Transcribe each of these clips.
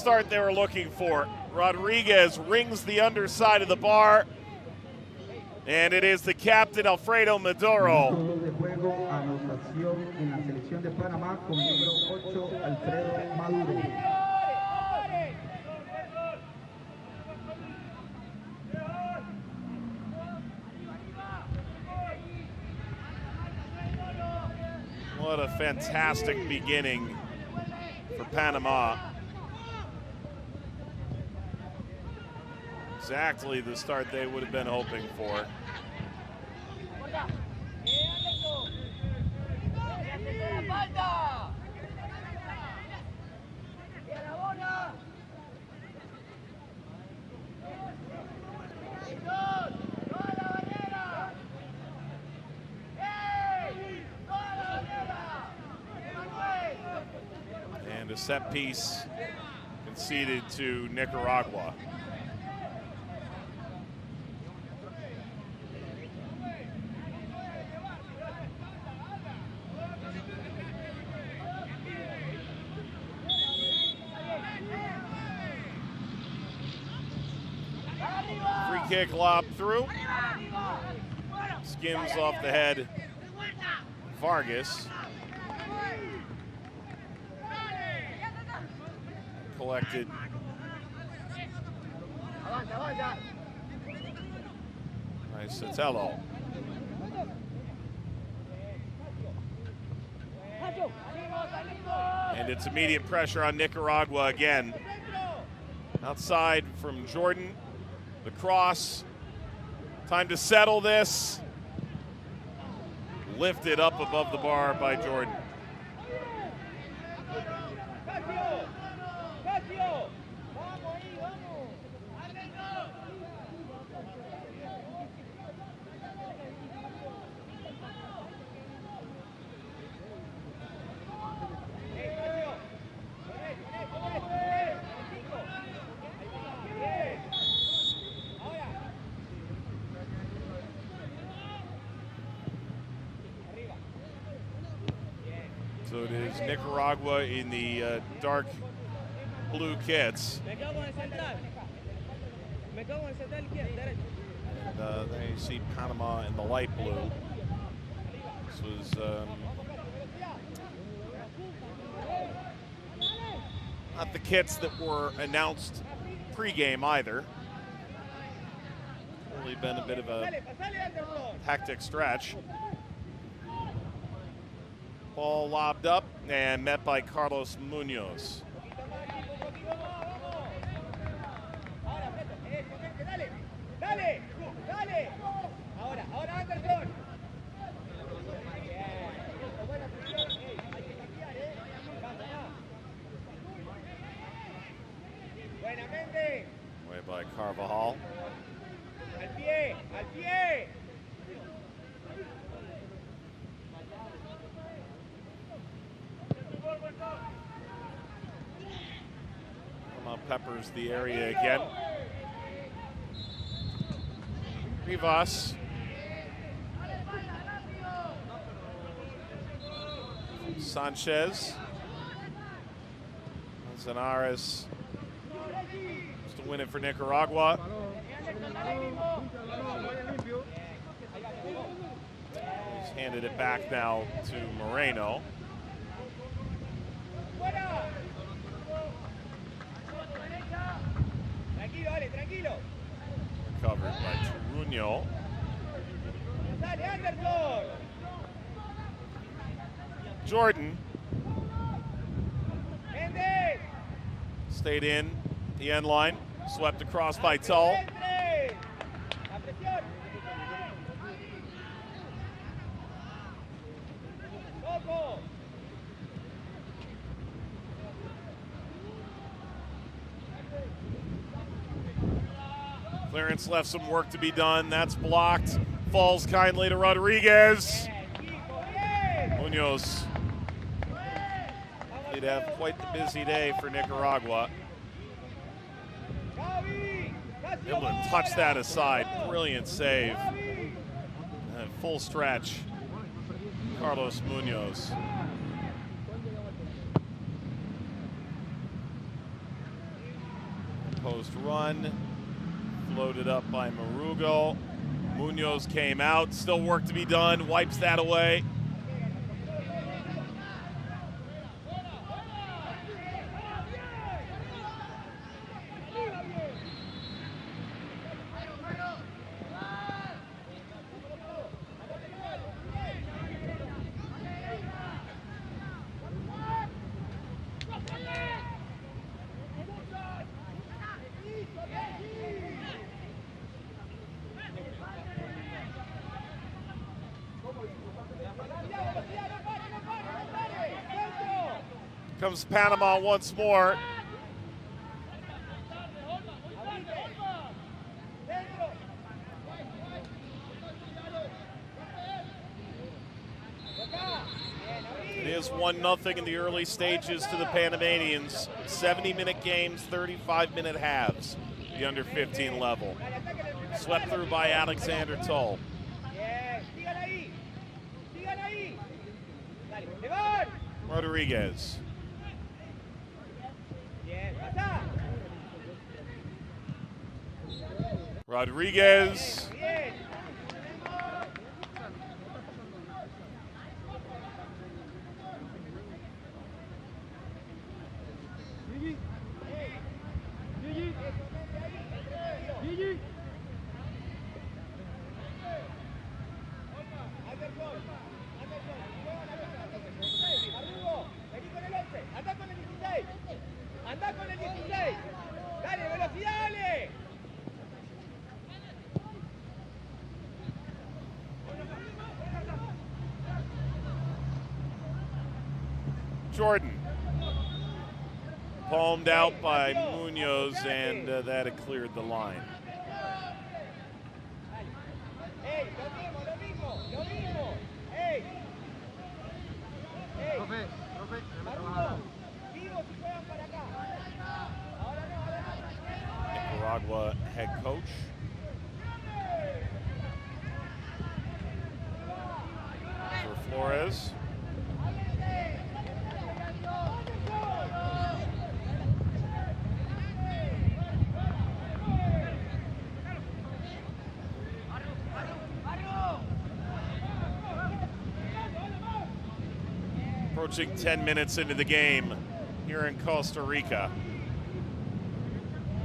start they were looking for. Rodriguez rings the underside of the bar, and it is the captain, Alfredo Maduro. What a fantastic beginning for Panama. Exactly the start they would have been hoping for. And a set piece conceded to Nicaragua. Free kick lob through. Skims off the head. Vargas. Collected. Nice Sotelo. And it's immediate pressure on Nicaragua again. Outside from Jordan. The cross. Time to settle this. Lifted up above the bar by Jordan. So it is Nicaragua in the dark blue kits. And then you see Panama in the light blue. This was not the kits that were announced pregame either. Really been a bit of a hectic stretch. Ball lobbed up and met by Carlos Munoz. Way by Carvajal. Peppers the area again. Rivas. Sanchez. Zanares just to win it for Nicaragua. He's handed it back now to Moreno. Recovered by Truño. Jordan stayed in the end line, swept across by Tull. Clearance left some work to be done. That's blocked. Falls kindly to Rodriguez. Munoz. Did have quite the busy day for Nicaragua. Able to touch that aside. Brilliant save. And full stretch. Carlos Munoz. post run. Floated up by Marugo. Munoz came out. Still work to be done. Wipes that away. Comes Panama once more. It is 1-0 in the early stages to the Panamanians. 70-minute games, 35-minute halves, the under 15 level. Swept through by Alexander Toll. Rodriguez. Rodriguez. Jordan. Palmed out by Munoz, and that had cleared the line. Nicaragua head coach. For Flores. Approaching 10 minutes into the game here in Costa Rica.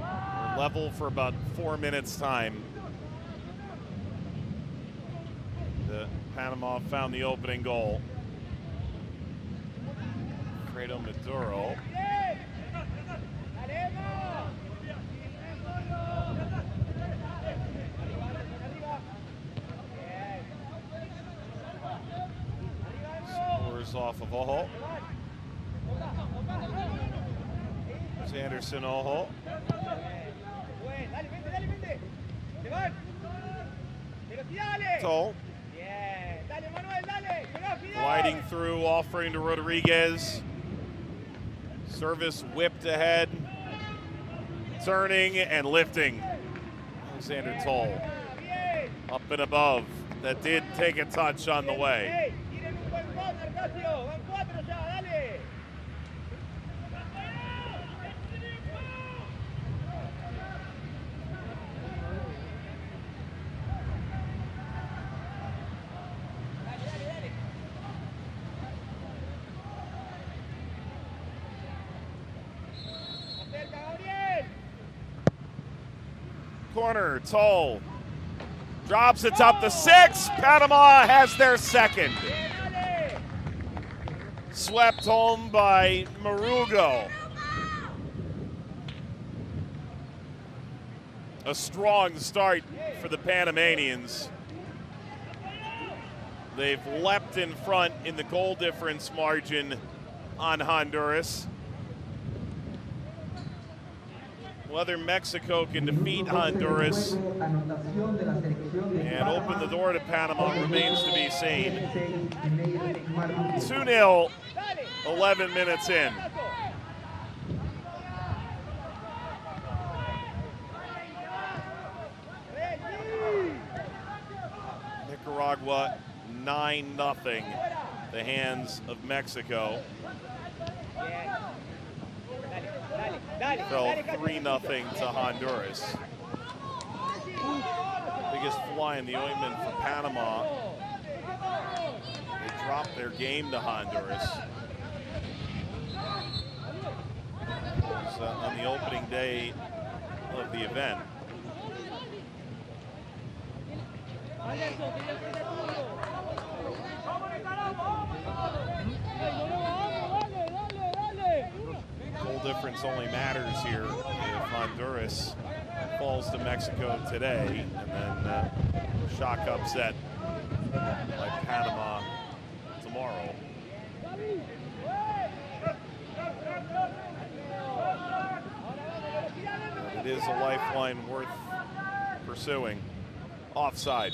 We're level for about 4 minutes time. Panama found the opening goal. Fredo Maduro. Off of Ojo. Anderson Ojo. Toll. Gliding through, offering to Rodriguez. Service whipped ahead. Turning and lifting. Alexander Toll. Up and above. That did take a touch on the way. Corner, Toll. Drops it up the 6. Panama has their second. Swept home by Marugo. A strong start for the Panamanians. They've leapt in front in the goal difference margin on Honduras. Whether Mexico can defeat Honduras and open the door to Panama remains to be seen. 2-0, 11 minutes in. Nicaragua 9-0, the hands of Mexico. fell 3-0 to Honduras. Biggest fly in the ointment for Panama. They dropped their game to Honduras. It was on the opening day of the event. Goal difference only matters here if Honduras falls to Mexico today, and then shock upset by Panama tomorrow. But it is a lifeline worth pursuing. Offside.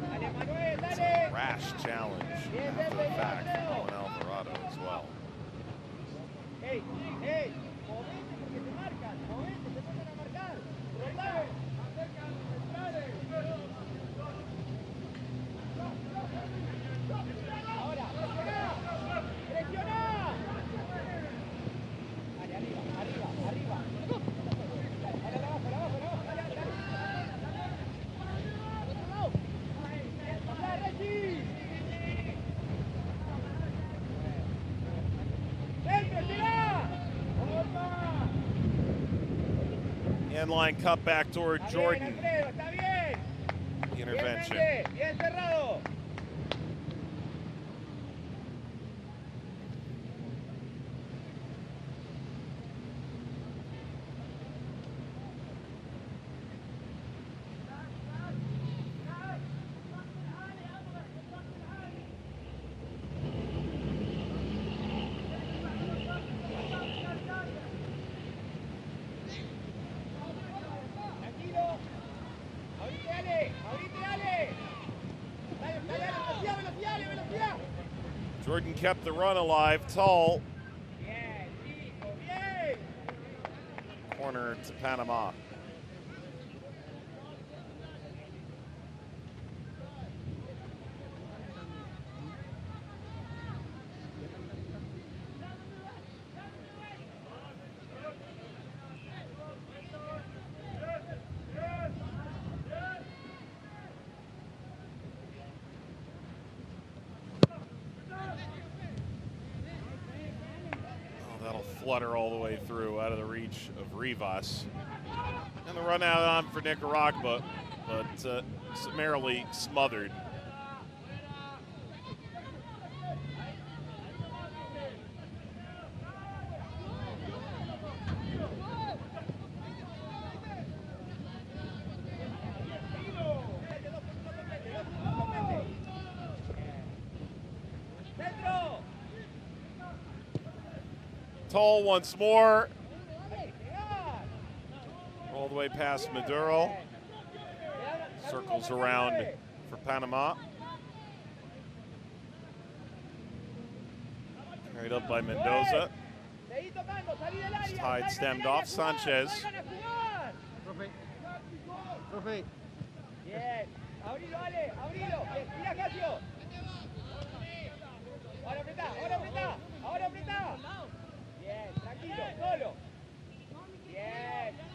It's a rash challenge after the fact from Owen Alvarado as well. Line cut back toward Jordan. The intervention. Jordan kept the run alive. Tall. Corner to Panama. Flutter all the way through, out of the reach of Rivas. And the run out on for Nicaragua, but summarily smothered. Tall once more. All the way past Maduro. Circles around for Panama. Carried up by Mendoza. Tide stemmed off. Sanchez.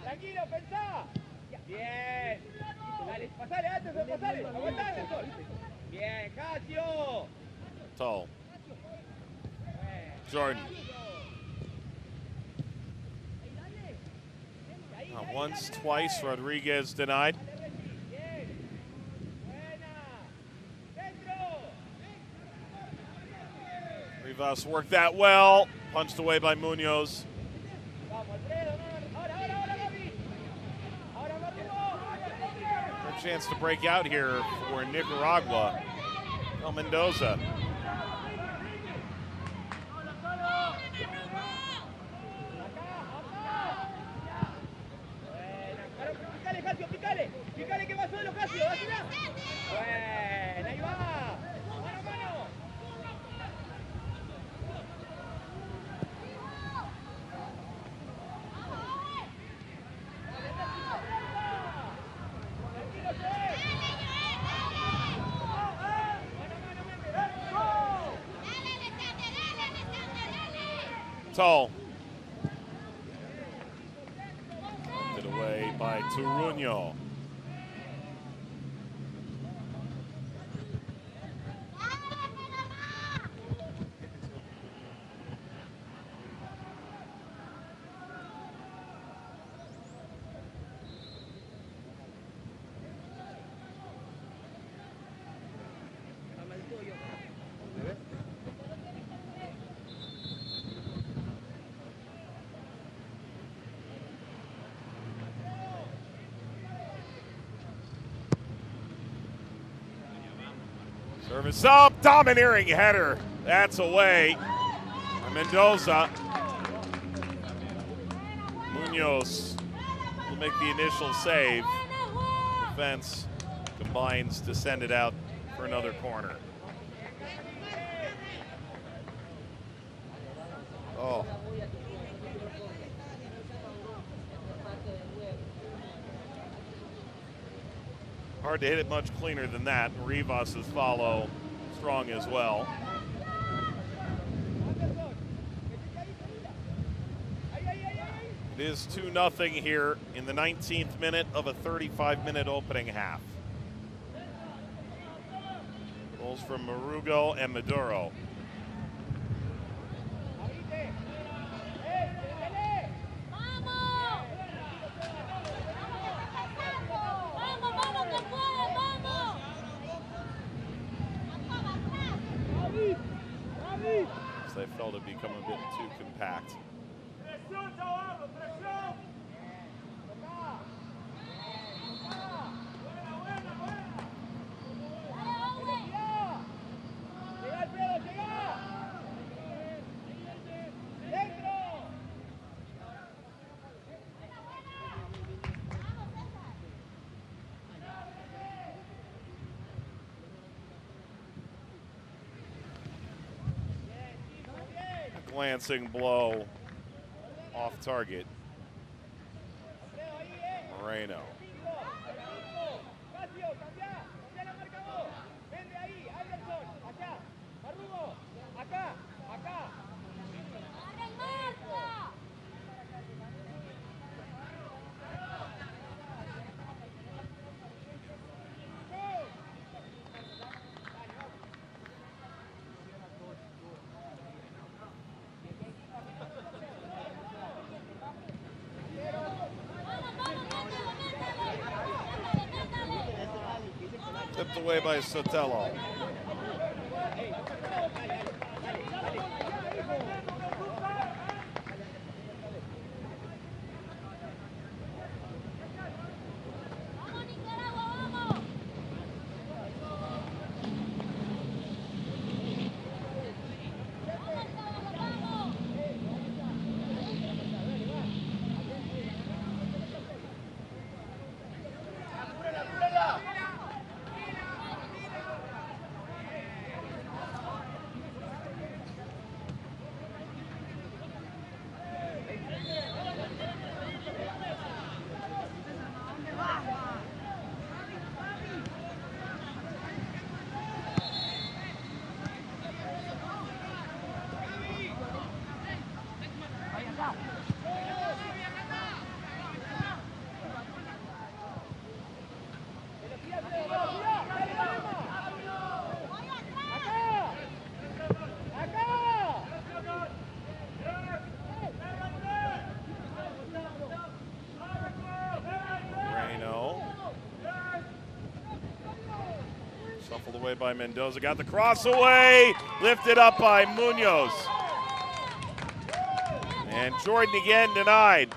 Tranquilo, pensá. Bien. Dale, pasale antes de pasale. Aguantá, Sol. Bien, Casio. Tall. Jordan. Once, twice, Rodriguez denied. Rivas worked that well. Punched away by Munoz. Chance to break out here for Nicaragua. Oh, Mendoza. Toll. Knocked it away by Turuño. Service up, domineering header. That's away. Mendoza. Munoz will make the initial save. Defense combines to send it out for another corner. Oh. Hard to hit it much cleaner than that. Rivas' follow strong as well. It is 2-0 here in the 19th minute of a 35-minute opening half. Goals from Marugo and Maduro. They felt it become a bit too compact. Glancing blow off target. Moreno. Tipped away by Sotelo. Shuffled away by Mendoza, got the cross away, lifted up by Munoz. And Jordan again denied.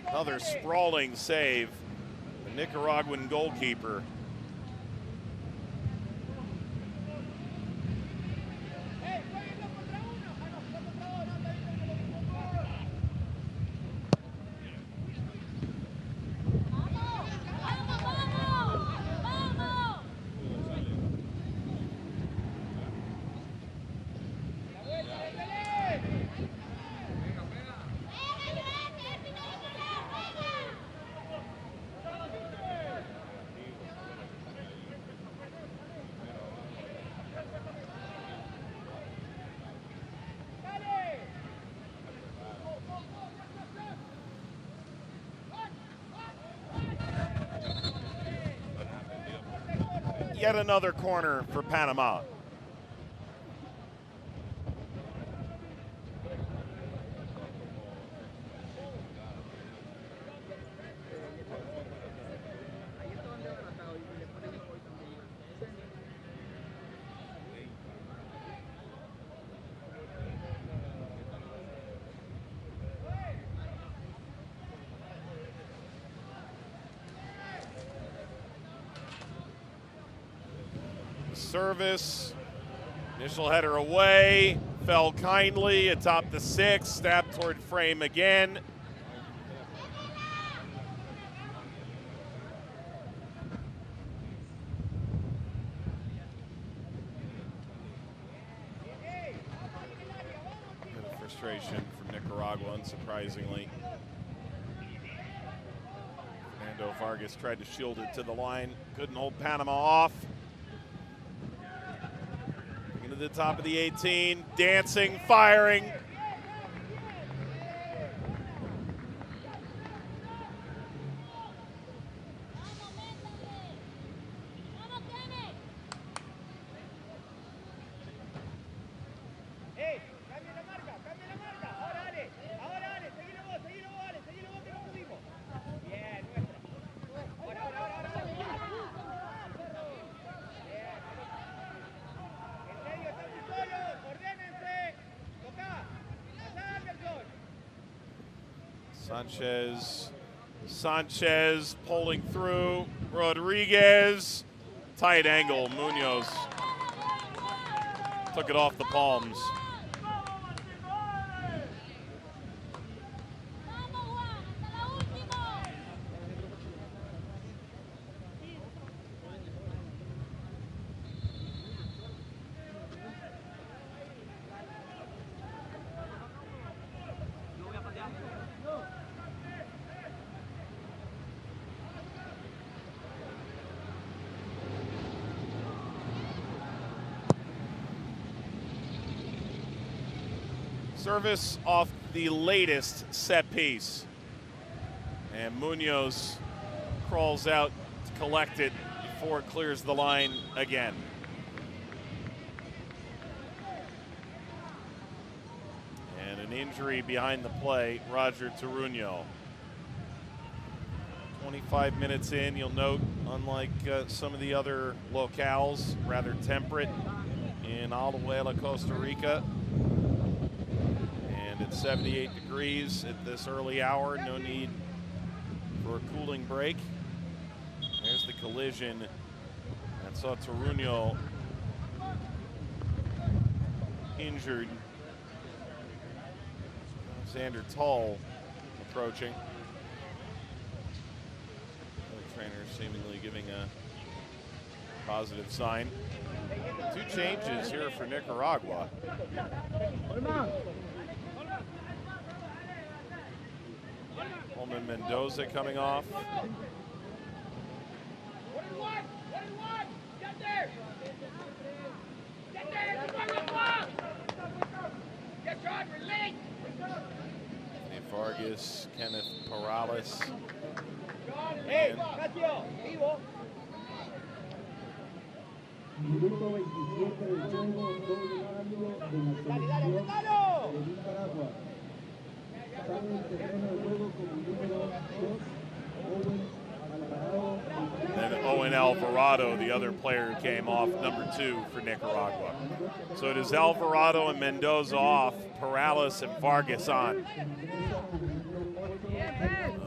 Another sprawling save, the Nicaraguan goalkeeper. yet another corner for Panama. Service, initial header away, fell kindly atop the 6, stabbed toward frame again. Bit of frustration from Nicaragua, unsurprisingly. Fernando Vargas tried to shield it to the line, couldn't hold Panama off. To the top of the 18, dancing, firing. Sanchez pulling through, Rodriguez, tight angle, Munoz took it off the palms. Service off the latest set piece. And Munoz crawls out to collect it before it clears the line again. And an injury behind the play, Roger Toruño. 25 minutes in, you'll note, unlike some of the other locales, rather temperate in Alajuela, Costa Rica. At 78 degrees at this early hour, no need for a cooling break. There's the collision that saw Toruño injured. Xander Tull approaching. The trainer seemingly giving a positive sign. 2 changes here for Nicaragua. Holman Mendoza coming off. Vargas, Kenneth Perales. And Minuto 27 del juego, doble cambio de nacionalidad de Nicaragua. Sale el terreno de juego como número 2, then Owen Alvarado, the other player who came off, number 2 for Nicaragua. So it is Alvarado and Mendoza off, Perales and Vargas on.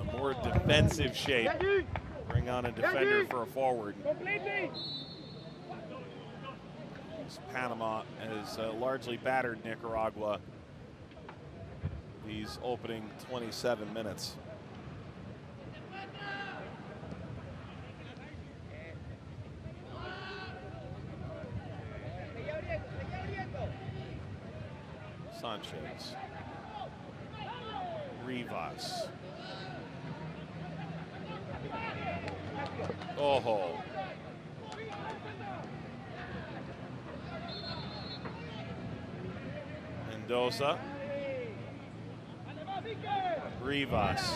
A more defensive shape. Bring on a defender for a forward. Panama has largely battered Nicaragua these opening 27 minutes. Sanchez, Rivas, Ojo, Mendoza, Rivas,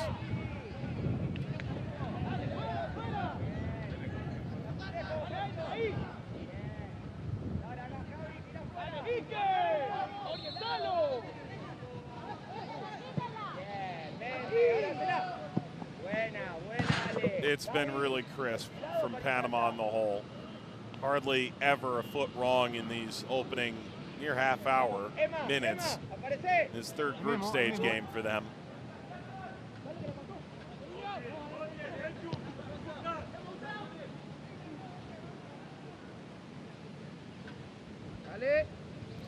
It's been really crisp from Panama on the whole. Hardly ever a foot wrong in these opening near half-hour minutes. This third group stage game for them.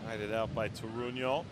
Guided out by Toruño.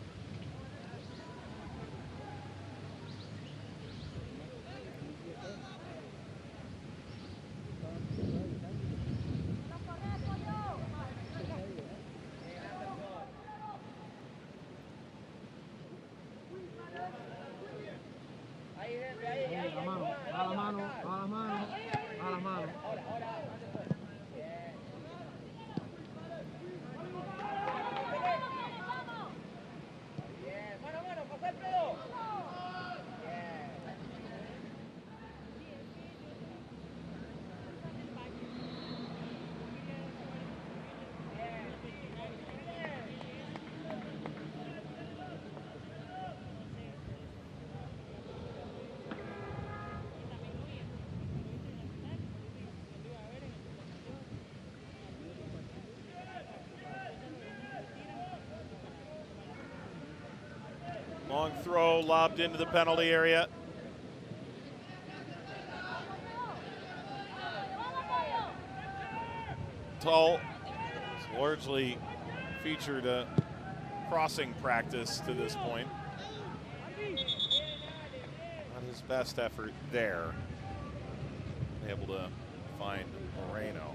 Long throw lobbed into the penalty area. Tull has largely featured a crossing practice to this point. Not his best effort there. Able to find Moreno.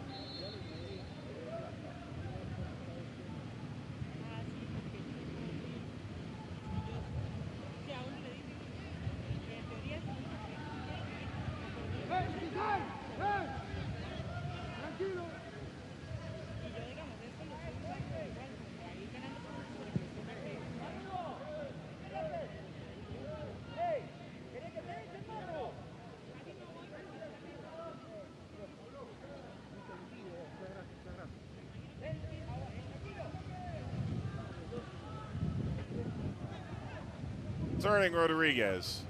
Turning Rodriguez.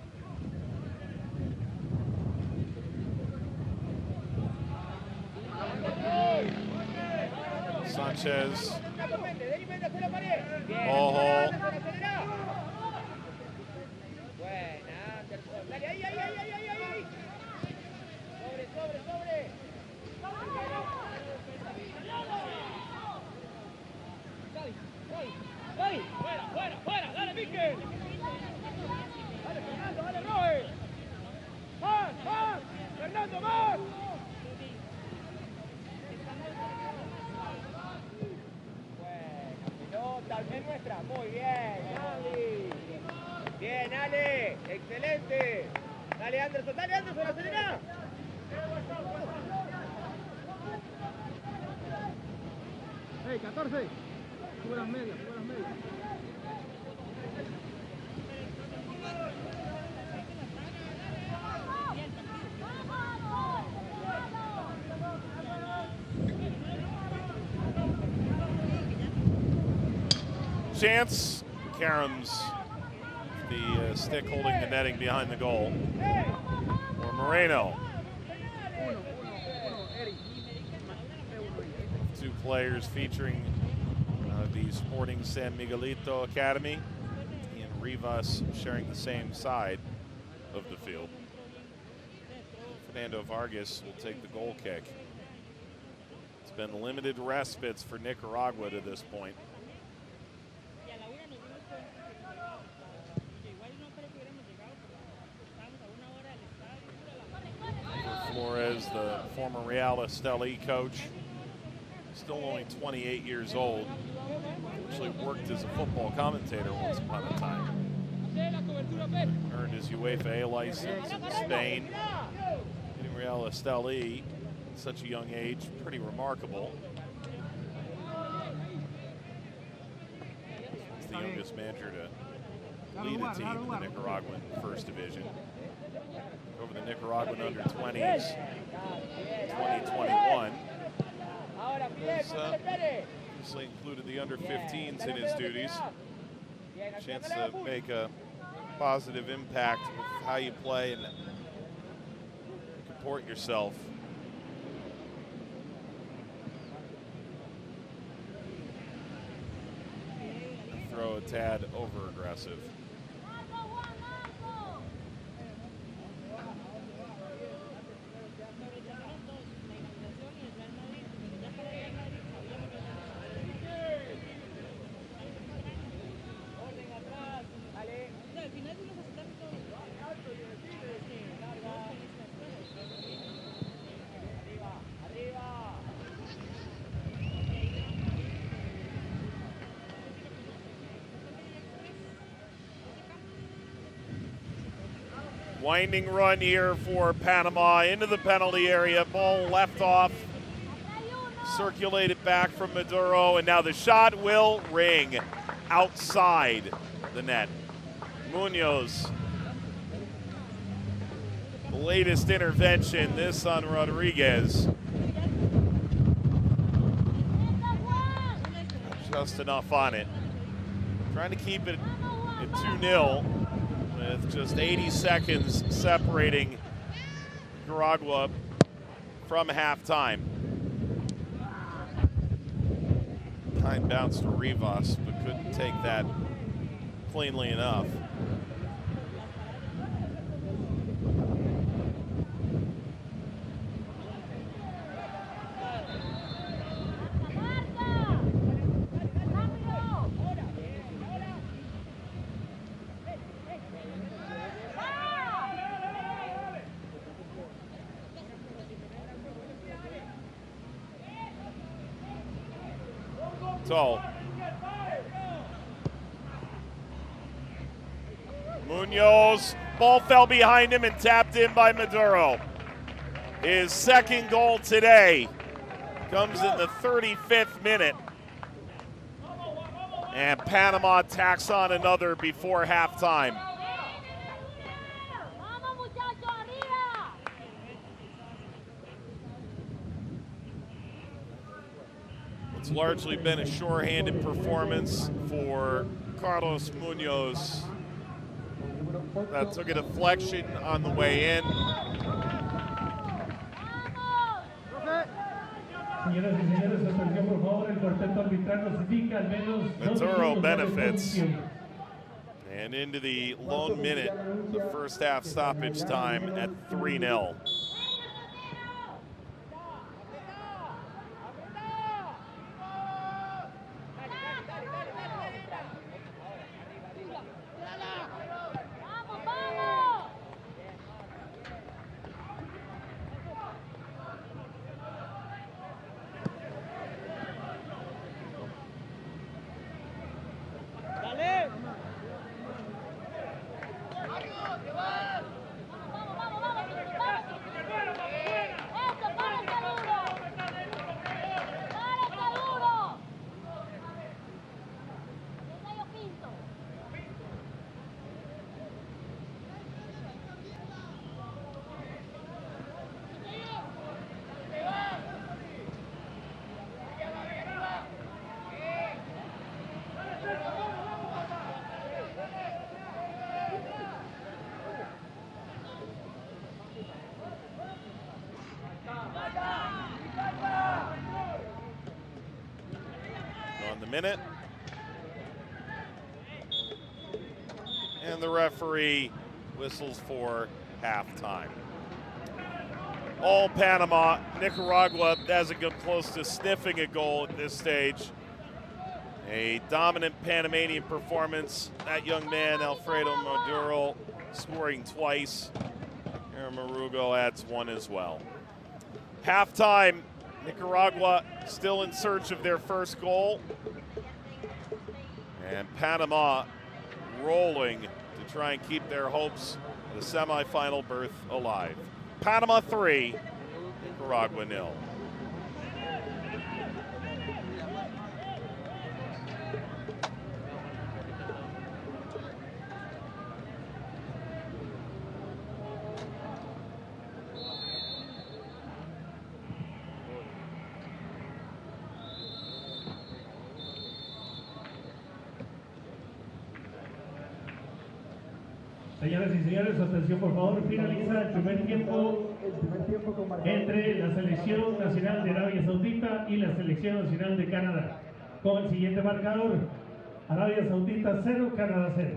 Sanchez. Ojo. Muy bien, Ali. Bien, Ale. Excelente. Dale, Anderson, acelera. Hey, 14. Sube las medias, Chance. Karams, the stick holding the netting behind the goal. For Moreno. Two players featuring the Sporting San Miguelito Academy. He and Rivas sharing the same side of the field. Fernando Vargas will take the goal kick. It's been limited respites for Nicaragua to this point. Flores, the former Real Esteli coach, still only 28 years old. Actually worked as a football commentator once upon a time. Earned his UEFA A license in Spain. Getting Real Esteli at such a young age, pretty remarkable. He's the youngest manager to lead a team in the Nicaraguan First Division. Over the Nicaraguan under-20s, 2021. He's obviously included the under-15s in his duties. Chance to make a positive impact with how you play and support yourself. Throw a tad over aggressive. Winding run here for Panama into the penalty area. Ball left off. Circulated back from Maduro, and now the shot will ring outside the net. Munoz, the latest intervention, this on Rodriguez. Just enough on it. Trying to keep it at 2-0 with just 80 seconds separating Nicaragua from halftime. Time bounced to Rivas, but couldn't take that cleanly enough. So, Munoz, ball fell behind him and tapped in by Maduro. His second goal today comes in the 35th minute. And Panama tacks on another before halftime. It's largely been a sure-handed performance for Carlos Munoz. That took a deflection on the way in. Maduro benefits. And into the lone minute, the first half stoppage time at 3-0. Minute. And the referee whistles for halftime. All Panama. Nicaragua hasn't come close to sniffing a goal at this stage. A dominant Panamanian performance. That young man, Alfredo Maduro, scoring twice. Aaron Marugo adds one as well. Halftime, Nicaragua still in search of their first goal. And Panama rolling to try and keep their hopes of the semifinal berth alive. Panama 3, Nicaragua 0. Señoras y señores, atención por favor, finaliza el primer tiempo entre la selección nacional de Arabia Saudita y la selección nacional de Canadá. Con el siguiente marcador, Arabia Saudita 0, Canadá 0.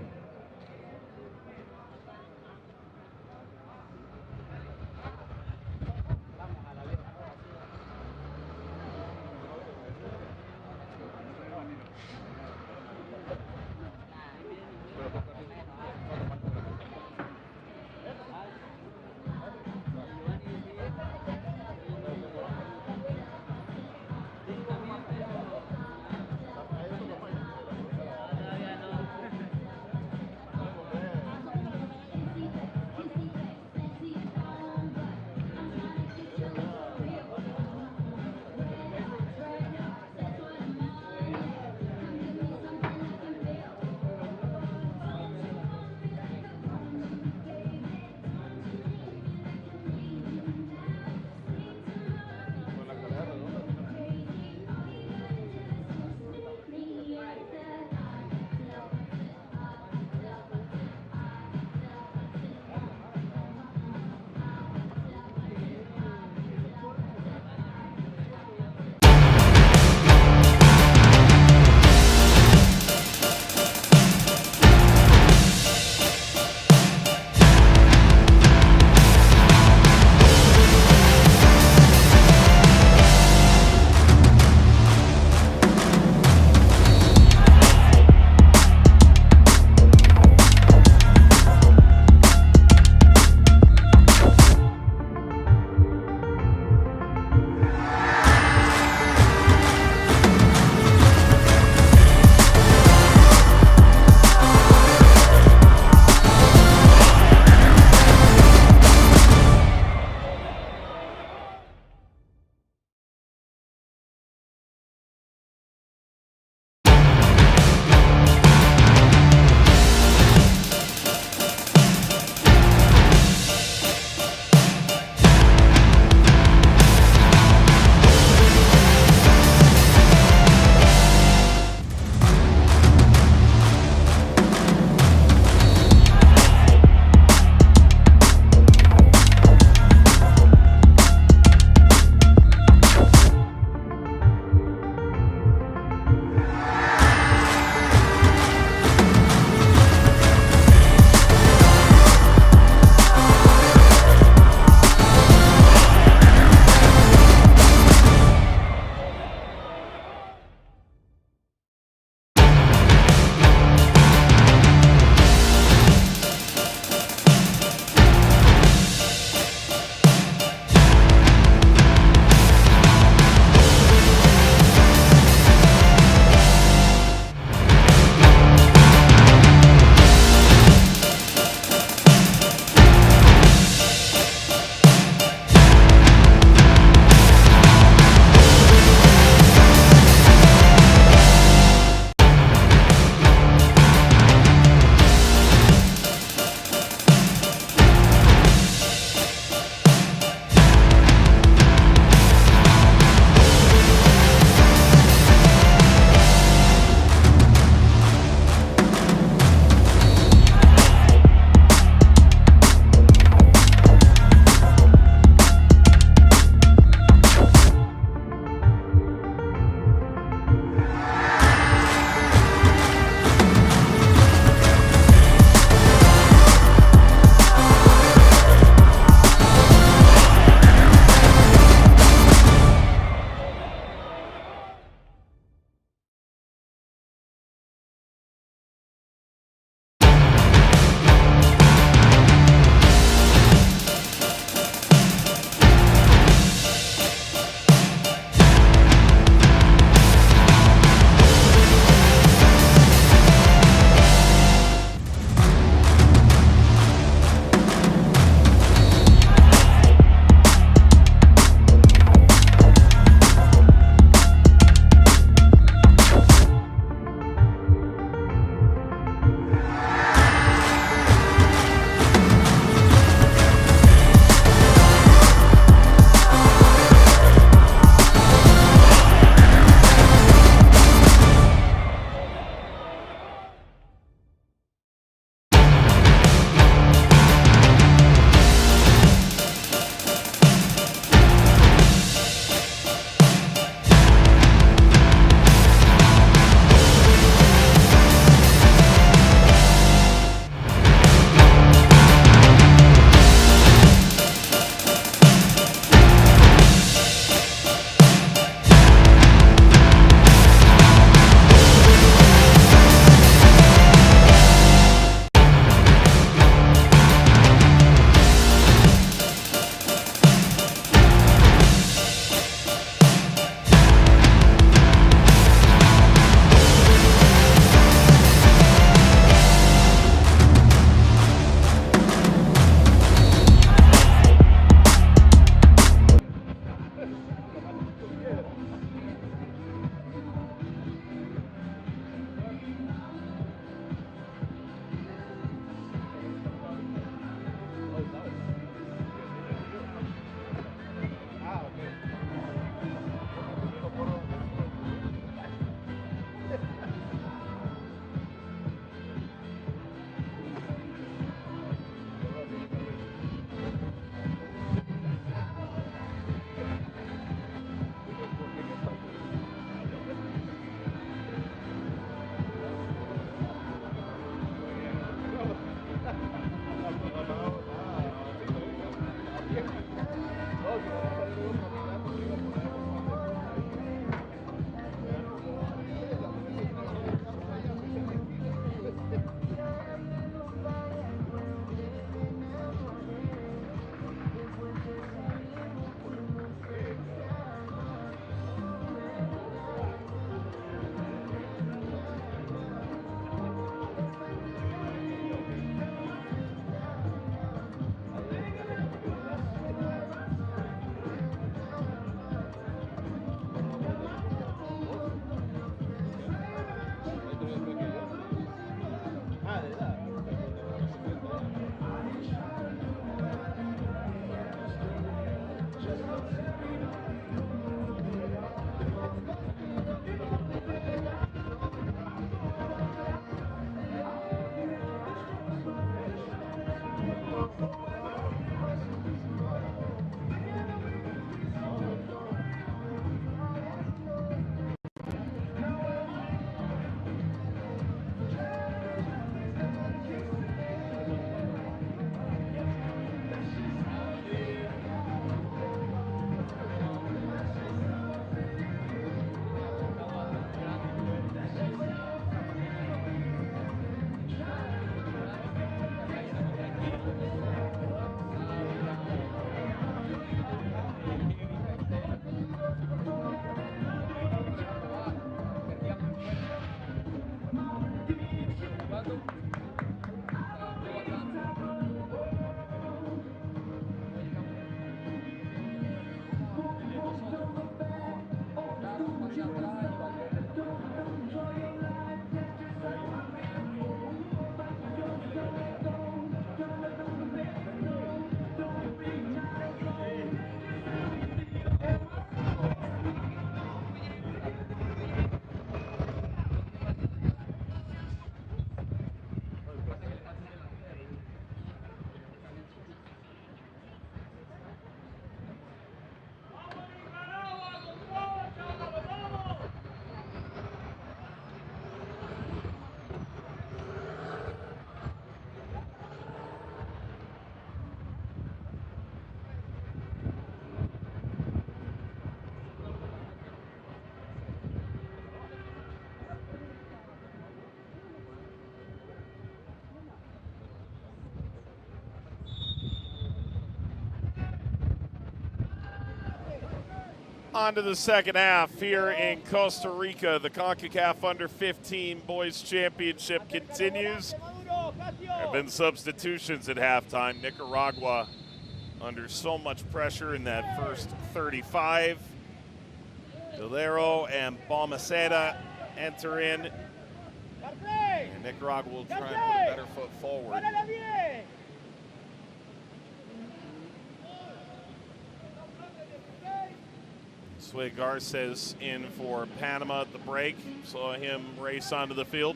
On to the second half here in Costa Rica. The Concacaf Under-15 Boys Championship continues. There have been substitutions at halftime. Nicaragua under so much pressure in that first 35. Dolero and Balmaceda enter in. And Nicaragua will try and put a better foot forward. Sway Garces in for Panama at the break. Saw him race onto the field.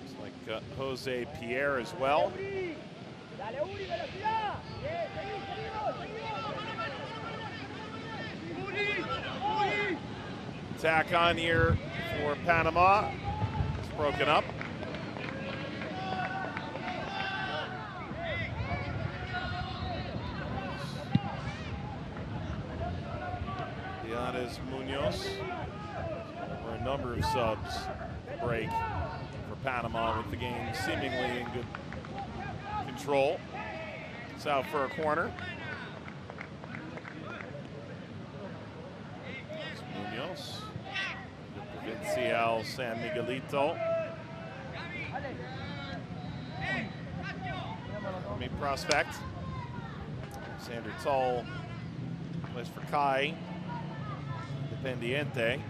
Looks like Jose Pierre as well. Attack on here for Panama. It's broken up. Munoz, or a number of subs break for Panama with the game seemingly in good control. It's out for a corner. It's Munoz, Provincial San Miguelito. Army prospect. Alexander Tull plays for Kai. Pendiente,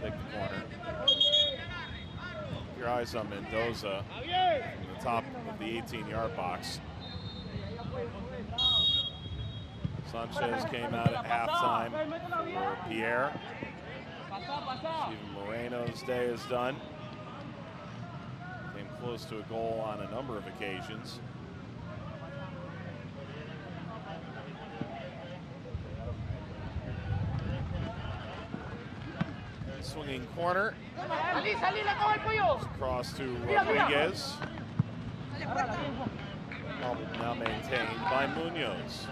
take the corner. Keep your eyes on Mendoza from the top of the 18-yard box. Sanchez came out at halftime for Pierre. Steven Moreno's day is done. Came close to a goal on a number of occasions. Swinging corner. Cross to Rodriguez. Now maintained by Munoz.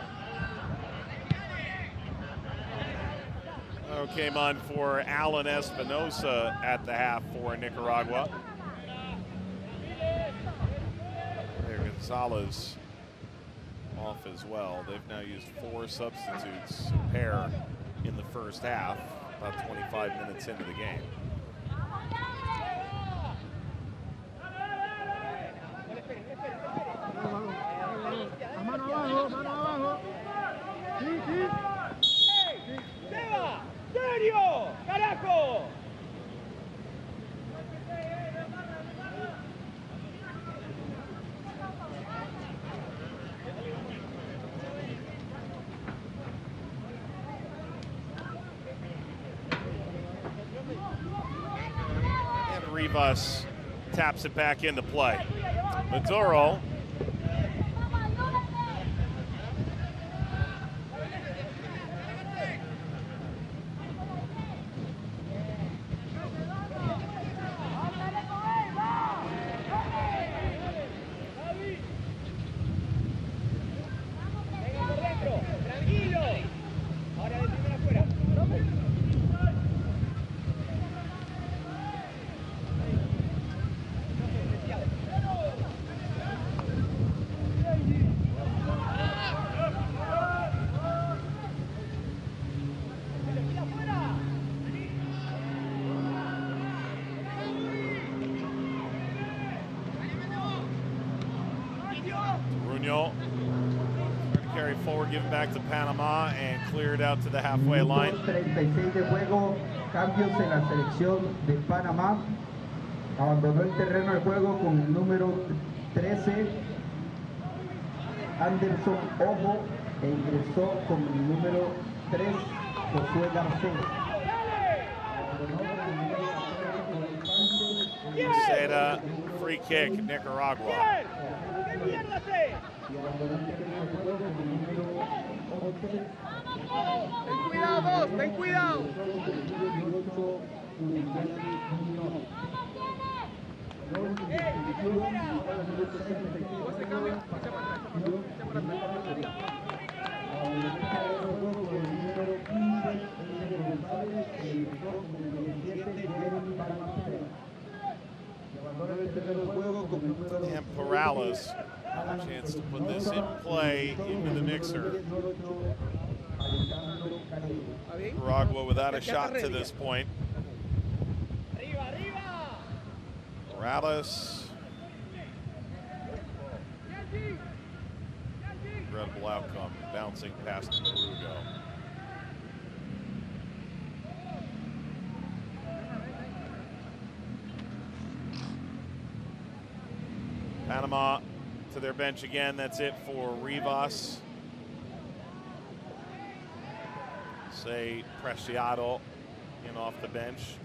Came on for Alan Espinosa at the half for Nicaragua. There, Gonzalez off as well. They've now used 4 substitutes, a pair in the first half. About 25 minutes into the game. ¡Serio! ¡Carajo! Rivas taps it back into play. Maduro carry forward, given back to Panama, and cleared out to the halfway line. 36 de juego, cambios en la selección de Panamá. Abandonó el terreno de juego con el número 13, Anderson Ojo, e ingresó con el número 3, Josué Garcés. Seda, free kick, Nicaragua. Ten cuidado, ten cuidado. And Perales Chance to put this in play into the mixer. Nicaragua without a shot to this point. Morales. Incredible outcome, bouncing past Murugo. Panama to their bench again. That's it for Rivas. Say Preciado in off the bench.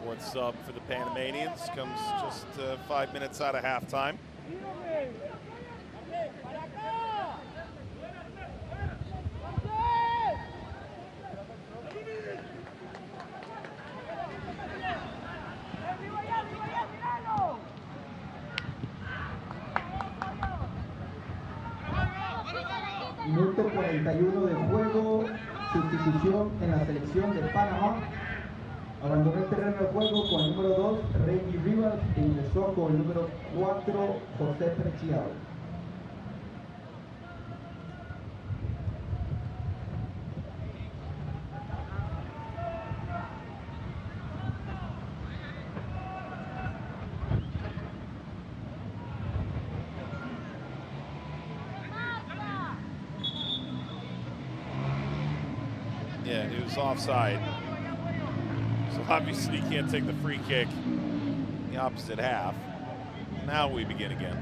Fourth sub for the Panamanians comes just 5 minutes out of halftime. Minuto 41 de juego, sustitución en la selección de Panamá. Abandonó el terreno de juego con el número 2, Reggie Rivas, e ingresó con el número 4, José Preciado. Yeah, he was offside. So obviously he can't take the free kick in the opposite half. Now we begin again.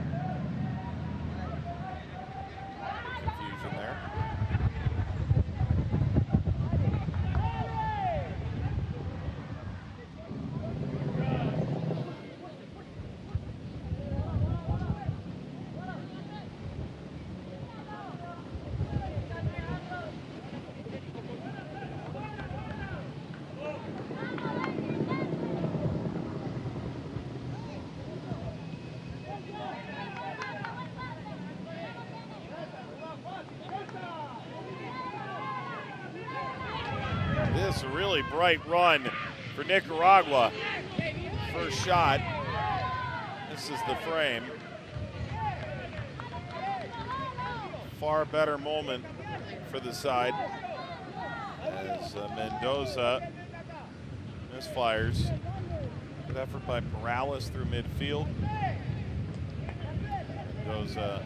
Confusion there. This a really bright run for Nicaragua. First shot. This is the frame. Far better moment for the side as Mendoza misfires. Good effort by Morales through midfield. Mendoza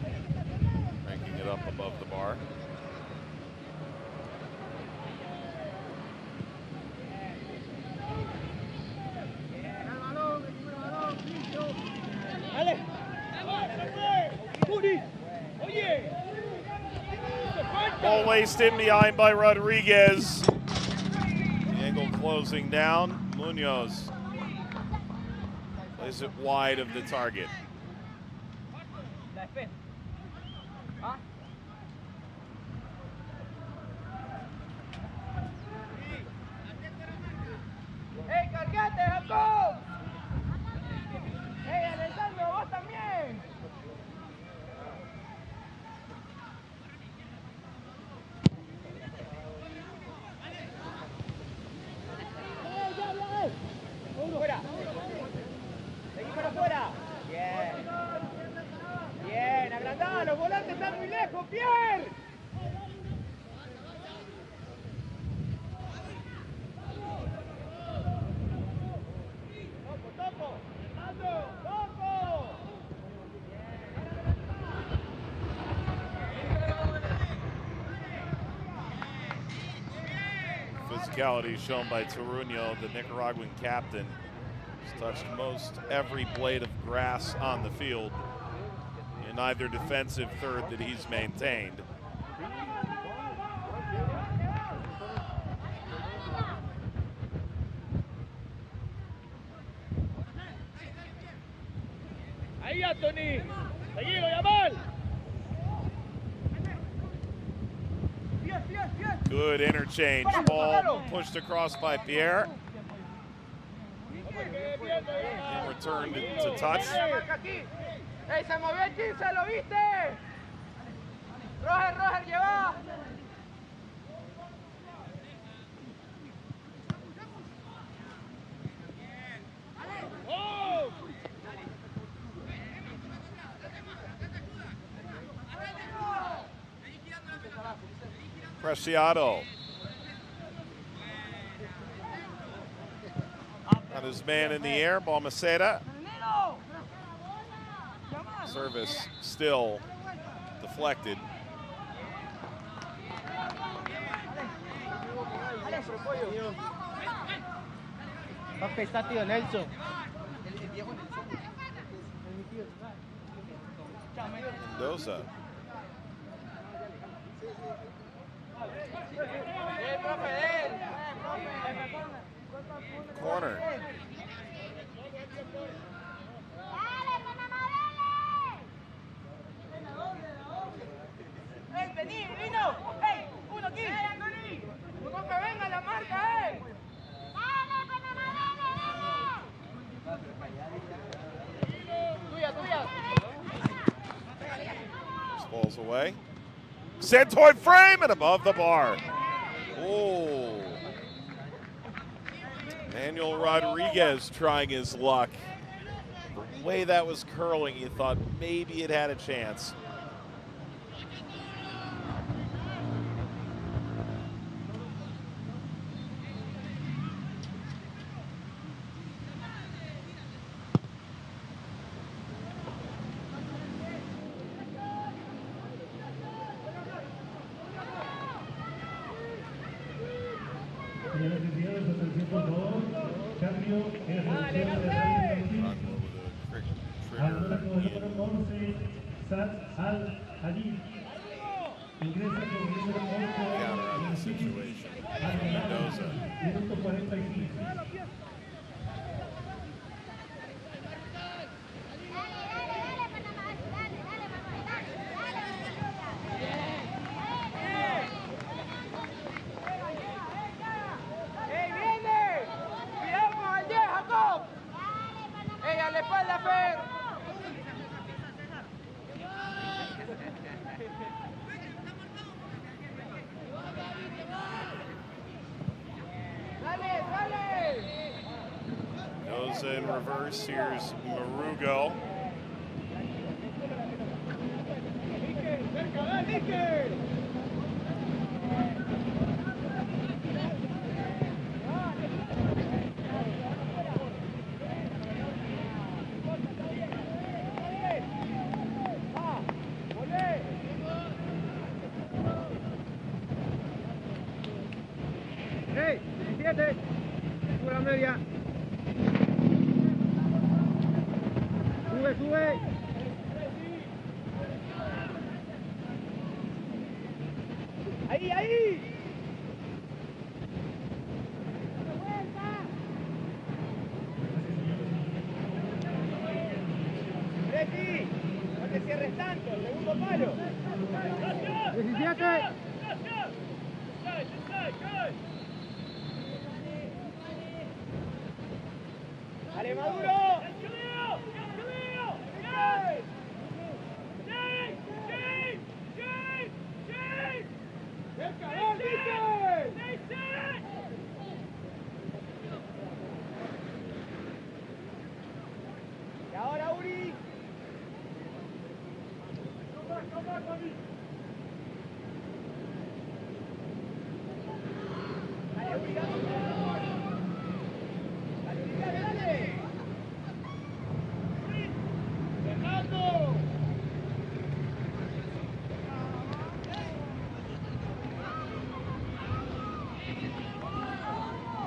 ranking it up above the bar. Ball laced in behind by Rodriguez. The angle closing down. Munoz plays it wide of the target. ¡Hey, cargate, Jacob! ¡Hey, Alessandro, vos también! ¡Fuera! ¡Seguí para afuera! Bien. Bien, agrandá, los volantes están muy lejos, Pierre. Physicality shown by Toruño, the Nicaraguan captain. He's touched most every blade of grass on the field in either defensive third that he's maintained. Ahí, Anthony. Seguido, Yamal. Good interchange. Ball pushed across by Pierre. And returned to touch. ¡Ey, se movió el 15! ¿Lo viste? Roger, lleva. Preciado. Got his man in the air, Balmaceda. Service still deflected. Está tío Nelson. Mendoza. Corner. Vení, Lino. Hey, uno aquí. Uno que venga la marca, Tuya. Falls away. Santoy frame and above the bar. Oh. Manuel Rodriguez trying his luck. The way that was curling, you thought maybe it had a chance. In reverse, here's Marugo. Hey, 17, pura media. Sube. Ahí. Preti, no te cierres tanto, segundo palo. 17. ¡Ale, Maduro! Y ahora Uri. Dale, Uri, dale.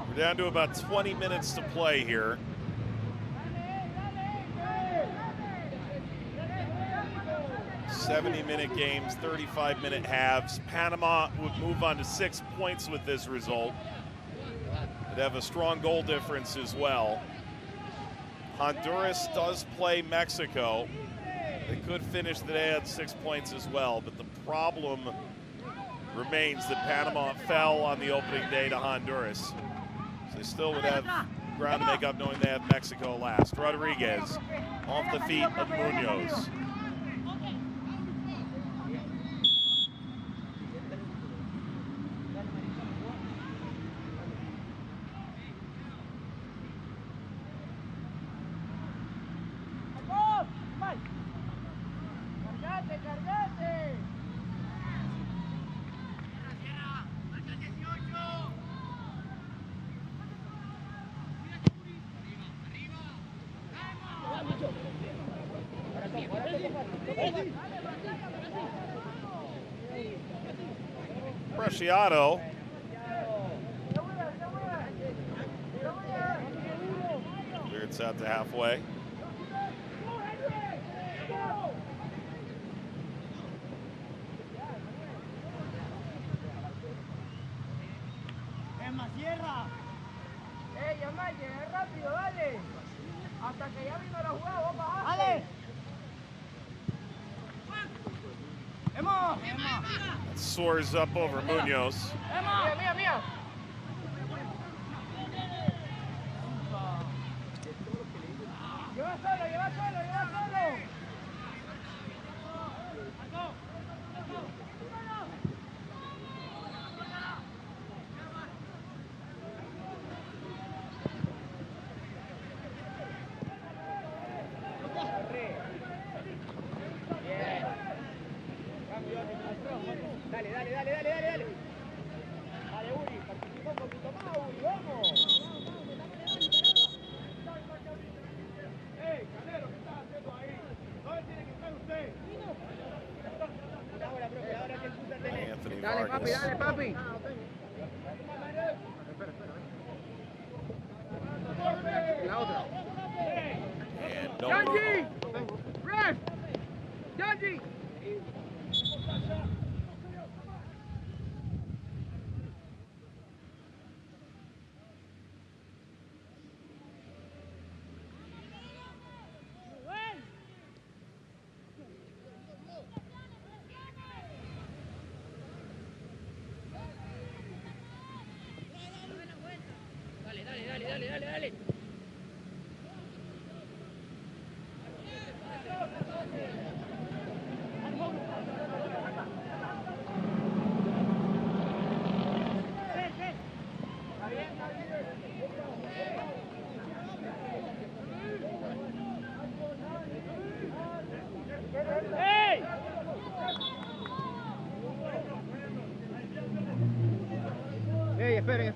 We're down to about 20 minutes to play here. "70-minute games, 35-minute halves. Panama would move on to 6 points with this result. They'd have a strong goal difference as well. Honduras does play Mexico. They could finish the day at 6 points as well, but the problem remains that Panama fell on the opening day to Honduras. So they still would have ground to make up knowing they have Mexico last. Rodriguez off the feet of Munoz. Preciado. Cleared out to halfway. Yamal, llegué rápido, dale. Hasta que ya vino la jugada, vos bajaste. Dale. Soars up over Munoz. Mía, mía. Lleva solo. Dale. Dale, Uri, participó un poquito más, Uri, vamos. ¡Ey, Canelo, qué estás haciendo ahí! ¿Dónde tiene que estar usted? Ahora, profe, ahora que excusa tenés. Anthony Dale, papi, Vargas. dale, papi. La otra. And no ¡Yanji! ¡Ref! ¡Yanji! Dale. ¡Ey! ¡Ey, esperen!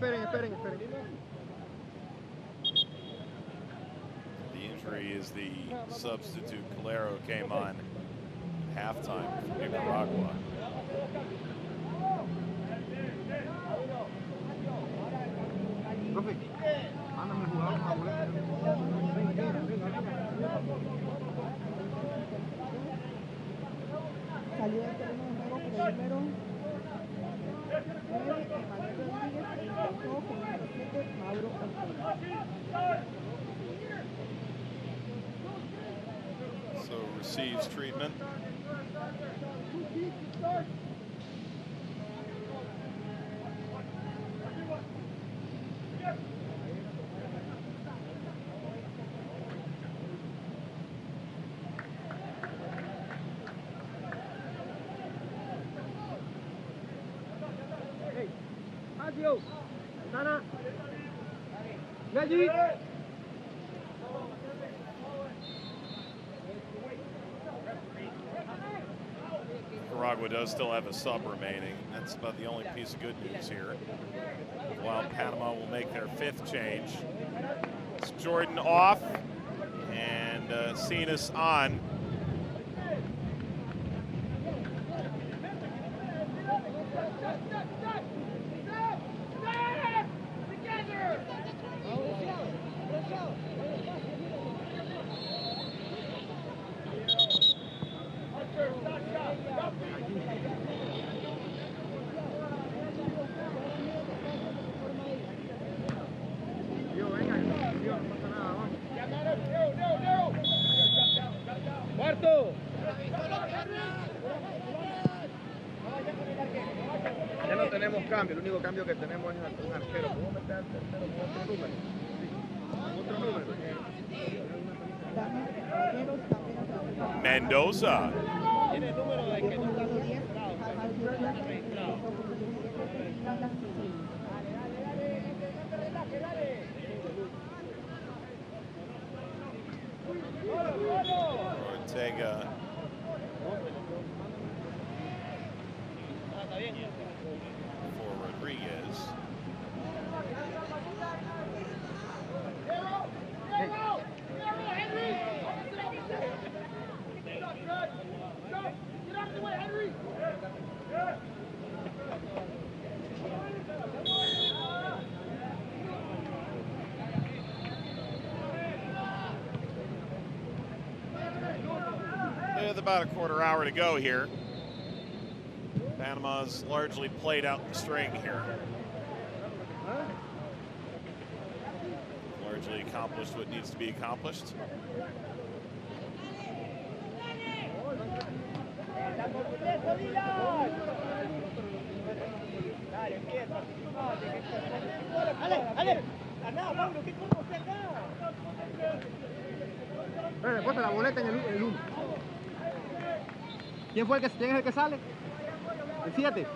The injury is the substitute. Calero came on halftime for Nicaragua. Profe, mándame el jugador a volar. Salió del terreno de juego con el número 9, Emanuel Rodríguez, e ingresó con el número 7, Mauro Ortega. So receives treatment. Matthew, Sana, Yaji. Nicaragua does still have a sub remaining. That's about the only piece of good news here. While Panama will make their fifth change. It's Jordan off and Cenas on. Cuarto. Ya no tenemos cambio, el único cambio que tenemos es un arquero. ¿Podemos meter al tercero con otro número? Otro número. Damas y caballeros, campeones de Mendoza. Tiene el número de que no está registrado. registrado. Ortega. For Rodriguez. With about a quarter hour to go here. Panama's largely played out the string here. Largely accomplished what needs to be accomplished. Ponte la boleta en el 1. ¿Quién es el que sale? El 7.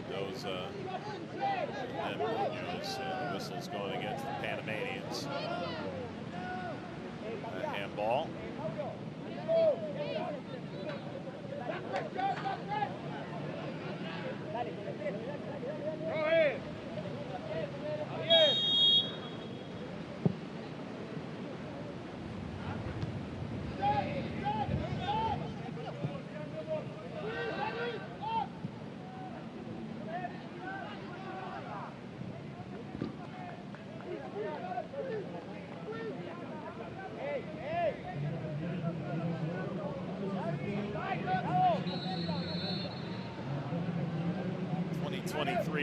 Those and Munoz, and the whistles going against the Panamanians. Handball.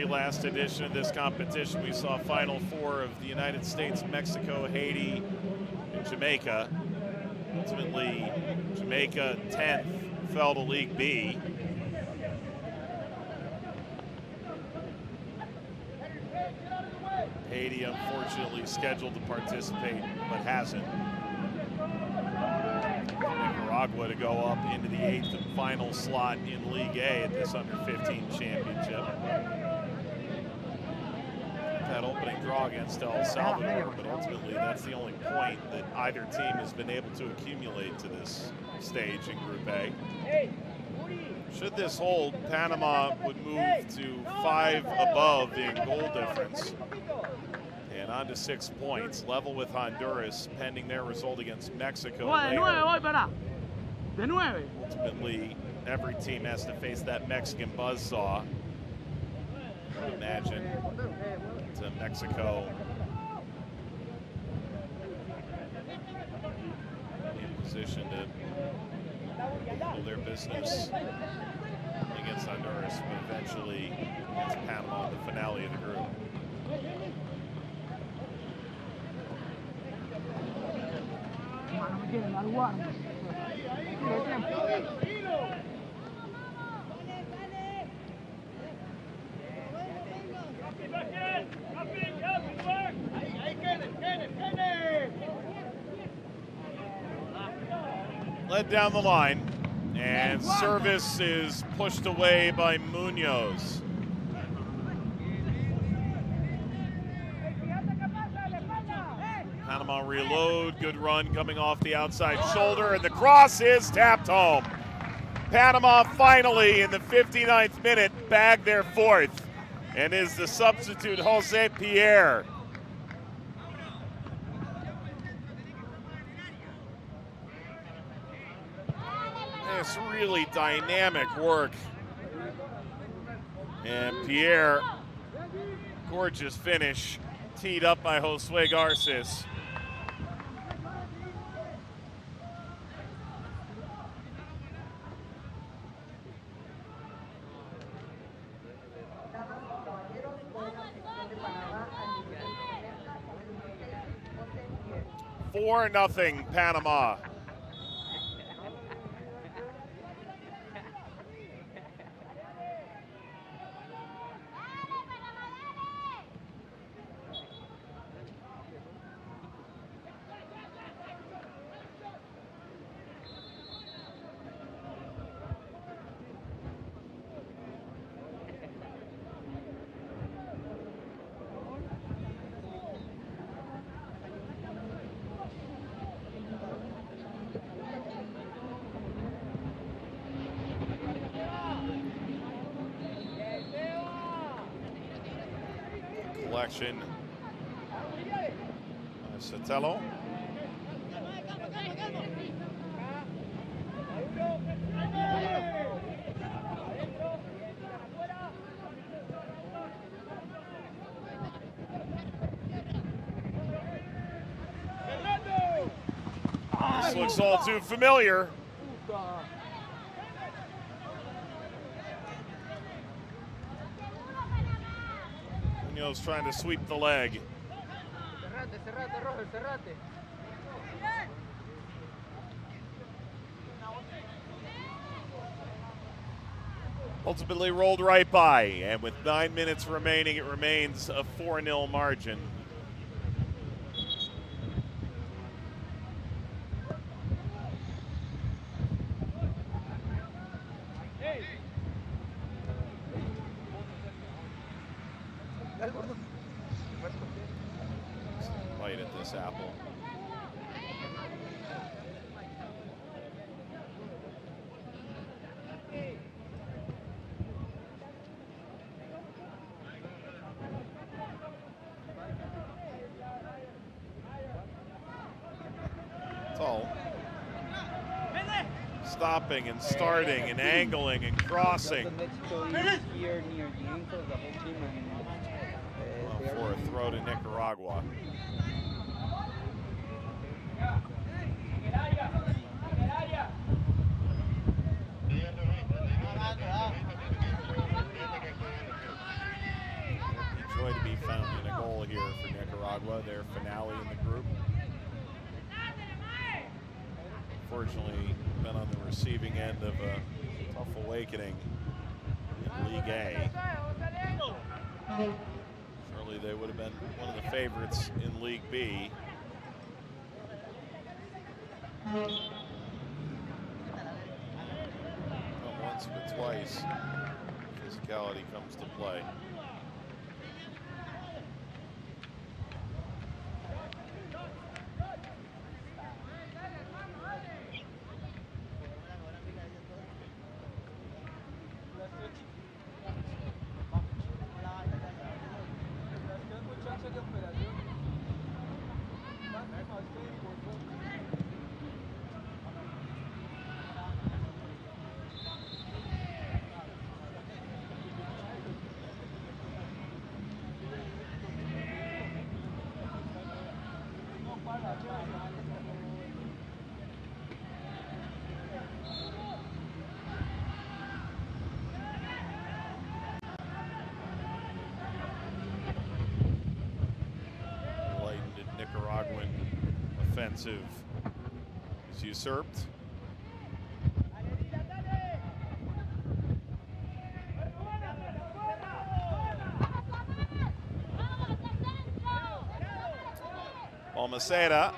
Last edition of this competition, we saw Final Four of the United States, Mexico, Haiti, and Jamaica. Ultimately, Jamaica 10th fell to League B. Haiti, unfortunately, scheduled to participate, but hasn't. Nicaragua to go up into the 8th and final slot in League A at this Under-15 championship. That opening draw against El Salvador, but ultimately that's the only point that either team has been able to accumulate to this stage in Group A. Should this hold, Panama would move to 5 above the goal difference and on to 6 points, level with Honduras, pending their result against Mexico later. Ultimately, every team has to face that Mexican buzzsaw. I would imagine to Mexico in position to handle their business against Honduras, but eventually against Panama in the finale of the group. Led down the line, and service is pushed away by Munoz. Panama reload, good run coming off the outside shoulder, and the cross is tapped home. Panama finally, in the 59th minute, bagged their 4th, and is the substitute Jose Pierre. It's really dynamic work. And Pierre, gorgeous finish, teed up by Josue Garces. Four nothing Panama. Collection. Sotelo. This looks all too familiar. Munoz trying to sweep the leg. Cerrate, Roger, cerrate. Ultimately rolled right by, and with 9 minutes remaining, it remains a 4-0 margin. Bite at this apple. Tall. Stopping and starting and angling and crossing. Here near the ankle of the whole team, and For a throw to Nicaragua. Joy to be found in a goal here for Nicaragua, their finale in the group. Unfortunately, been on the receiving end of a tough awakening in League A. Surely they would have been one of the favorites in League B. Not once, but twice, physicality comes to play. Nicaraguan offensive is usurped. Balmaceda.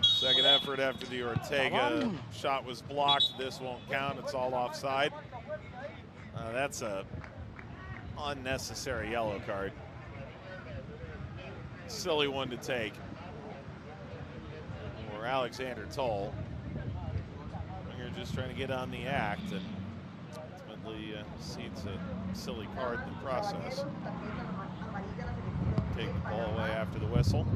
Second effort after the Ortega shot was blocked. This won't count. It's all offside. That's a unnecessary yellow card. Silly one to take. Or Alexander Toll. You're just trying to get on the act and ultimately sees a silly card in the process. Take the ball away after the whistle.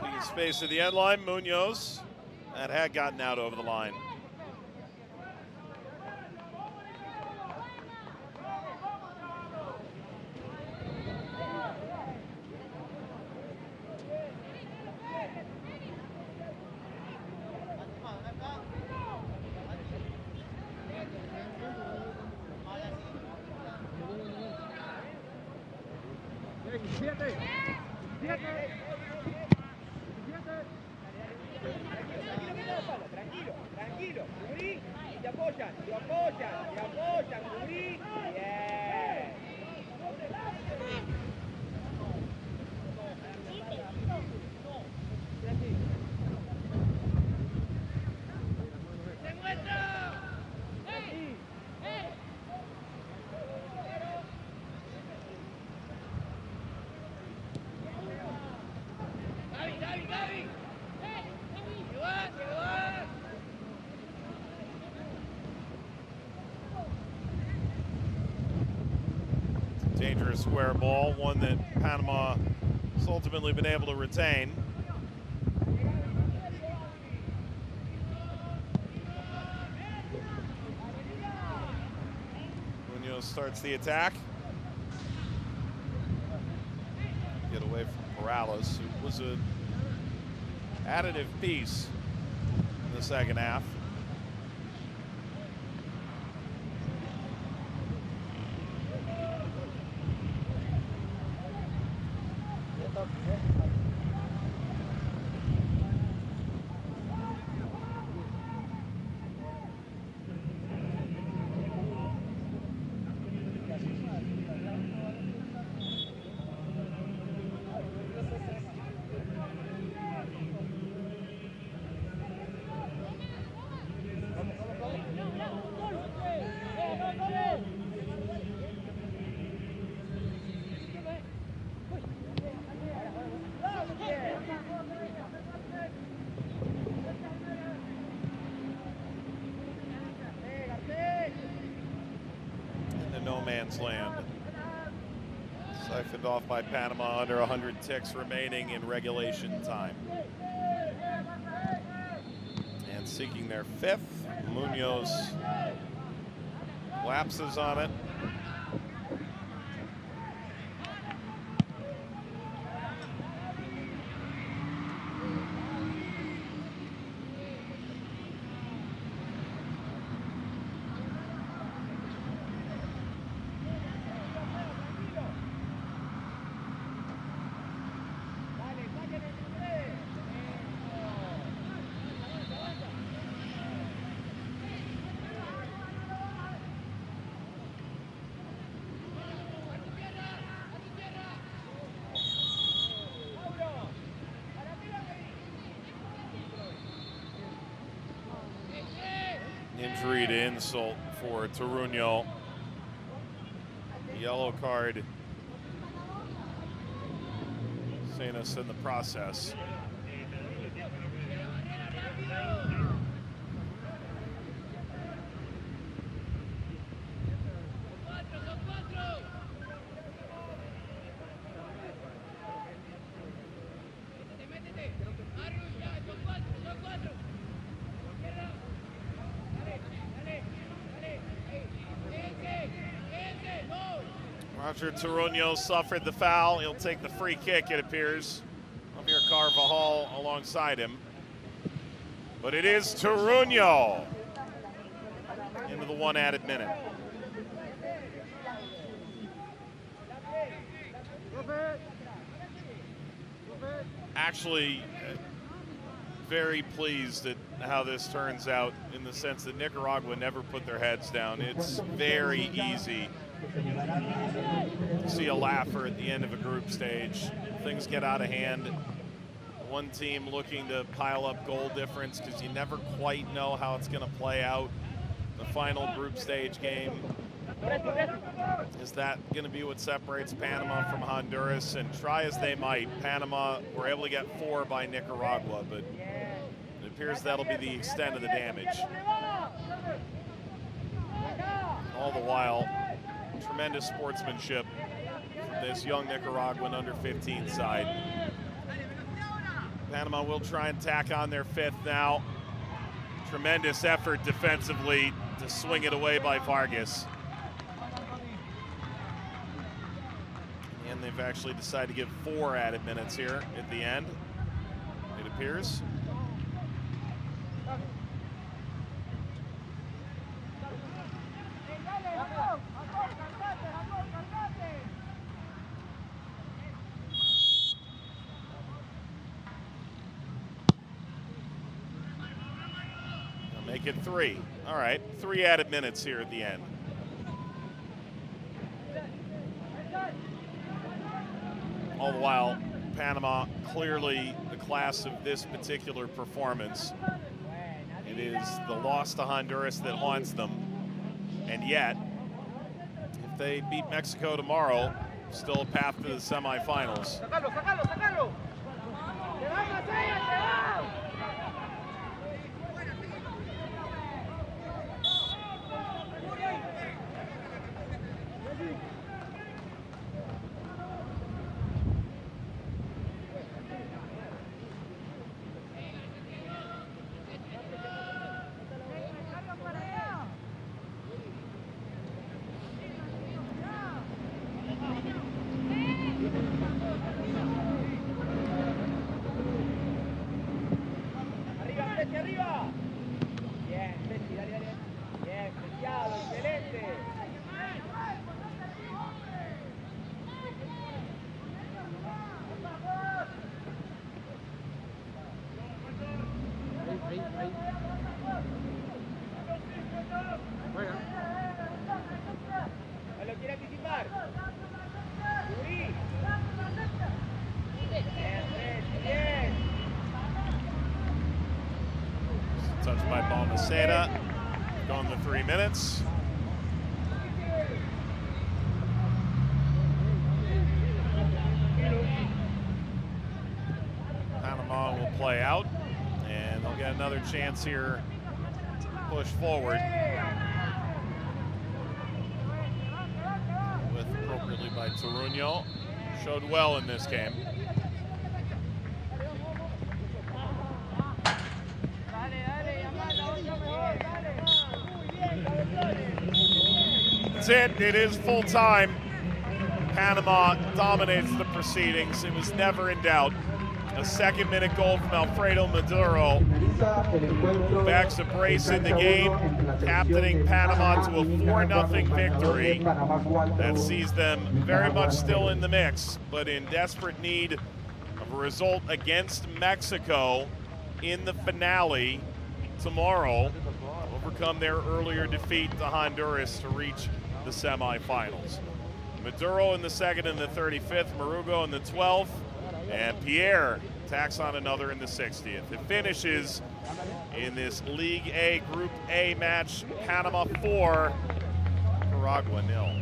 Taking space at the end line, Munoz. That had gotten out over the line. Tranquilo, tranquilo, cubrí, te apoyan, te apoyan, te apoyan, cubrí. Bien. Dangerous square ball, one that Panama has ultimately been able to retain. Munoz starts the attack. Get away from Morales, who was an additive piece in the second half. No man's land. Siphoned off by Panama, under 100 ticks remaining in regulation time. And seeking their fifth, Munoz lapses on it. Injury to insult for Toruño. Yellow card. Sainus in the process. Roger Toruño suffered the foul. He'll take the free kick, it appears. Javier Carvajal alongside him. But it is Toruño into the one added minute. Actually, very pleased at how this turns out, in the sense that Nicaragua never put their heads down. It's very easy to see a laugher at the end of a group stage. Things get out of hand. One team looking to pile up goal difference because you never quite know how it's going to play out. The final group stage game. Is that going to be what separates Panama from Honduras? And try as they might, Panama were able to get 4 by Nicaragua, but it appears that'll be the extent of the damage. All the while, tremendous sportsmanship from this young Nicaraguan under 15 side. Panama will try and tack on their 5th now. Tremendous effort defensively to swing it away by Vargas. And they've actually decided to give 4 added minutes here at the end, it appears. Make it 3. All right, 3 added minutes here at the end. All the while, Panama clearly the class of this particular performance. It is the loss to Honduras that haunts them. And yet, if they beat Mexico tomorrow, still a path to the semifinals. Touched by Balmaceda. Gone the 3 minutes. Panama will play out, and they'll get another chance here to push forward. With appropriately by Toruño. Showed well in this game. That's it. It is full time. Panama dominates the proceedings. It was never in doubt. A 2nd-minute goal from Alfredo Maduro backs a brace in the game, captaining Panama to a 4-0 victory that sees them very much still in the mix, but in desperate need of a result against Mexico in the finale tomorrow, overcome their earlier defeat to Honduras to reach the semifinals. Maduro in the 2nd and the 35th, Marugo in the 12th, and Pierre tacks on another in the 60th. It finishes in this League A Group A match, Panama 4, Nicaragua 0.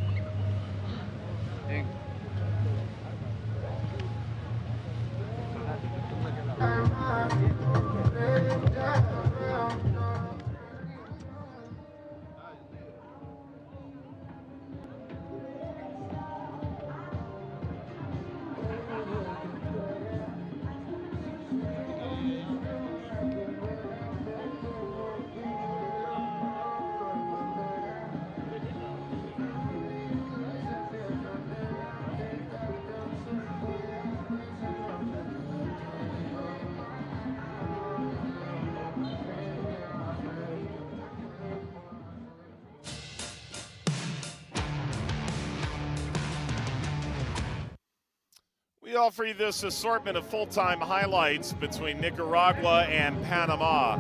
We offer you this assortment of full-time highlights between Nicaragua and Panama.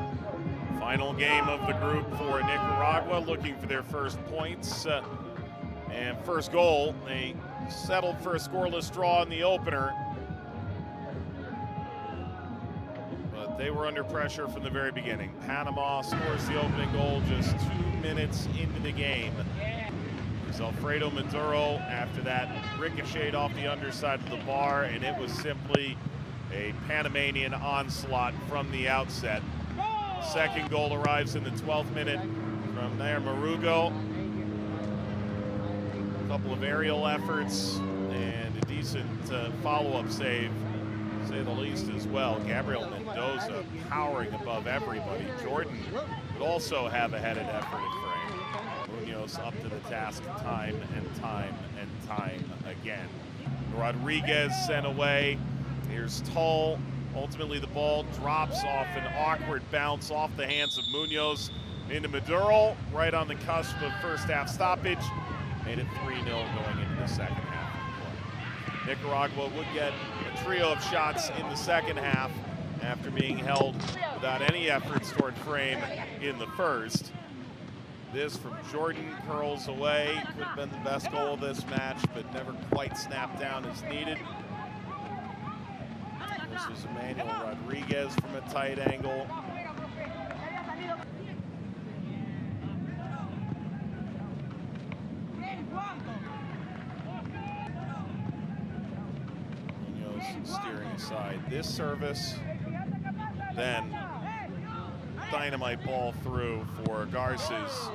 Final game of the group for Nicaragua, looking for their first points and first goal. They settled for a scoreless draw in the opener, but they were under pressure from the very beginning. Panama scores the opening goal just 2 minutes into the game. Alfredo Maduro after that ricocheted off the underside of the bar, and it was simply a Panamanian onslaught from the outset. Second goal arrives in the 12th minute from there, Marugo. A couple of aerial efforts and a decent follow-up save say the least as well. Gabriel Mendoza powering above everybody. Jordan would also have a headed effort at frame. Munoz up to the task time and time and time again. Rodriguez sent away. Here's Tull. Ultimately, the ball drops off an awkward bounce off the hands of Munoz into Maduro, right on the cusp of first half stoppage. Made it 3-0 going into the second half of play. Nicaragua would get a trio of shots in the second half after being held without any efforts toward frame in the first. This from Jordan curls away. Could have been the best goal of this match, but never quite snapped down as needed. This was Emmanuel Rodriguez from a tight angle. Munoz steering aside this service. Then dynamite ball through for Garces.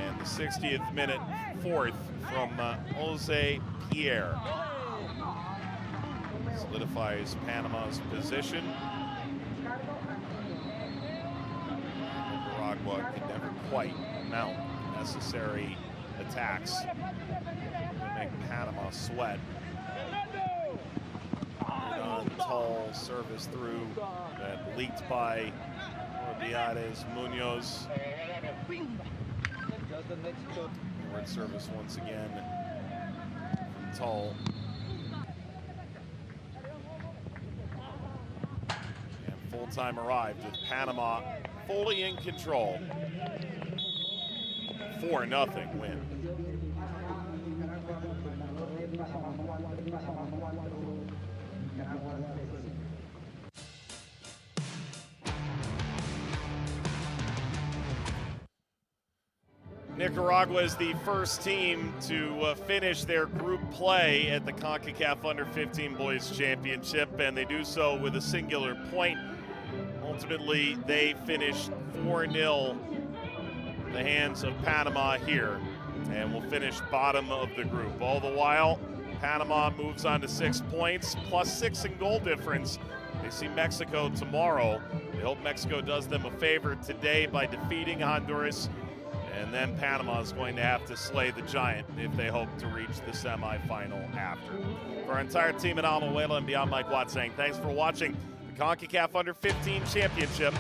And the 60th minute fourth from Jose Pierre. Solidifies Panama's position. Nicaragua could never quite mount necessary attacks to make Panama sweat. On Tull service through that leaked by Orbiades Munoz. Forward service once again from Tull. And full time arrived with Panama fully in control. 4-0 win. Nicaragua is the first team to finish their group play at the Concacaf Under-15 Boys Championship, and they do so with a singular point. Ultimately, they finished 4-0 in the hands of Panama here, and will finish bottom of the group. All the while, Panama moves on to 6 points, +6 in goal difference. They see Mexico tomorrow. They hope Mexico does them a favor today by defeating Honduras. And then Panama is going to have to slay the giant if they hope to reach the semifinal after. For our entire team at Alajuela and beyond, Mike Watt saying thanks for watching the CONCACAF Under-15 Championship.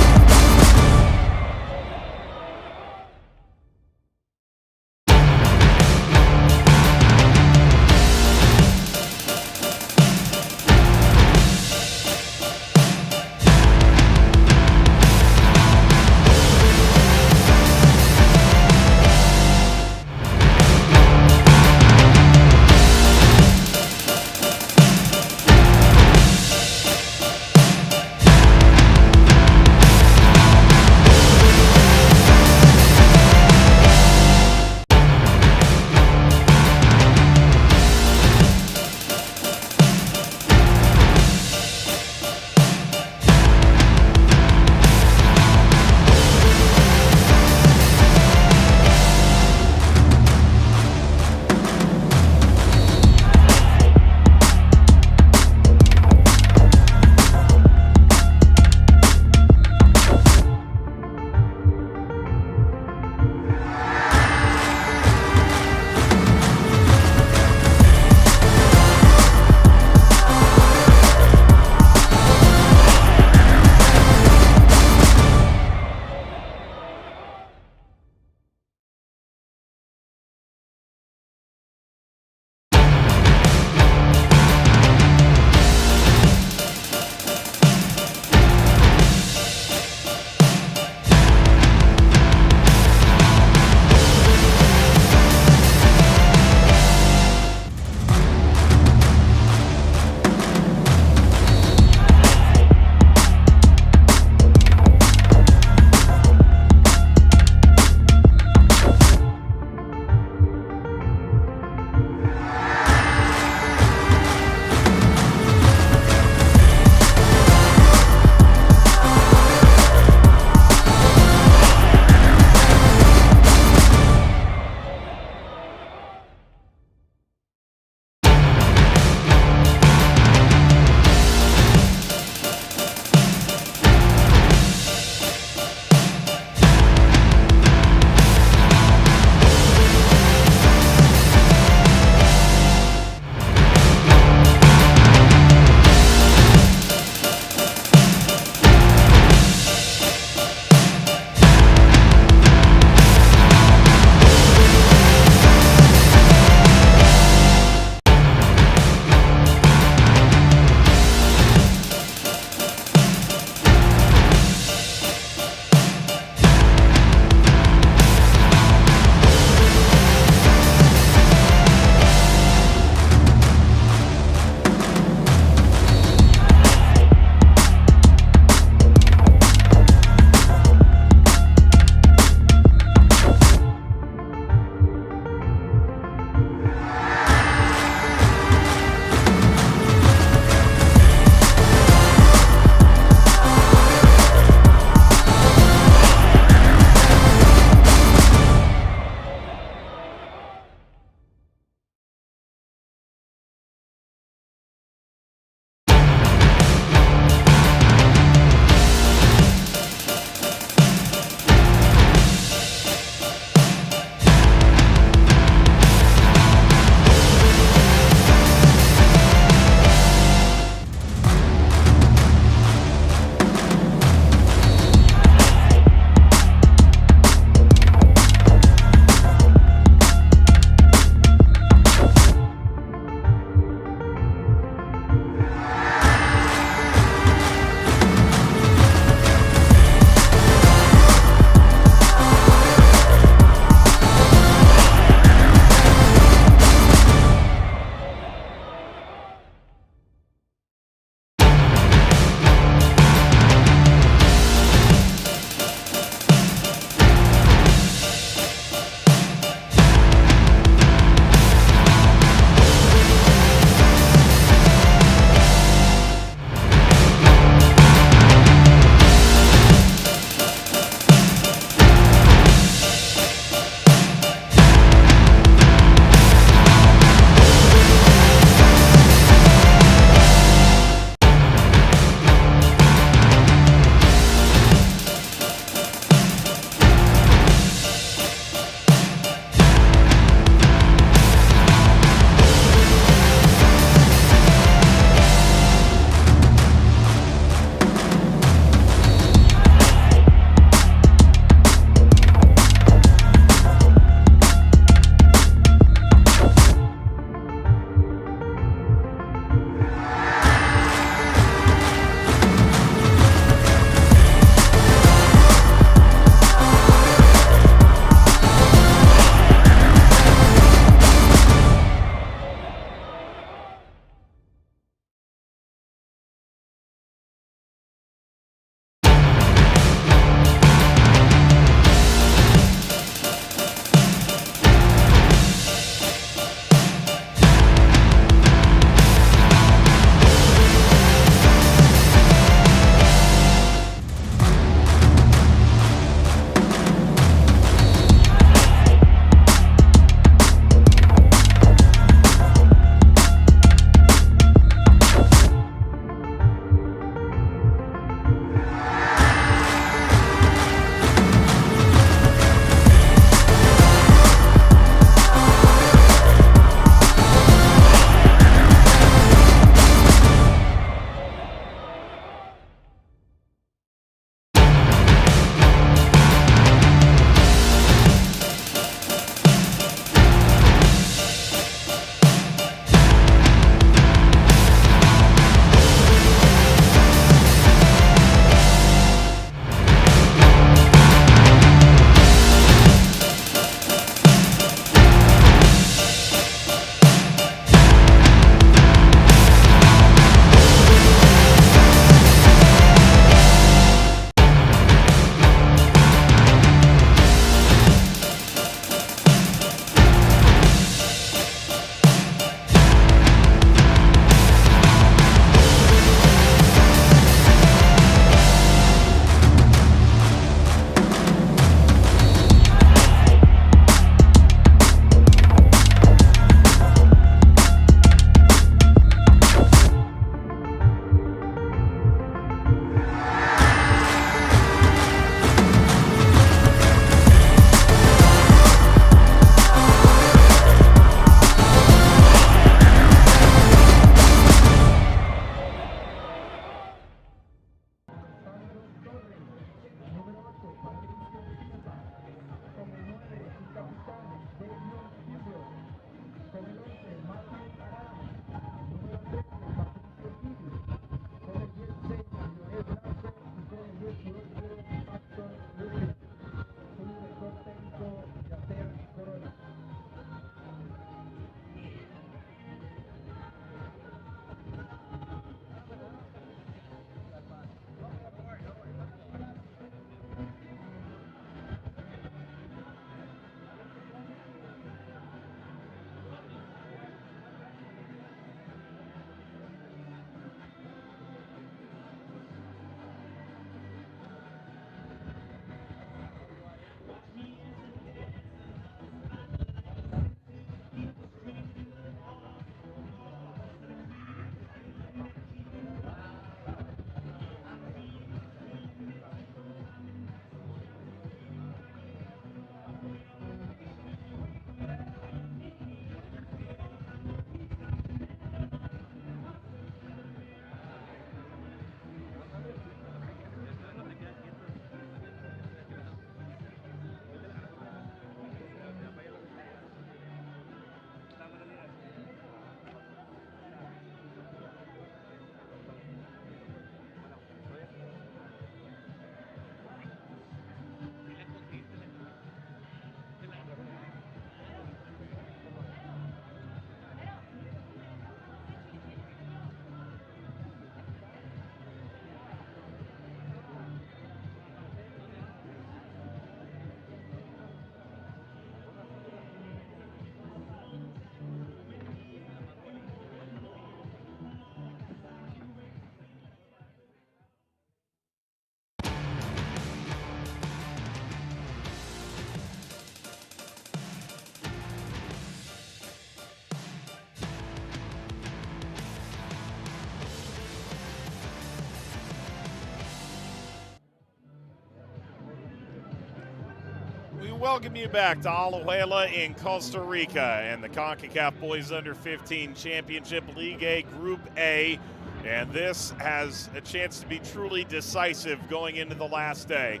welcome you back to Alajuela in Costa Rica and the Concacaf Boys Under 15 Championship League A Group A. And this has a chance to be truly decisive going into the last day.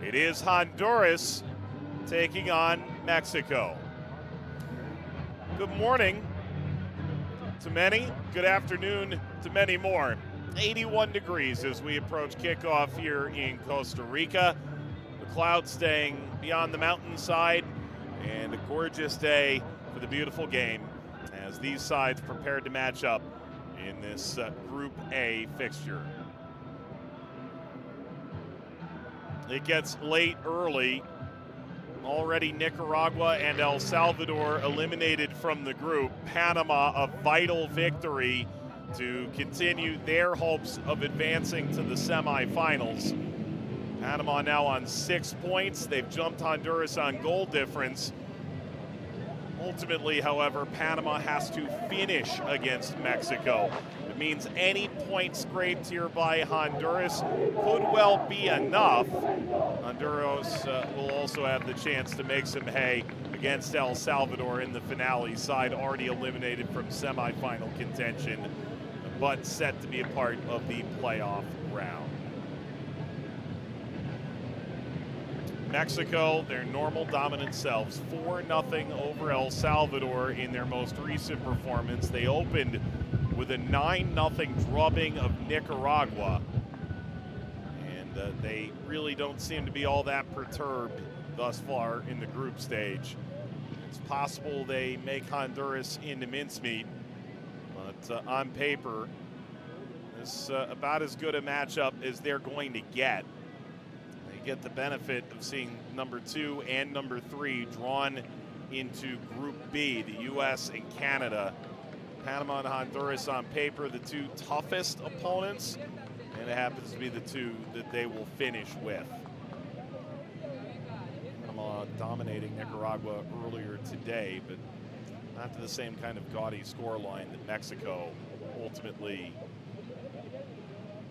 It is Honduras taking on Mexico. Good morning to many. Good afternoon to many more. 81 degrees as we approach kickoff here in Costa Rica. The clouds staying beyond the mountainside, and a gorgeous day for the beautiful game as these sides prepared to match up in this Group A fixture. It gets late early. Already Nicaragua and El Salvador eliminated from the group. Panama a vital victory to continue their hopes of advancing to the semifinals. Panama now on 6 points. They've jumped Honduras on goal difference. Ultimately, however, Panama has to finish against Mexico. It means any point scraped here by Honduras could well be enough. Honduras will also have the chance to make some hay against El Salvador in the finale, side already eliminated from semifinal contention, but set to be a part of the playoff round. Mexico, their normal dominant selves, 4-0 over El Salvador in their most recent performance. They opened with a 9-0 drubbing of Nicaragua. And they really don't seem to be all that perturbed thus far in the group stage. It's possible they make Honduras into mincemeat, but on paper, this about as good a matchup as they're going to get. Get the benefit of seeing number 2 and number 3 drawn into Group B, the U.S. and Canada. Panama and Honduras on paper, the two toughest opponents, and it happens to be the two that they will finish with. Panama dominating Nicaragua earlier today, but not to the same kind of gaudy scoreline that Mexico ultimately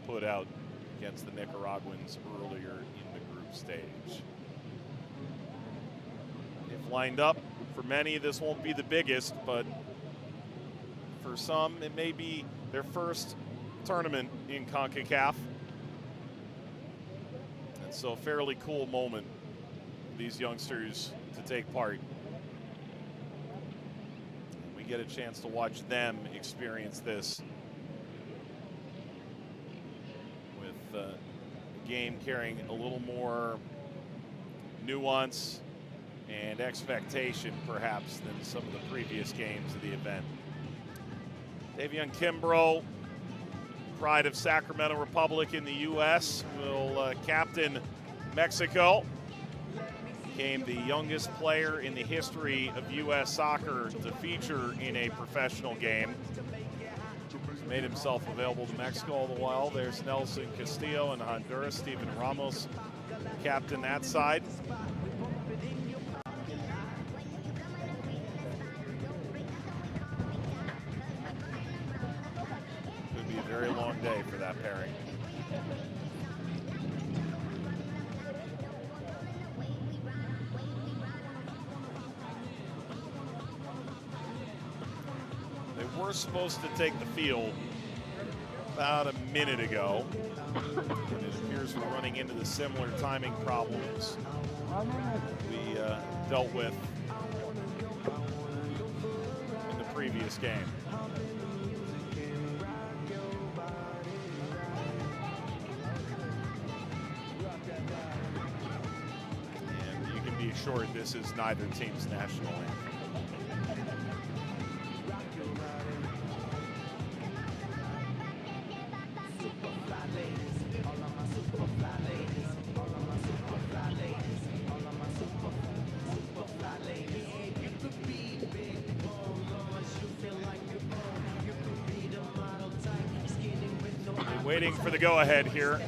put out against the Nicaraguans earlier in the group stage. If lined up, for many this won't be the biggest, but for some it may be their first tournament in Concacaf. And so a fairly cool moment for these youngsters to take part. And we get a chance to watch them experience this with a game carrying a little more nuance and expectation perhaps than some of the previous games of the event. Davion Kimbrough, pride of Sacramento Republic in the U.S., will captain Mexico. Became the youngest player in the history of U.S. soccer to feature in a professional game. He's made himself available to Mexico all the while. There's Nelson Castillo and Honduras. Steven Ramos captain that side. Very long day for that pairing. They were supposed to take the field about a minute ago. And it appears we're running into the similar timing problems we dealt with in the previous game. Sure, this is neither team's national anthem. We're waiting for the go-ahead here.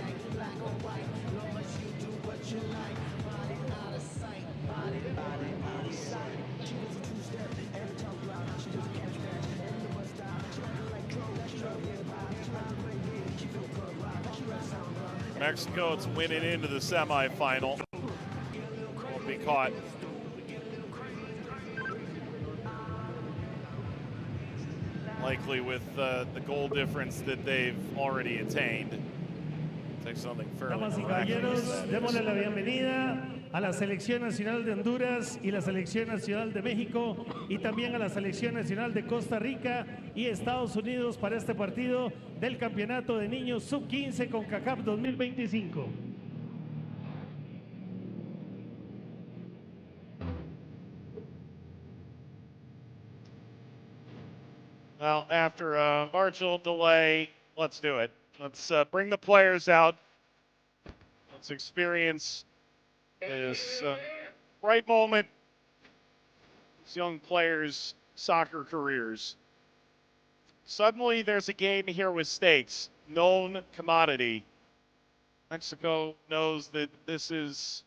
Mexico, it's winning into the semifinal. Won't be caught likely with the goal difference that they've already attained. Take something fairly Damas y miraculous, caballeros, that is. démosle la bienvenida a la Selección Nacional de Honduras y la Selección Nacional de México y también a la Selección Nacional de Costa Rica y Estados Unidos para este partido del Campeonato de Niños Sub-15 Concacaf 2025. Well, after a marginal delay, let's do it. Let's bring the players out. Let's experience this bright moment, these young players' soccer careers. Suddenly, there's a game here with stakes, known commodity. Mexico knows that this is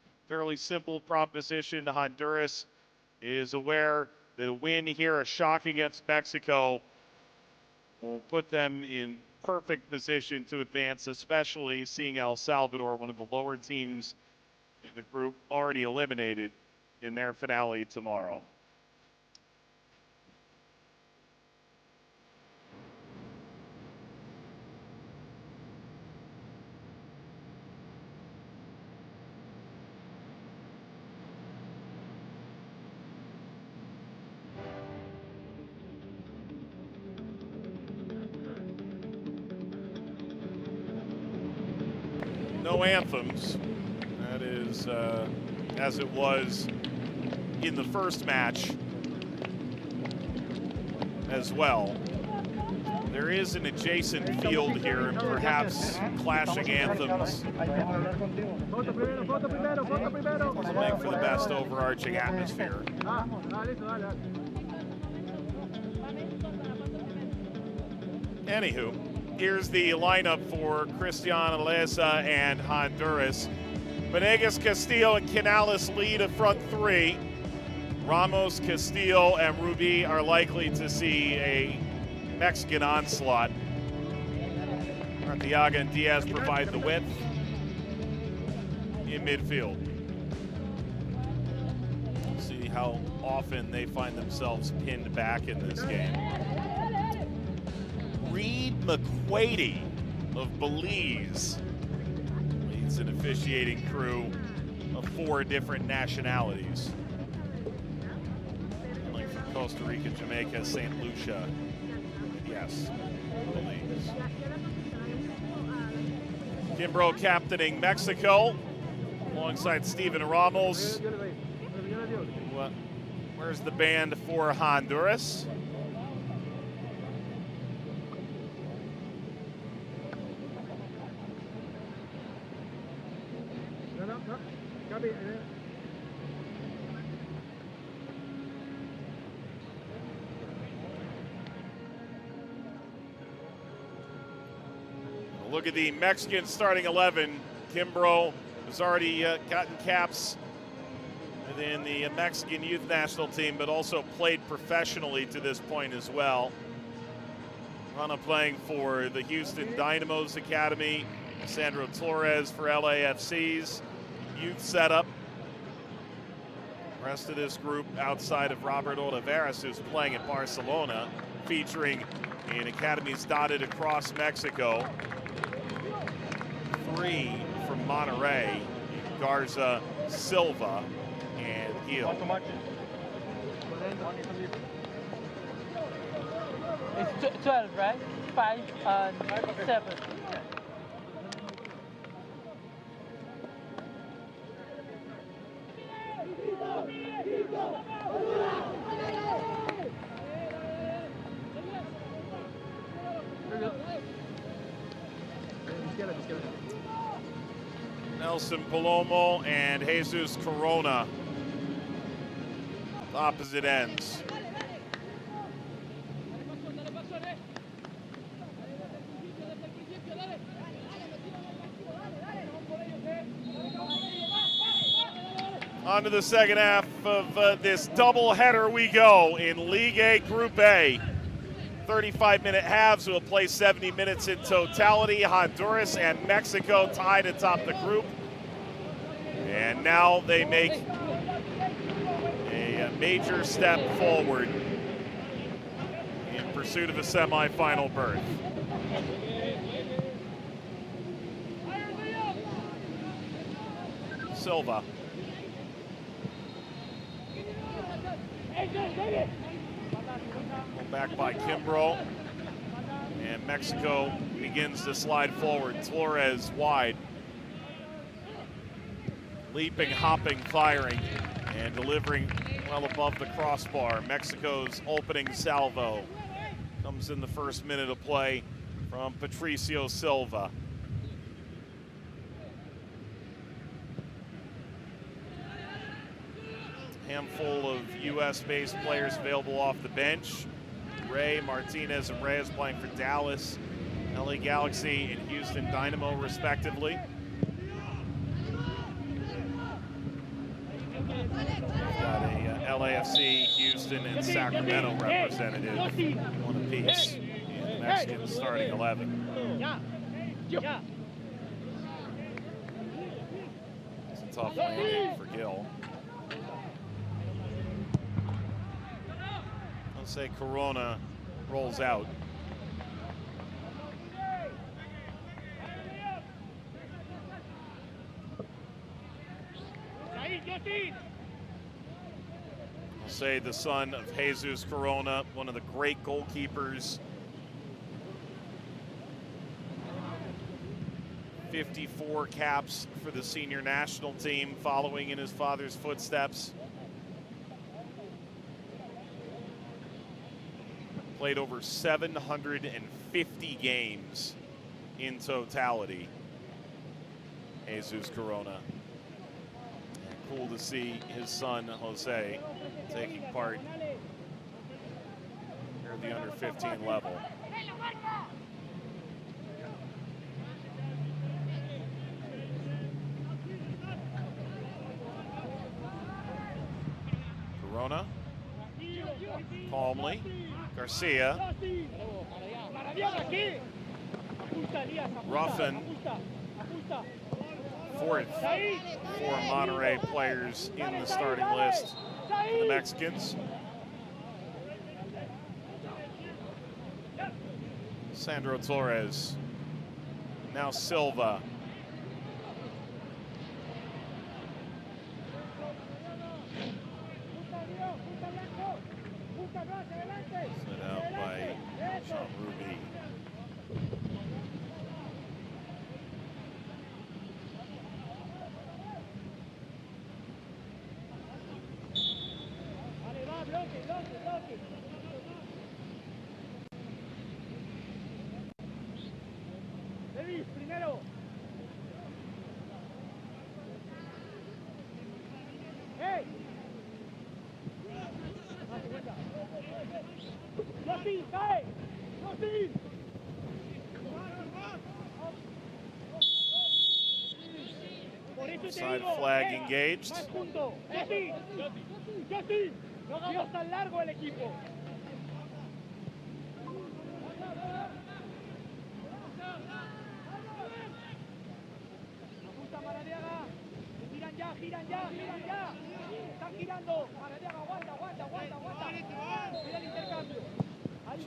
a fairly simple proposition. Honduras is aware that a win here, a shock against Mexico, will put them in perfect position to advance, especially seeing El Salvador, one of the lower teams in the group, already eliminated in their finale tomorrow. No anthems. That is as it was in the first match as well. There is an adjacent field here and perhaps clashing anthems will make for the best overarching atmosphere. Anywho, here's the lineup for Cristian Aleza and Honduras. Venegas, Castillo, and Canales lead a front three. Ramos, Castillo, and Rubi are likely to see a Mexican onslaught. Arteaga and Diaz provide the width in midfield. We'll see how often they find themselves pinned back in this game. Reed McQuady of Belize leads an officiating crew of 4 different nationalities. Like from Costa Rica, Jamaica, St. Lucia, yes, Belize. Kimbrough captaining Mexico alongside Steven Ramos. Where's the band for Honduras? Look at the Mexican starting 11. Kimbrough has already gotten caps within the Mexican youth national team, but also played professionally to this point as well. Rana playing for the Houston Dynamo's Academy. Sandro Torres for LAFC's youth setup. The rest of this group outside of Robert Olivares, who's playing at Barcelona, featuring in academies dotted across Mexico. 3 from Monterrey, Garza, Silva, and Gil. It's 12, right? 5 and 7. Nelson Palomo and Jesus Corona, opposite ends. On to the second half of this doubleheader we go in League A Group A. 35-minute halves will play 70 minutes in totality. Honduras and Mexico tied atop the group. And now they make a major step forward in pursuit of a semifinal berth. Silva. Back by Kimbrough. And Mexico begins to slide forward. Flores wide. Leaping, hopping, firing, and delivering well above the crossbar. Mexico's opening salvo comes in the first minute of play from Patricio Silva. Handful of U.S.-based players available off the bench. Ray, Martinez, and Reyes playing for Dallas, LA Galaxy, and Houston Dynamo, respectively. We've got a LAFC, Houston, and Sacramento representative, one apiece in the Mexican starting 11. It's a tough landing for Gil. Say Corona rolls out. I'll say the son of Jesus Corona, one of the great goalkeepers. 54 caps for the senior national team, following in his father's footsteps. Played over 750 games in totality, Jesus Corona. And cool to see his son, Jose, taking part here at the under 15 level. Corona, calmly. Garcia, Ruffin, fourth for Monterrey players in the starting list for the Mexicans. Sandro Torres, now Silva. Set out by Sean Ruby. Side flag engaged.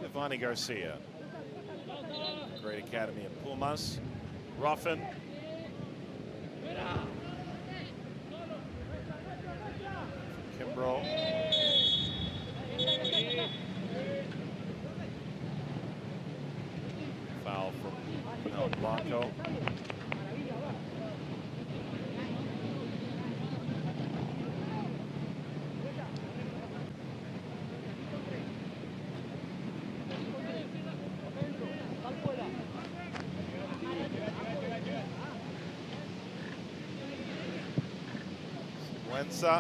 Giovanni Garcia, great academy of Pumas. Ruffin. Kimbrough. Foul from El Blanco. Wenza.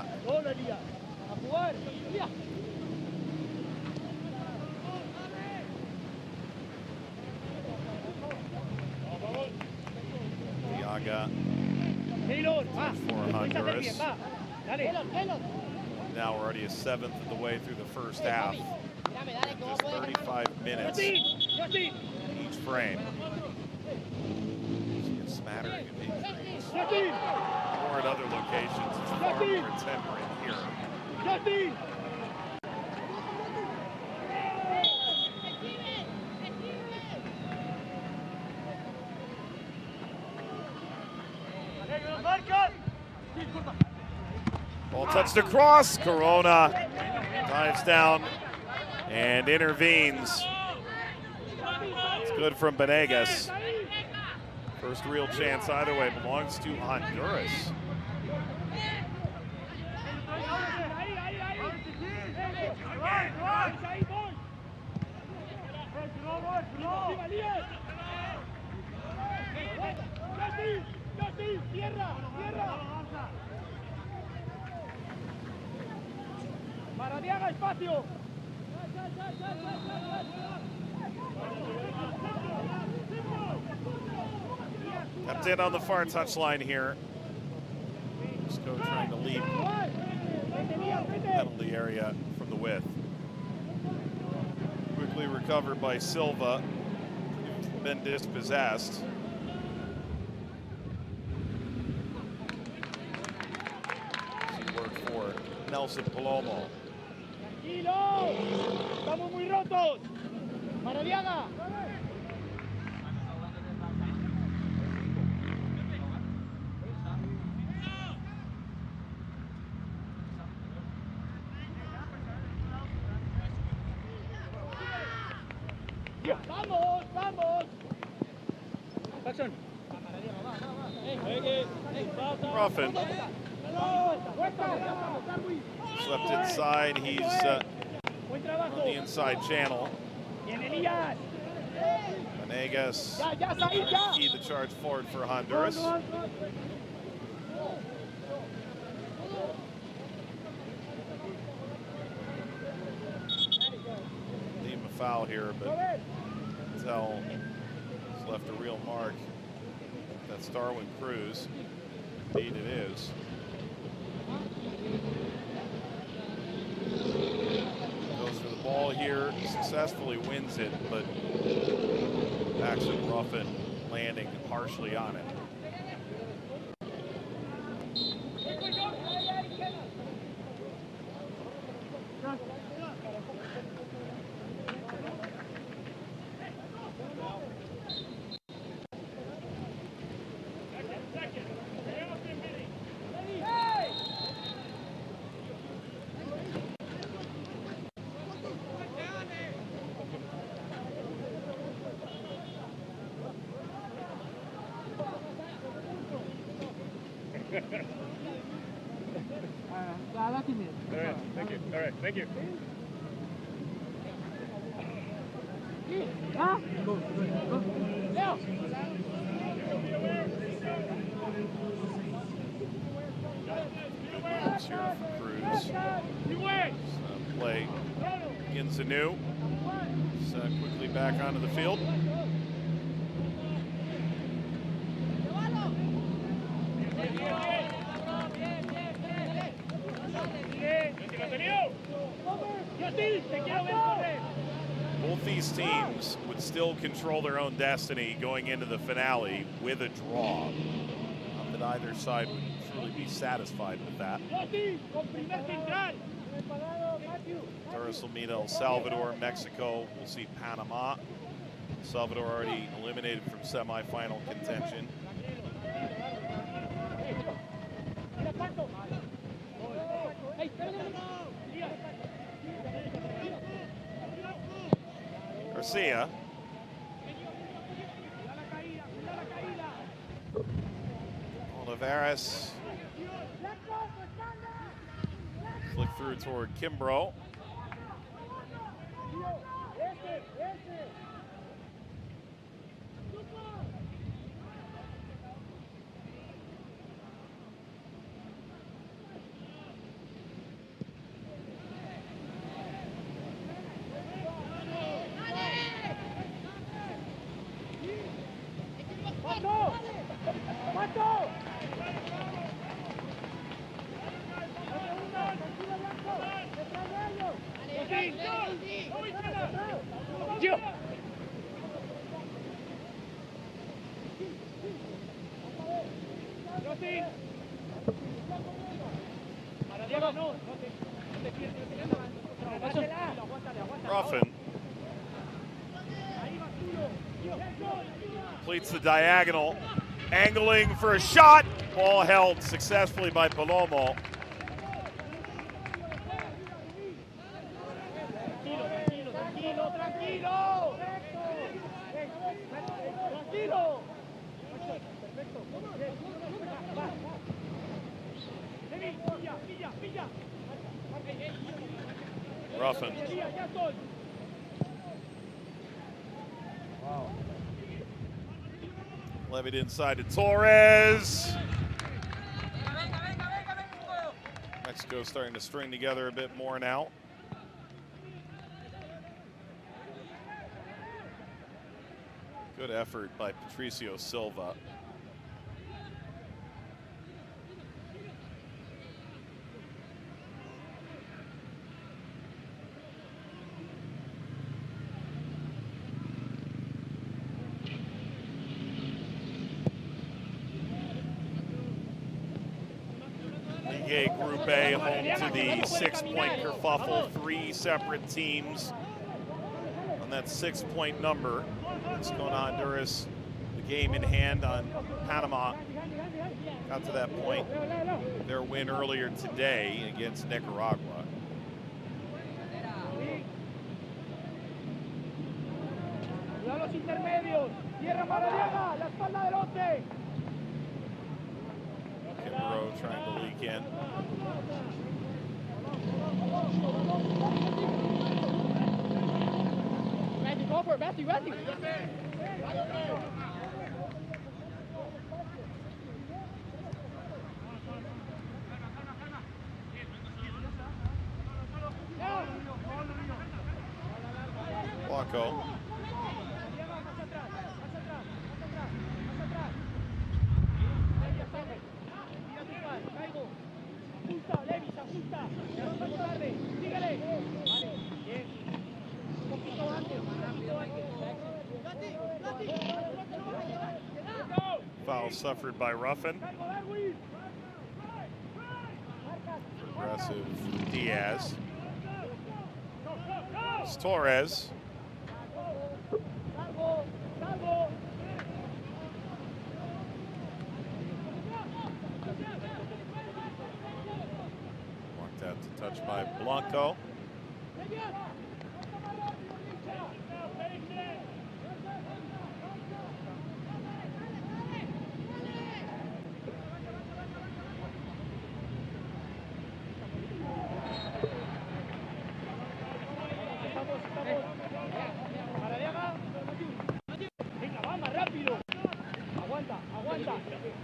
Diaga for Honduras. Now we're already a seventh of the way through the first half. Just 35 minutes each frame. See a smattering of injuries. Or at other locations, it's far more temperate here. Touched across. Corona dives down and intervenes. It's good from Benegas. First real chance either way belongs to Honduras. Kept in on the far touchline here. Mexico trying to leap penalty area from the width. Quickly recovered by Silva. Been dispossessed. Some work for Nelson Palomo. Estamos muy rotos. Maradiaga. Vamos, vamos. Ruffin slept inside. He's on the inside channel. Venegas keyed the charge forward for Honduras. Need a foul here, but Tell has left a real mark. That's Darwin Cruz. Indeed it is. Goes for the ball here, successfully wins it, but Paxton Ruffin landing harshly on it. All right, thank you. Here for Cruz. Play begins anew. Quickly back onto the field. Both these teams would still control their own destiny going into the finale with a draw. Not that either side would truly be satisfied with that. Honduras will meet El Salvador. Mexico will see Panama. El Salvador already eliminated from semifinal contention. Garcia. Olivares. Flick through toward Kimbrough. Ruffin completes the diagonal, angling for a shot. Ball held successfully by Palomo. Tranquilo, tranquilo. Tranquilo. Perfecto. Va. Pilla. Ruffin. Levied inside to Torres. Mexico starting to string together a bit more now. Good effort by Patricio Silva. League A Group A, home to the 6-point kerfuffle. 3 separate teams on that 6-point number. Mexico and Honduras, the game in hand on Panama. Got to that point. Their win earlier today against Nicaragua. Cuidado los intermedios. Tierra Maradiaga, la espalda del 11. Kimbrough trying to leak in. Matthew, go for it, Matthew. Blanco. Foul suffered by Ruffin. Aggressive Diaz. It's Torres. Walked out to touch by Blanco.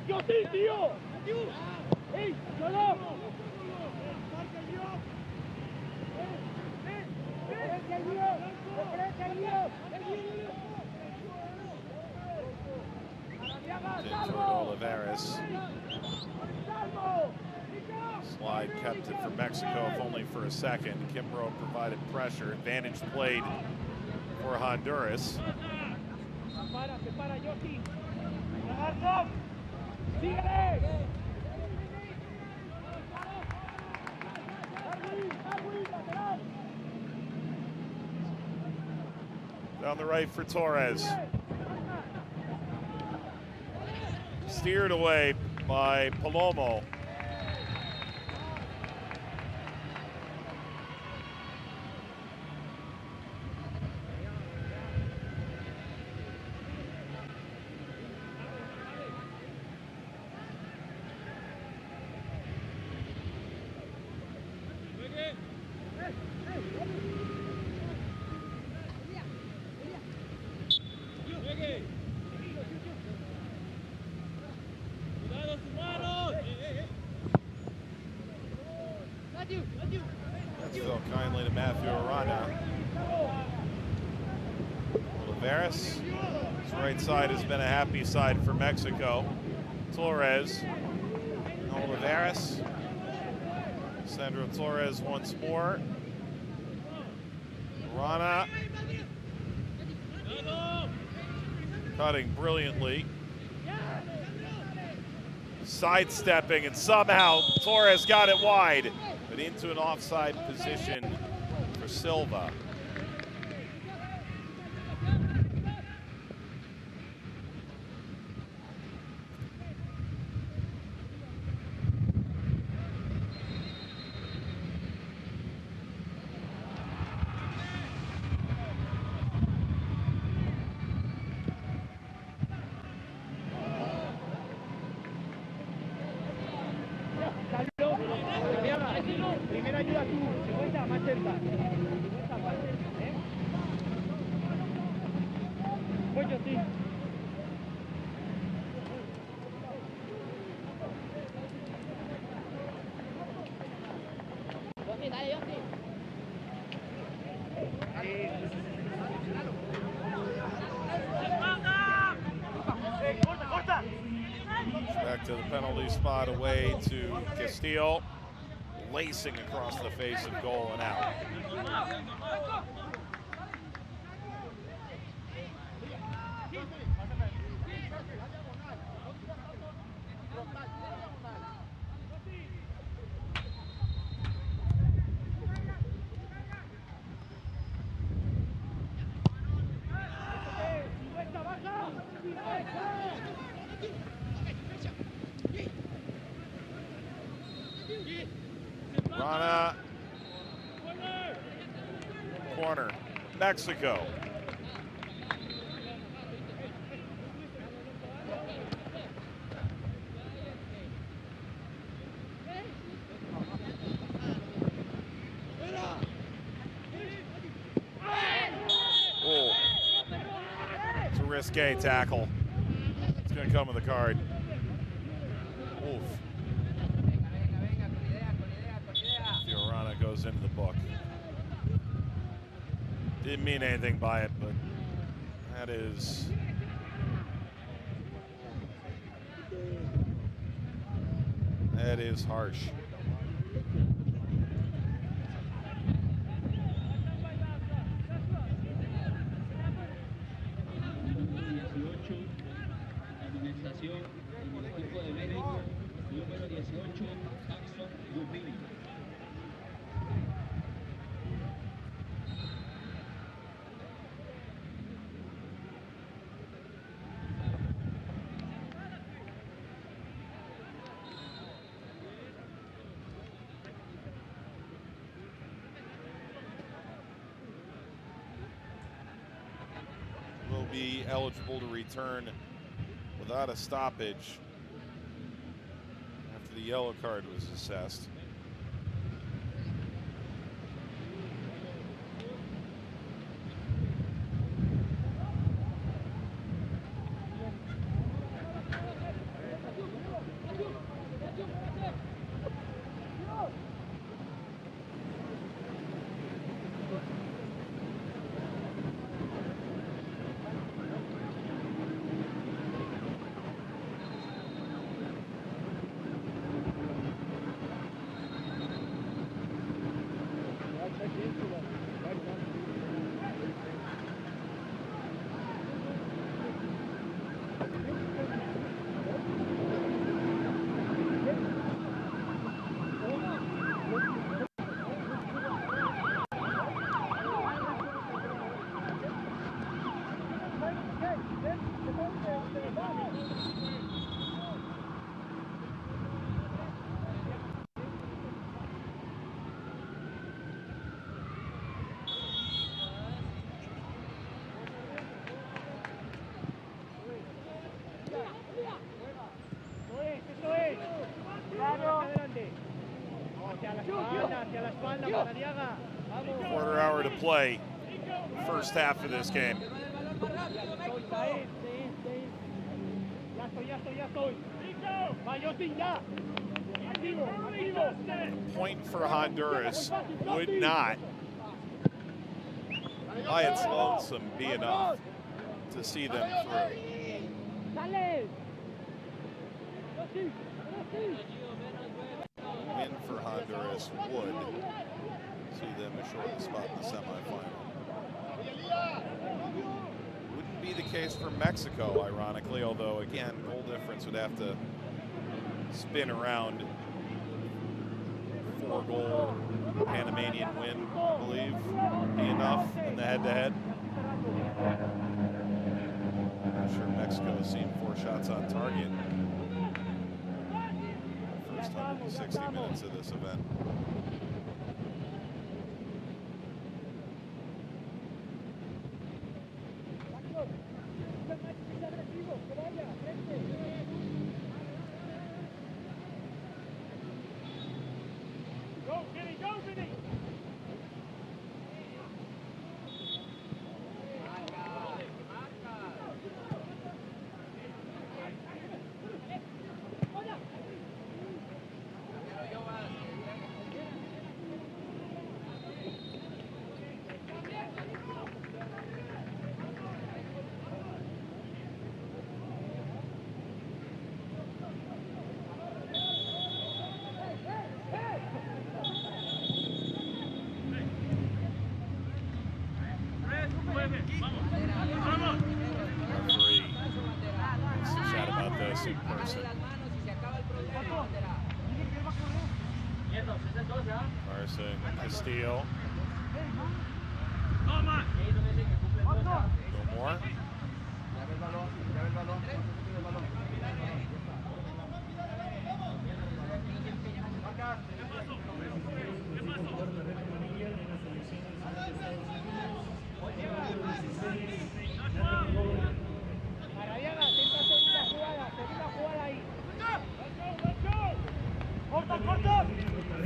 ¡Yo sí, tío! ¡Ey, no! Olivares. Slide kept it for Mexico, if only for a second. Kimbrough provided pressure. Advantage played for Honduras. Down the right for Torres. Steered away by Palomo. That's felt kindly to Matthew Arana. Olivares. His right side has been a happy side for Mexico. Torres. Olivares. Sandro Torres once more. Arana. Cutting brilliantly. Sidestepping, and somehow Torres got it wide, but into an offside position for Silva. 80. Mucho, sí. Back to the penalty spot, away to Castillo, lacing across the face of goal and out. Rana, corner, Mexico. Oh, it's a risque tackle. It's going to come with a card. Oof. Rana goes into the book. Didn't mean anything by it, but that is harsh. Will be eligible to return without a stoppage after the yellow card was assessed. Quarter hour to play, first half of this game. Point for Honduras would not, by its lonesome, be enough to see them through. Win for Honduras would see them ashore the spot in the semifinal. Wouldn't be the case for Mexico, ironically, although again, goal difference would have to spin around. 4-goal Panamanian win, I believe, be enough in the head-to-head. I'm sure Mexico has seen 4 shots on target. First 160 minutes of this event. Referee wants to chat about this in person. Carson Castillo. No more.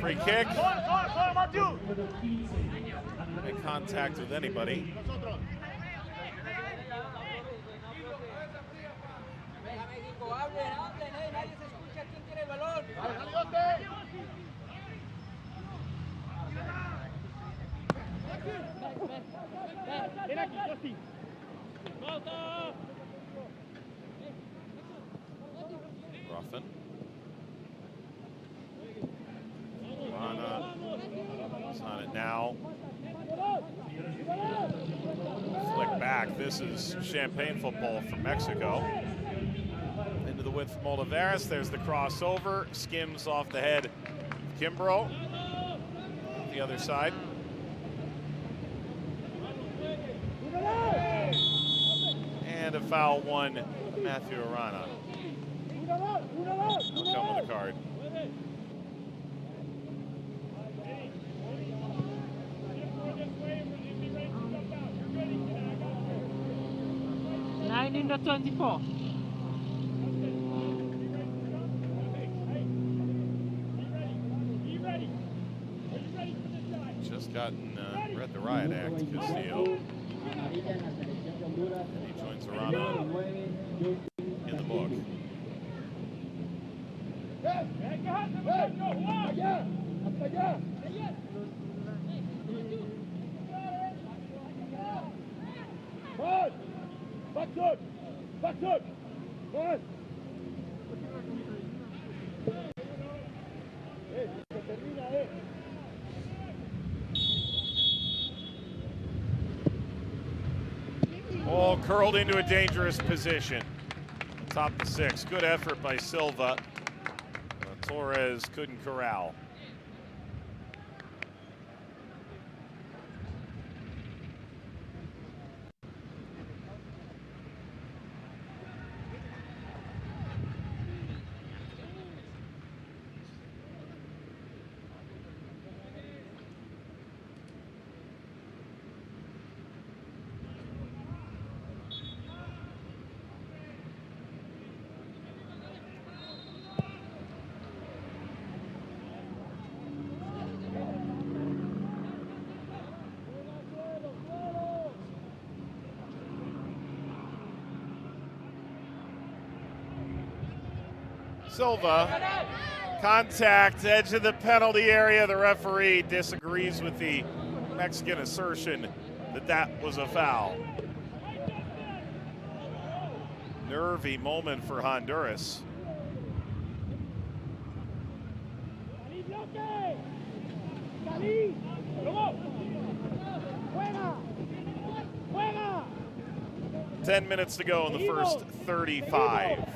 Free kick. Make contact with anybody. Ruffin. Rana is on it now. Flick back. This is champagne football from Mexico. Into the width from Olivares. There's the crossover. Skims off the head of Kimbrough. The other side. And a foul one, Matthew Arana. He'll come with a card. In the 24. Just gotten read the riot act, Castillo. And he joins Arana in the book. Back. One. Ball curled into a dangerous position. Top of 6. Good effort by Silva. Torres couldn't corral. Silva, contact, edge of the penalty area. The referee disagrees with the Mexican assertion that that was a foul. Nervy moment for Honduras. Ten minutes to go in the first 35.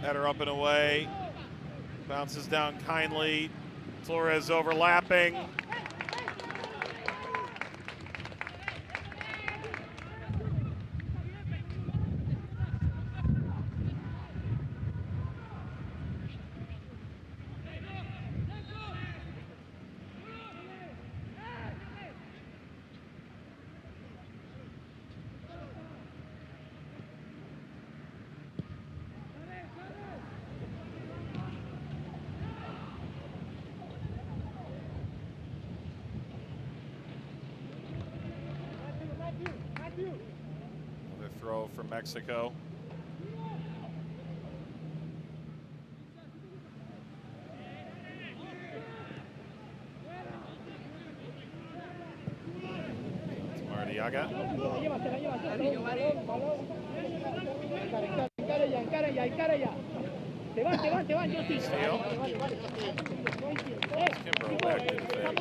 Header up and away. Bounces down kindly. Flores overlapping. throw for Mexico. Mardiaga. Encara ya. Te van, yo sí. Kimbrough back in the thing.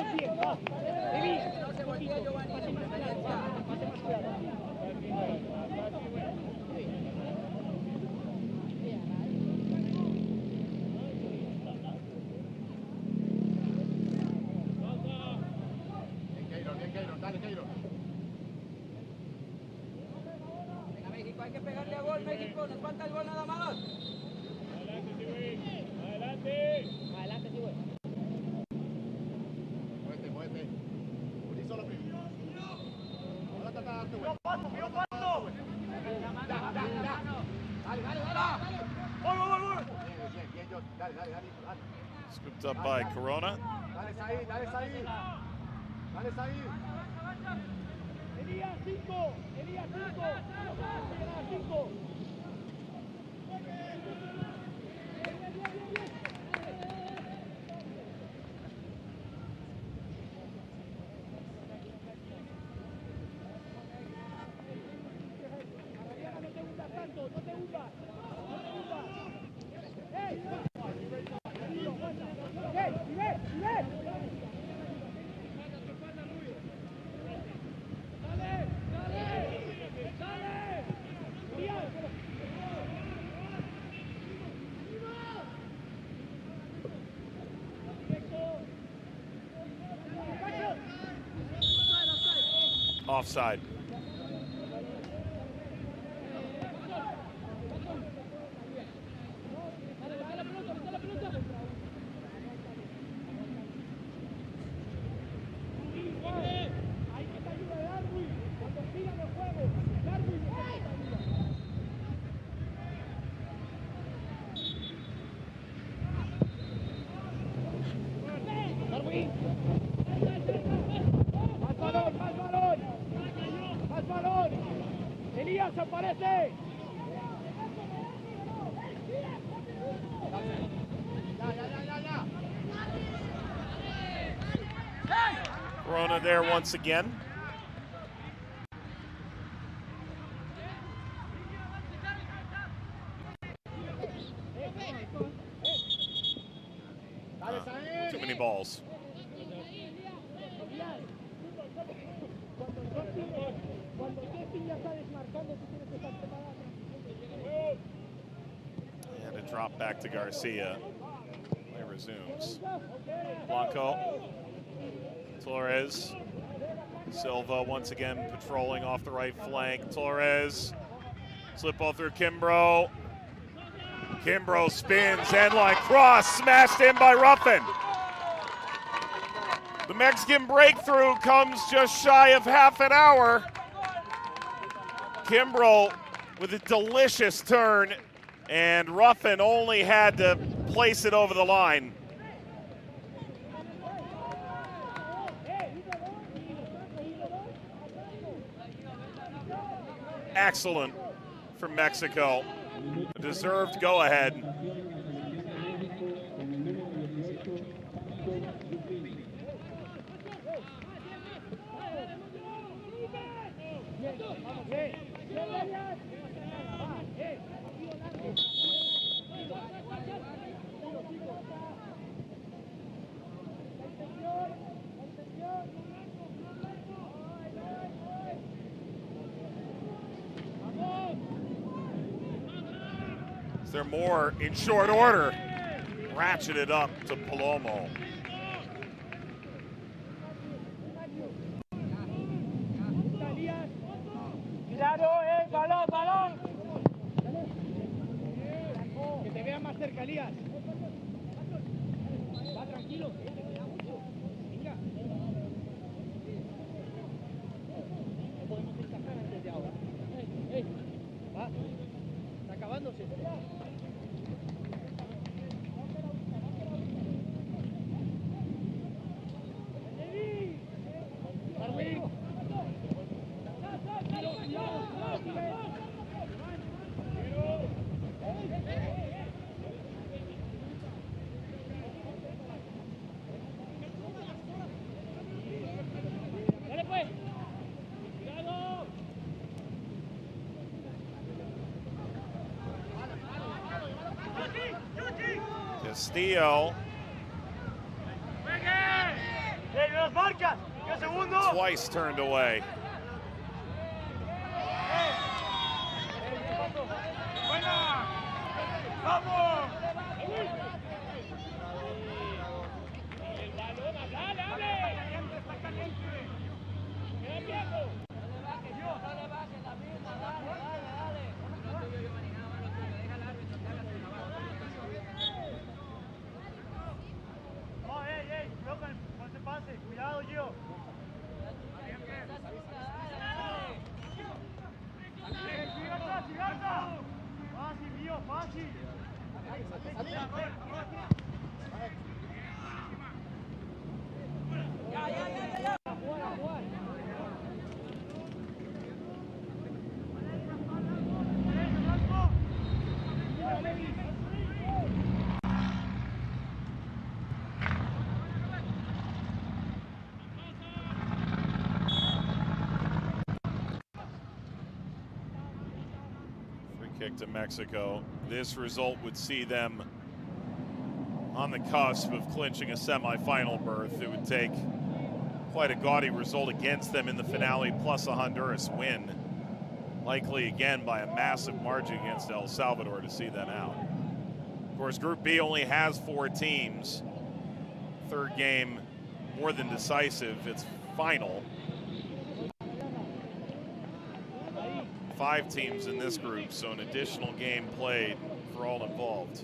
Venga, México, hay que pegarle a gol, México, nos falta el gol nada más. Adelante, sí, güey. Muévete. Uní solo primero. Ahora trata de darte vuelta. Dale. Bien, John. Dale. Scooped up by Corona. Dale, Said. Elías 5. 5. No te hundas. ¡Ey! Offside. Más balón. Elías aparece. Corona there once again. Too many balls. And a drop back to Garcia. Play resumes. Blanco. Torres. Silva once again patrolling off the right flank. Torres. Slip ball through Kimbrough. Kimbrough spins, endline cross, smashed in by Ruffin. The Mexican breakthrough comes just shy of half an hour. Kimbrough with a delicious turn, and Ruffin only had to place it over the line. Excellent for Mexico. A deserved go-ahead. Is there more in short order? Ratcheted up to Palomo. Balón. Que te vean más cerca, Elías. Va tranquilo. Venga. No podemos encajar antes de ahora. Va. Está acabándose. Castillo. Twice turned away. Kick to Mexico. This result would see them on the cusp of clinching a semifinal berth. It would take quite a gaudy result against them in the finale, plus a Honduras win, likely again by a massive margin against El Salvador to see them out. Of course, Group B only has 4 teams. Third game more than decisive. It's final. 5 teams in this group, so an additional game played for all involved.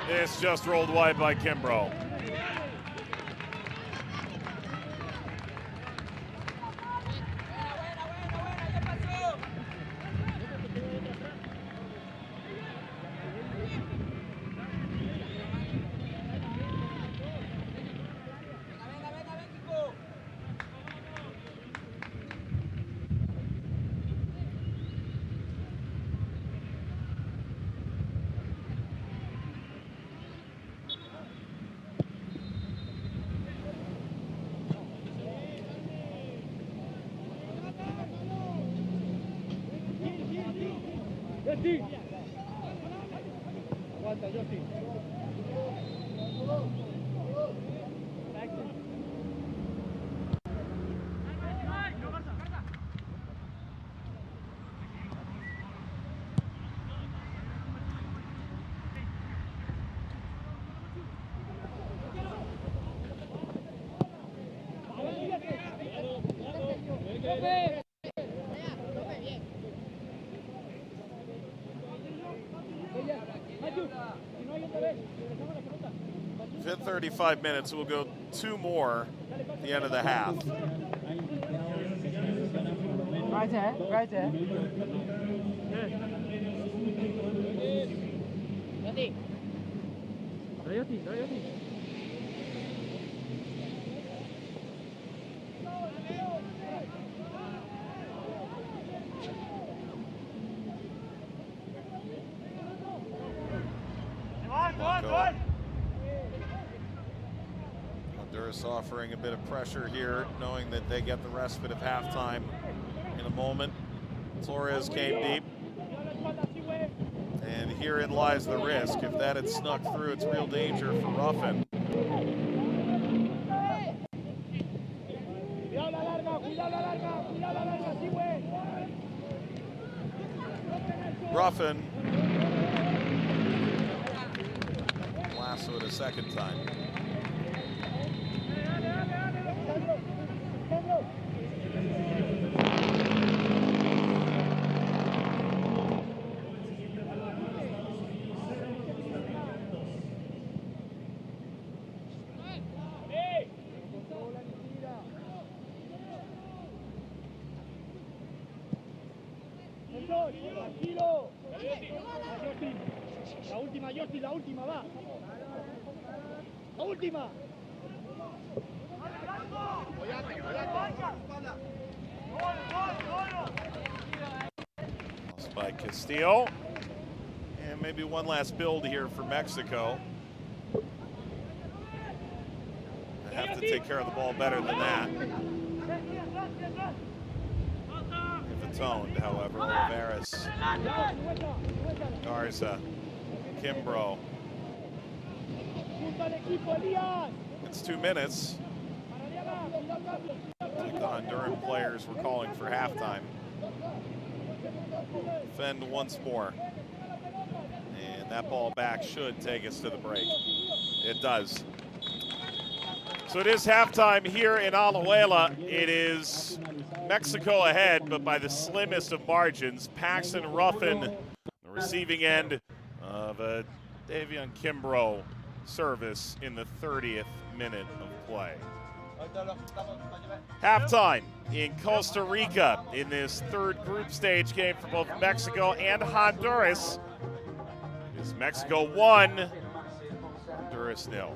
This just rolled wide by Kimbrough. Aguanta, Justin. Fit 35 minutes. We'll go 2 more at the end of the half. Right there, right there. Honduras offering a bit of pressure here, knowing that they get the respite of halftime in a moment. Flores came deep. And herein lies the risk. If that had snuck through, it's real danger for Ruffin. Ruffin lassoed a second time. Tranquilo. La última, Justin, la última, va. La última. Lost by Castillo. And maybe one last build here for Mexico. A to take care of the ball better than that. If it's owned, however, Olivares, Garza, Kimbrough. It's 2 minutes. Like the Honduran players were calling for halftime. Defend once more. And that ball back should take us to the break. It does. So it is halftime here in Alajuela. It is Mexico ahead, but by the slimmest of margins. Paxton Ruffin, the receiving end of a Davion Kimbrough service in the 30th minute of play. Halftime in Costa Rica in this third group stage game for both Mexico and Honduras. It is Mexico 1, Honduras 0.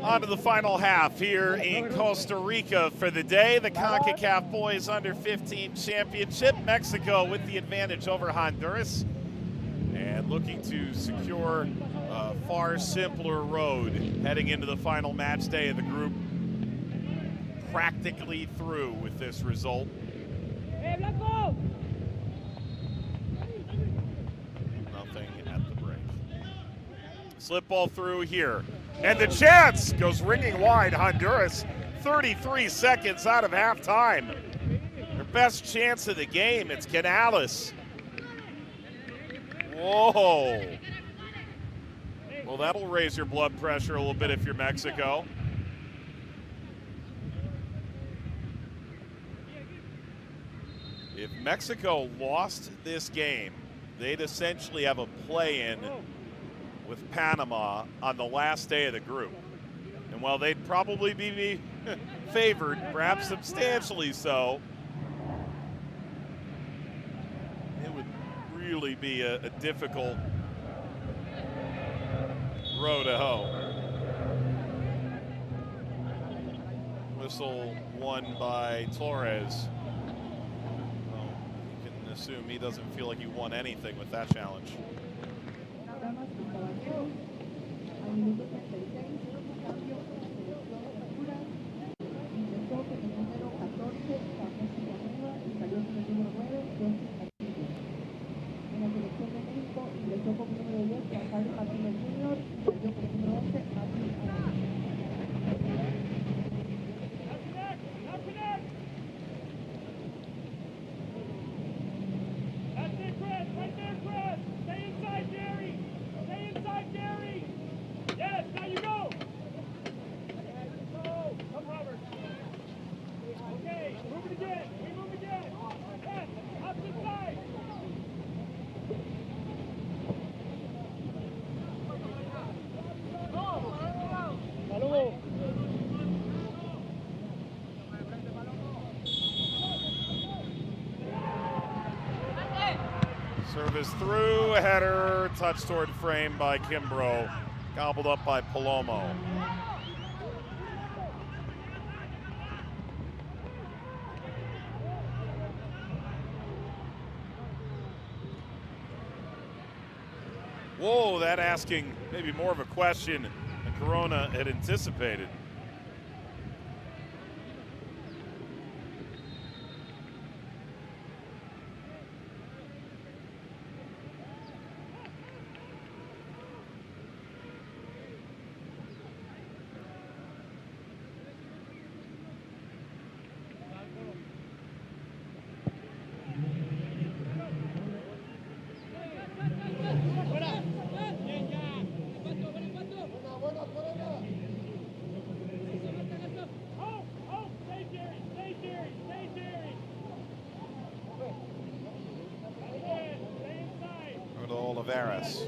On to the final half here in Costa Rica for the day. The Concacaf Boys Under-15 Championship. Mexico with the advantage over Honduras and looking to secure a far simpler road heading into the final match day of the group. Practically through with this result. Nothing at the break. Slip ball through here. And the chance goes ringing wide. Honduras, 33 seconds out of halftime. Their best chance of the game. It's Canales. Whoa. Well, that'll raise your blood pressure a little bit if you're Mexico. If Mexico lost this game, they'd essentially have a play-in with Panama on the last day of the group. And while they'd probably be favored, perhaps substantially so, it would really be a difficult row to hoe. Whistle won by Torres. Well, you can assume he doesn't feel like he won anything with that challenge. Damas y caballeros, al minuto 36, cambio en la selección de Honduras. Ingresó con el número 14, Pregame y salió con el número 9, Castillo. En la selección de México ingresó con el número 10, Rafael Martínez Jr. y salió con el número 11, Martín Arana. Service through, a header, touch toward frame by Kimbrough, gobbled up by Palomo. Whoa, that asking maybe more of a question than Corona had anticipated. Olivares.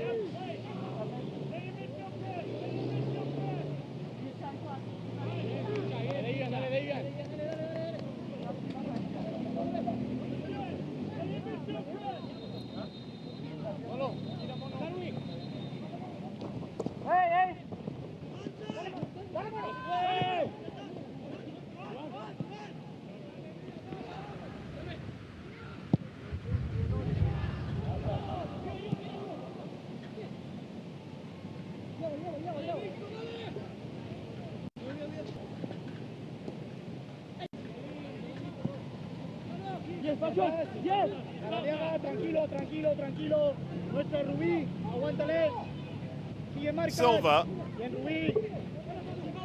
Yes. Tranquilo. Nuestro Rubí, aguántale. Sigue marca. Silva. Bien, Rubí.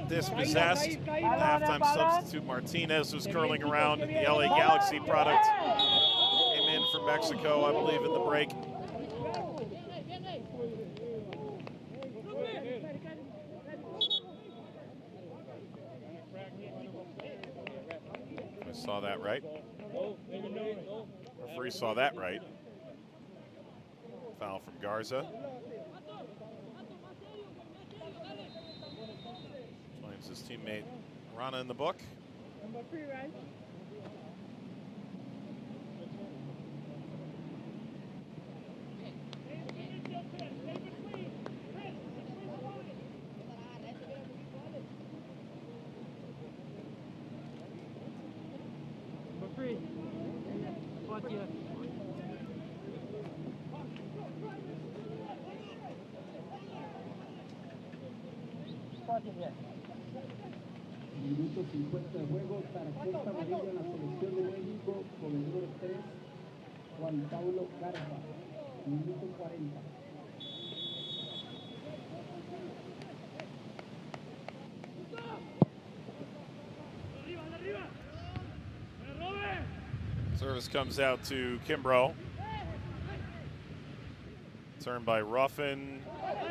Dispossessed. Halftime substitute Martinez was curling around. The LA Galaxy product came in from Mexico, I believe, in the break. I saw that right. Referee saw that right. Foul from Garza. Joins his teammate Rana in the book. Number 3, right? Minuto 50 de juego, tarjeta amarilla en la selección de México con el número 3, Juan Pablo Garza. Minuto 40. Service comes out to Kimbrough. Turned by Ruffin.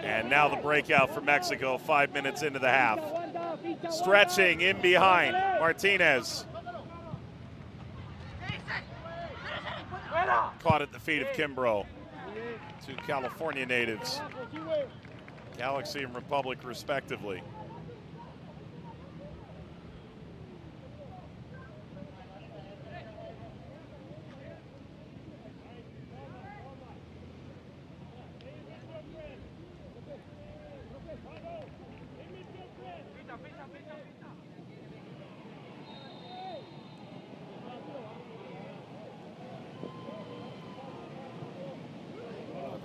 And now the breakout for Mexico 5 minutes into the half. Stretching in behind, Martinez. Caught at the feet of Kimbrough. Two California natives. Galaxy and Republic respectively.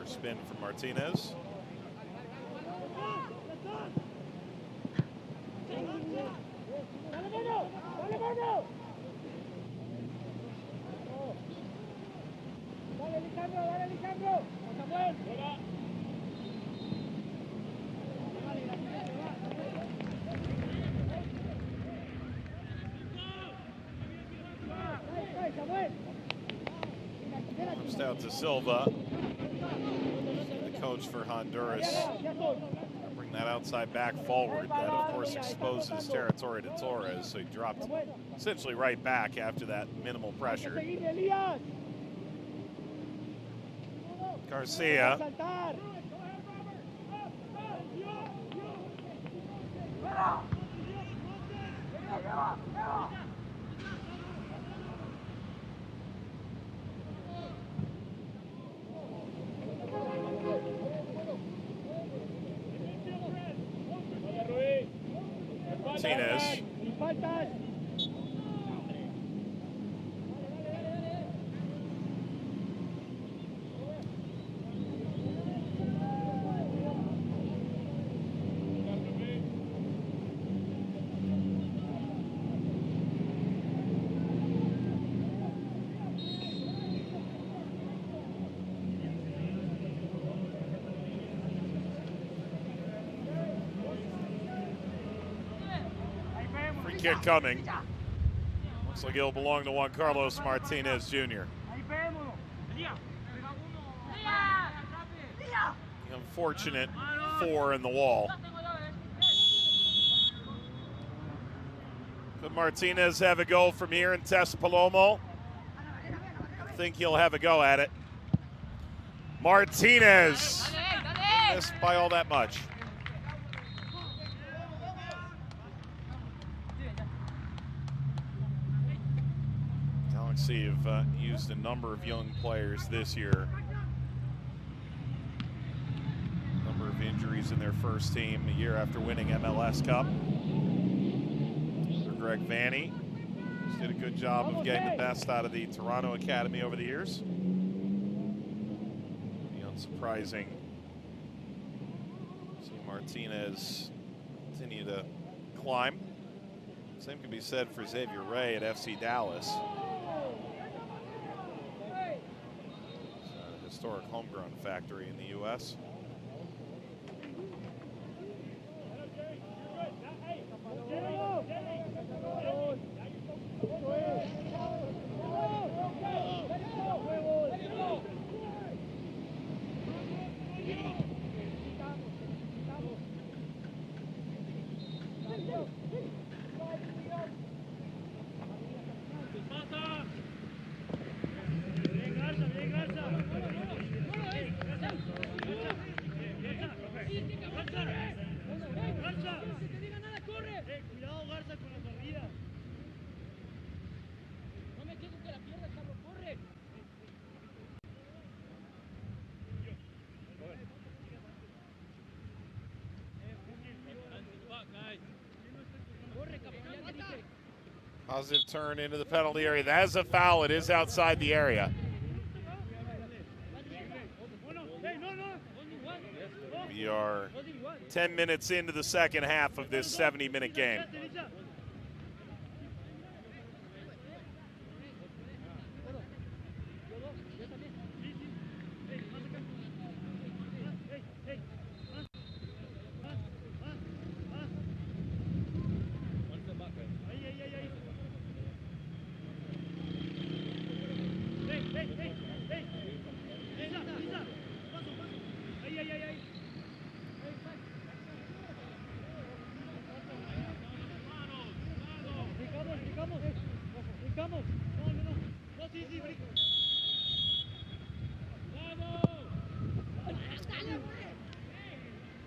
Spin from Martinez. Comes out to Silva. Coach for Honduras. Bring that outside back forward. That, of course, exposes territory to Torres. So he dropped essentially right back after that minimal pressure. Garcia. Martinez. Kick coming. Looks like it'll belong to Juan Carlos Martinez Jr. The unfortunate 4 in the wall. Could Martinez have a go from here and test Palomo? I think he'll have a go at it. Martinez missed by all that much. Galaxy have used a number of young players this year. Number of injuries in their first team a year after winning MLS Cup. So Greg Vanny did a good job of getting the best out of the Toronto Academy over the years. Be unsurprising to see Martinez continue to climb. Same can be said for Xavier Ray at FC Dallas. Historic homegrown factory in the U.S. Positive turn into the penalty area. That is a foul. It is outside the area. 10 minutes into the second half of this 70-minute game.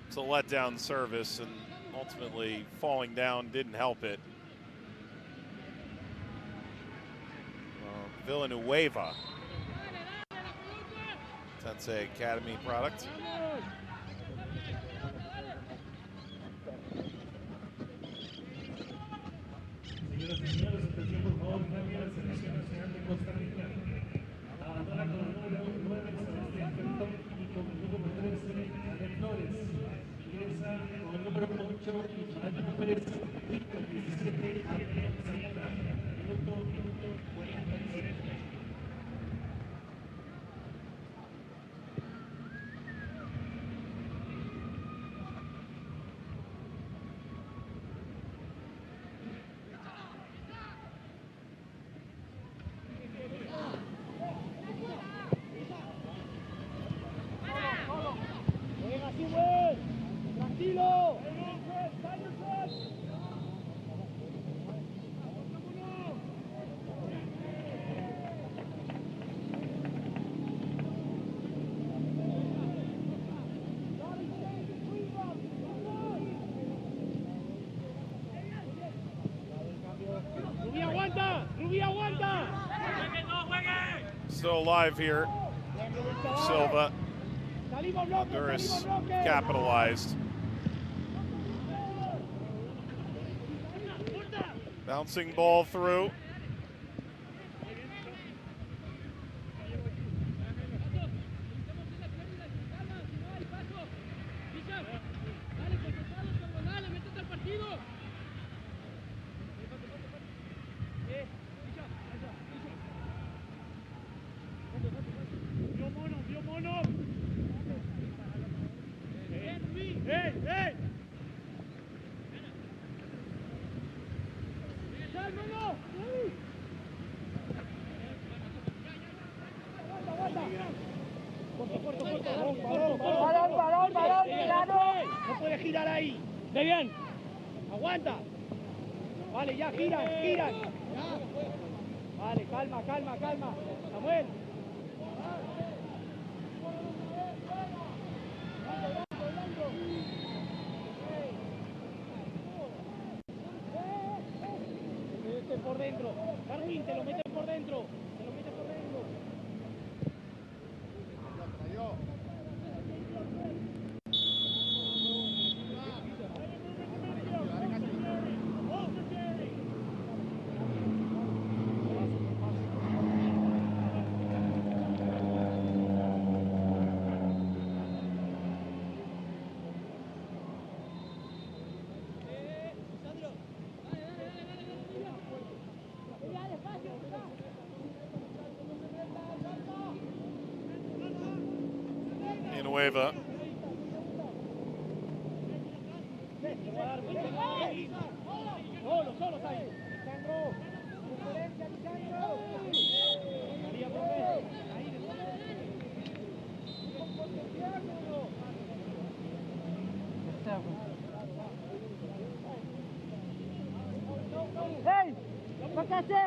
It's a letdown service, and ultimately falling down didn't help it. Villanueva, Tensei Academy product. Señoras y señores, atención por favor, cambia la selección nacional de Costa Rica. Abandona con el número 9 Sebastián Cantón y con el número 13 Alex Flores. Ingresa con el número 8 Ismael Pérez y con 17 Adrián Zamora. Minuto 47. Tranquilo. Rubí aguanta, Rubí aguanta. Still alive here. Silva. Honduras capitalized. Bouncing ball through. No puede girar ahí. ¿Ve bien? Aguanta. Vale, ya giran, giran. Vale, calma, calma, calma. Samuel. Te por dentro. Carlín, te lo metes por dentro. Te lo metes por dentro. Villanueva. Solo, solo, ahí. Lisandro. Diferencia, Lisandro. María, profe. Ahí, ¡Ey! ¿Para qué hace?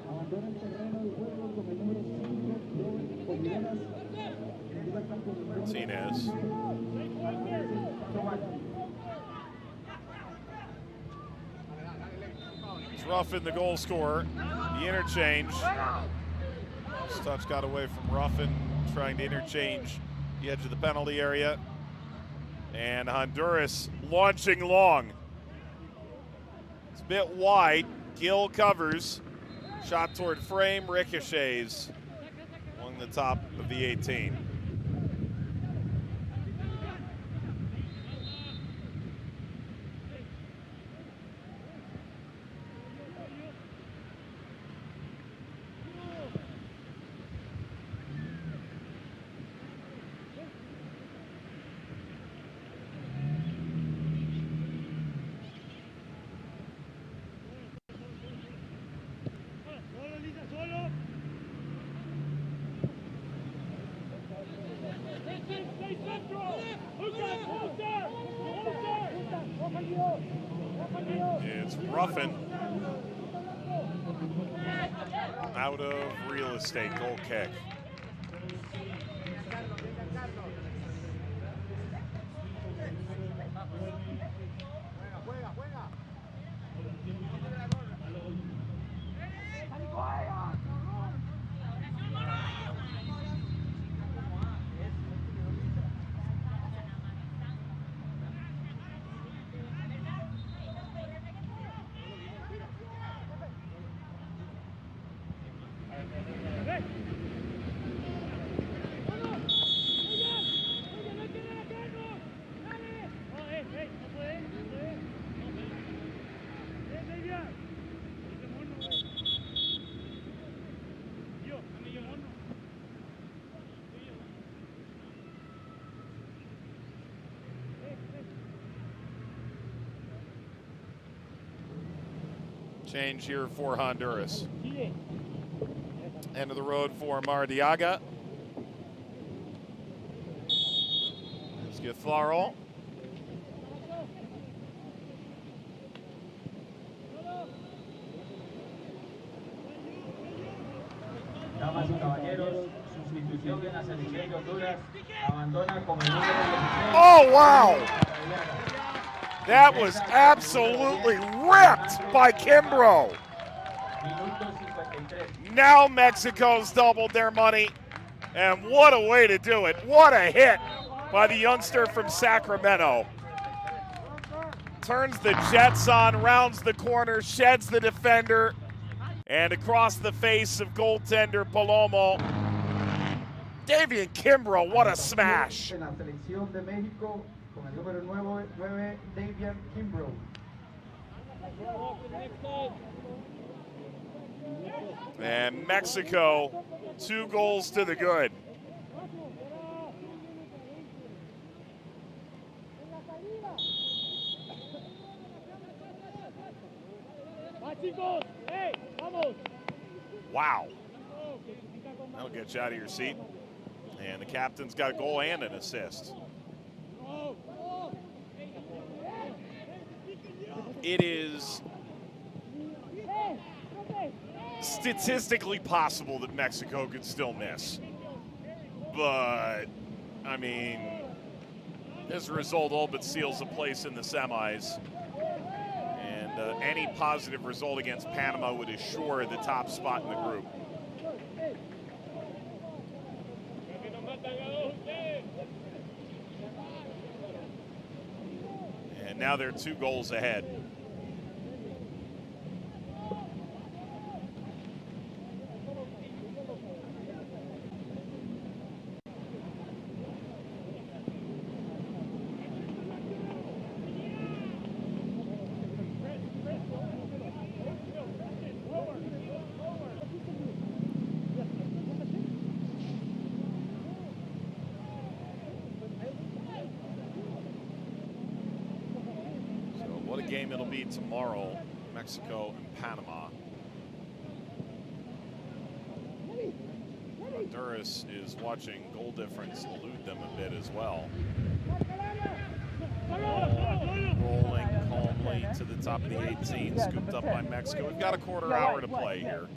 Abandona el terreno de juego con el número 5, Contreras. Martinez. Ruffin, the goal scorer. The interchange. This touch got away from Ruffin, trying to interchange the edge of the penalty area. And Honduras launching long. It's a bit wide. Gill covers. Shot toward frame, ricochets along the top of the 18. It's Ruffin out of real estate, goal kick. Change here for Honduras. End of the road for Mardiaga. Let's get Flarol. Damas y caballeros, sustitución en la selección de Honduras. Abandona con el número 16. Oh, wow! That was absolutely ripped by Kimbrough. Now Mexico's doubled their money, and what a way to do it. What a hit by the youngster from Sacramento. Turns the jets on, rounds the corner, sheds the defender, and across the face of goaltender Palomo. Davian Kimbrough, what a smash. En la selección de México con el número 9, Davian Kimbrough. And Mexico, 2 goals to the good. Wow. That'll get you out of your seat. And the captain's got a goal and an assist. It is statistically possible that Mexico could still miss. But, I mean, as a result, all but seals a place in the semis. And any positive result against Panama would assure the top spot in the group. And now they're 2 goals ahead. Game it'll be tomorrow, Mexico and Panama. Honduras is watching goal difference elude them a bit as well. Rolling calmly to the top of the 18, scooped up by Mexico. We've got a quarter hour to play here.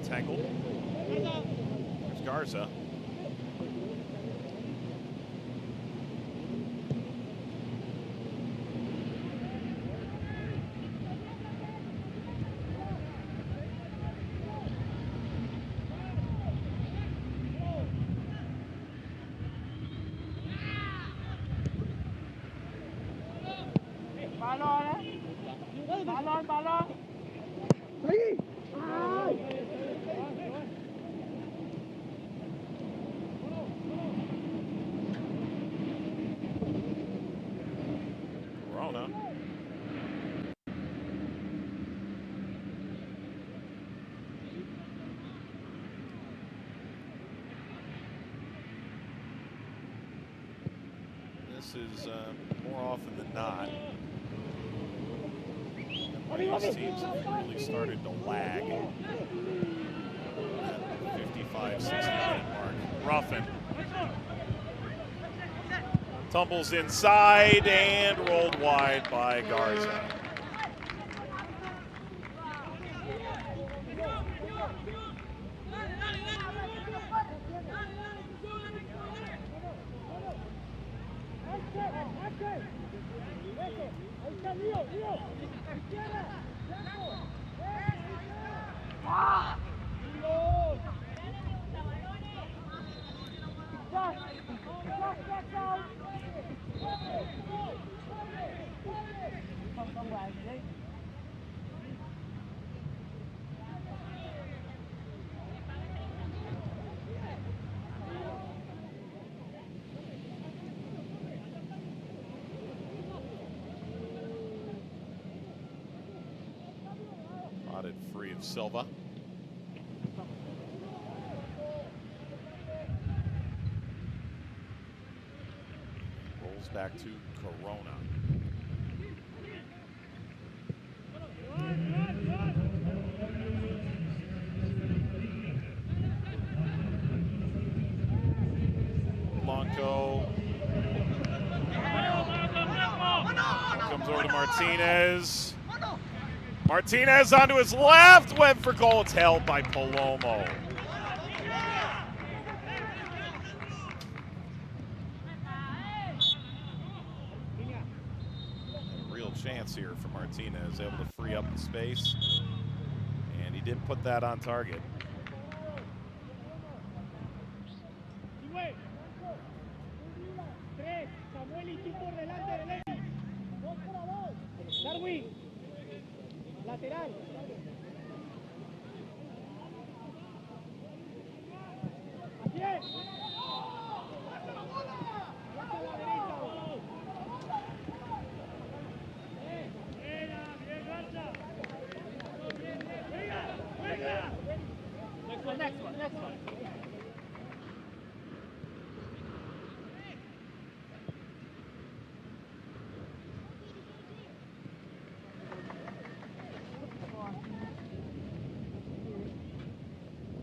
Tangled. There's Garza. Balón. Corona. This is more often than not. These teams have really started to lag at the 55, 60-minute mark. Ruffin tumbles inside and rolled wide by Garza. Prodded free of Silva. Rolls back to Corona. Blanco comes over to Martinez. Martinez onto his left, went for goal. It's held by Palomo. Real chance here for Martinez, able to free up the space, and he did put that on target. Lateral. Así es. Next one.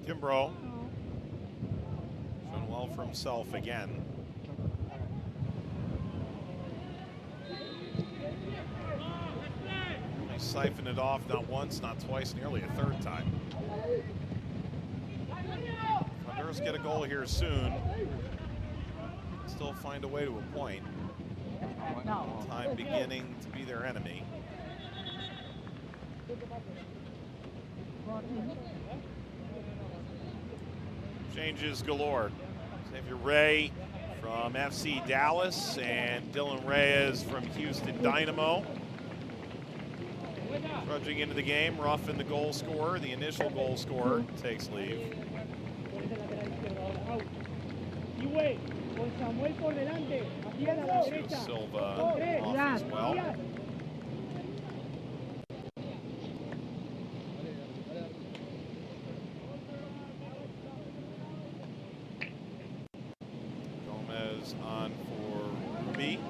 Kimbrough showing well for himself again. He siphoned it off not once, not twice, nearly a third time. Honduras get a goal here soon. Still find a way to a point. Time beginning to be their enemy. Changes galore. Xavier Ray from FC Dallas and Dylan Reyes from Houston Dynamo. Trudging into the game, Ruffin, the goal scorer, the initial goal scorer, takes leave. So Silva off as well. On for Ruby.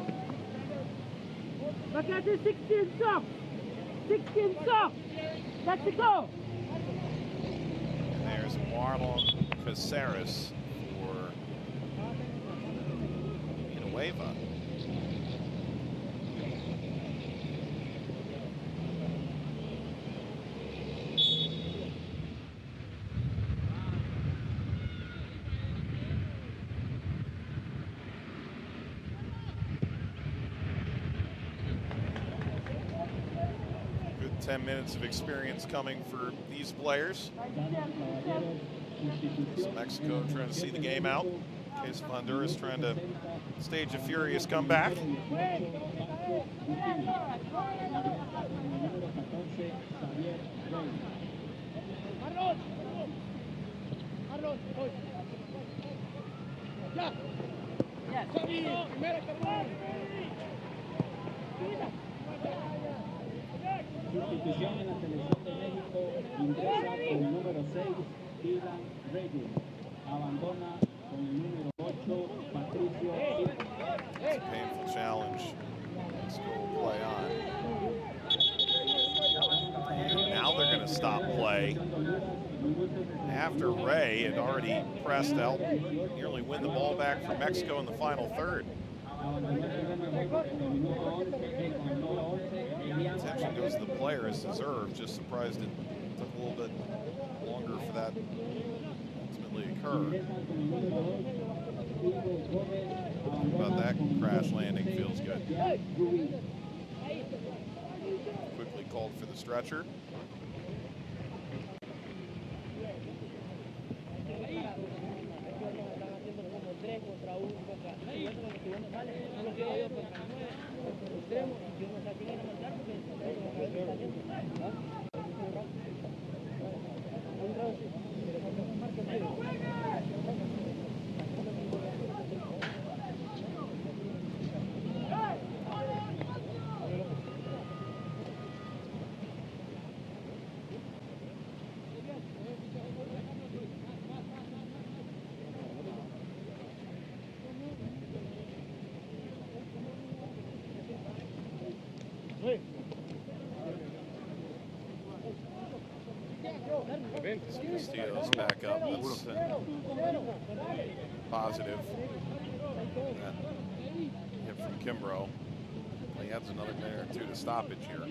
Look at the 16 stop. 16 stop. Let's go. And there's Marlon Caceres for Villanueva. 10 minutes of experience coming for these players. So Mexico trying to see the game out. In case of Honduras trying to stage a furious comeback. Sustitución en la selección de México, ingresa con el número 6, Dylan Reyes. Abandona con el número 8, Patricio Silva. It's a painful challenge. Mexico will play on. And now they're going to stop play after Ray had already pressed to help nearly win the ball back for Mexico in the final third. Attention goes to the player as deserved. Just surprised it took a little bit longer for that ultimately occur. About that crash landing feels good. Quickly called for the stretcher. Castillo's back up. That's positive. That hit from Kimbrough. He adds another day or two to stoppage here.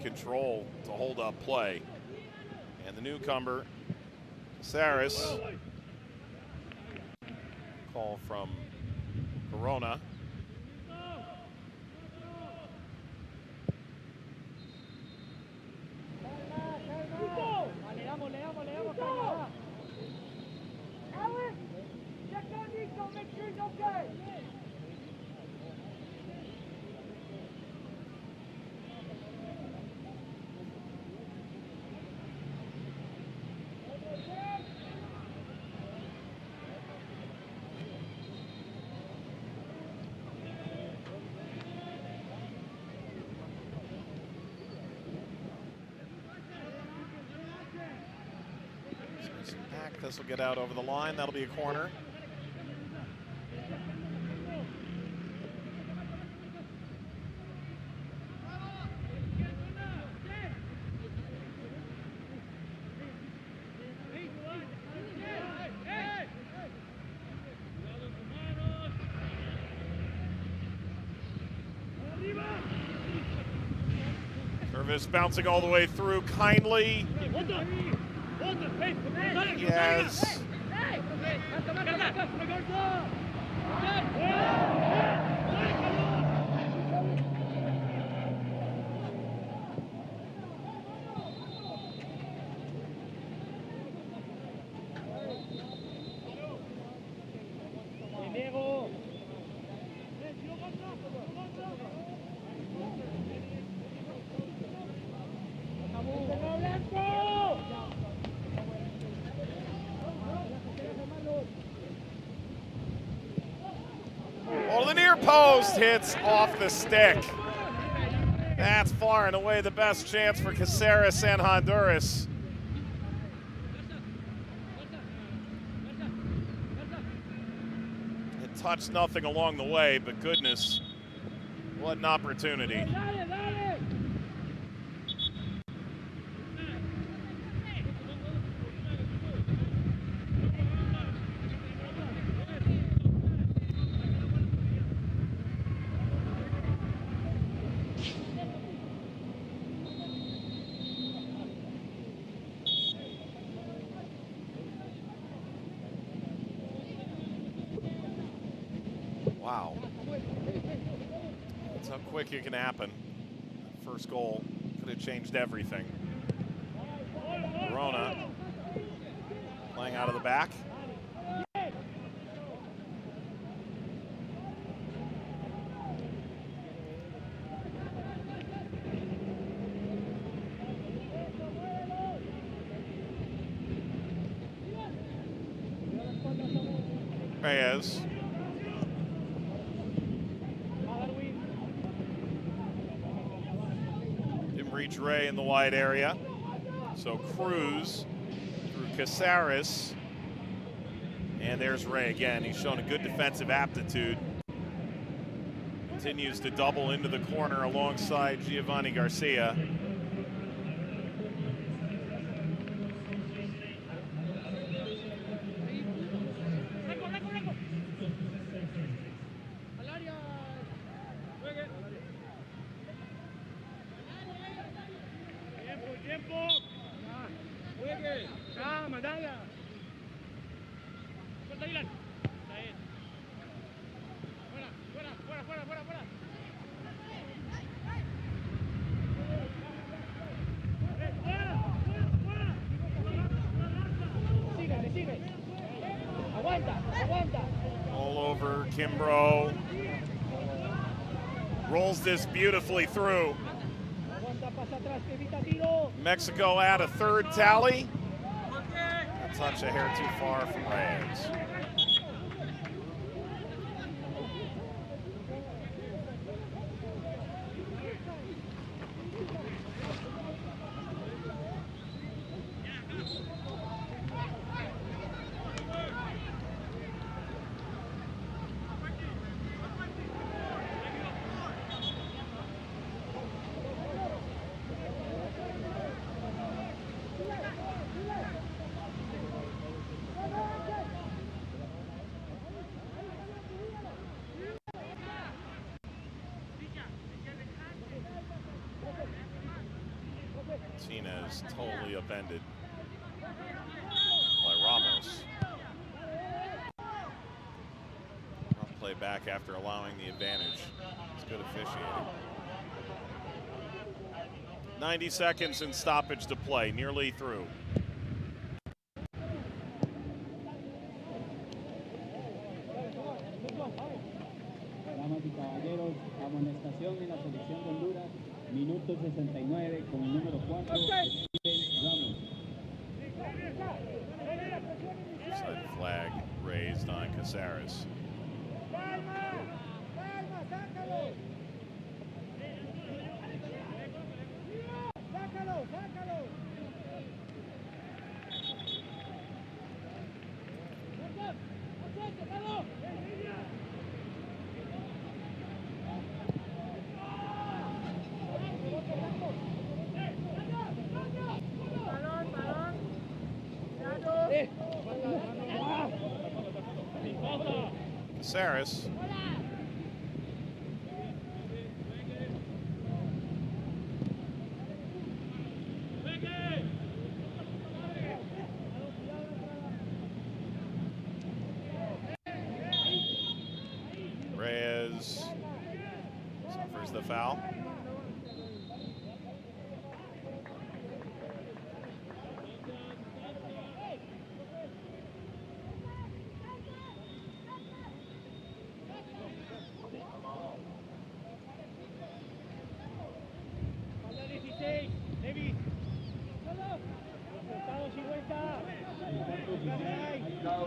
Control to hold up play. And the newcomer, Saris, call from Corona. This will get out over the line. That'll be a corner. Service bouncing all the way through kindly. Yes. Post hits off the stick. That's far and away the best chance for Caceres and Honduras. It touched nothing along the way, but goodness, what an opportunity. Wow. That's how quick it can happen. First goal could have changed everything. Verona playing out of the back. Reyes. Didn't reach Ray in the wide area. So Cruz through Caceres. And there's Ray again. He's shown a good defensive aptitude. Continues to double into the corner alongside Giovanni Garcia. All over Kimbrough. Rolls this beautifully through. Mexico add a third tally. A touch a hair too far from Reyes. Martinez totally upended by Ramos. Rough play back after allowing the advantage. It's good officiating. 90 seconds in stoppage to play, nearly through. Damas y caballeros, amonestación en la selección de Honduras, minuto 69 con el número 4, Ramos. Offside flag raised on Caceres. Caceres. Reyes suffers the foul.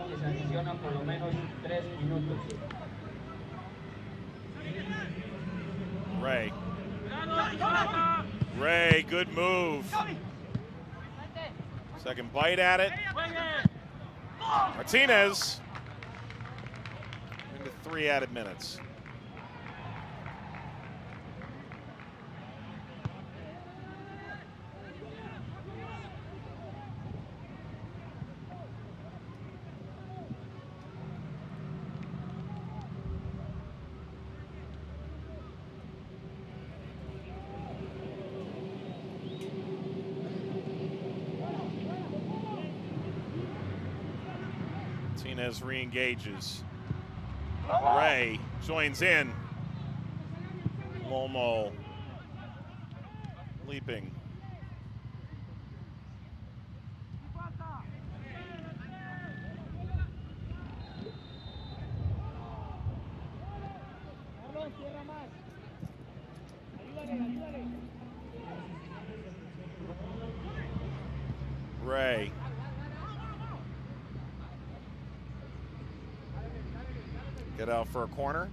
Que se adicionan por lo menos 3 minutos. Ray. Ray, good move. Second bite at it. Martinez into 3 added minutes. Martinez re-engages. Ray joins in. Lomo leaping. Ray. Get out for a corner.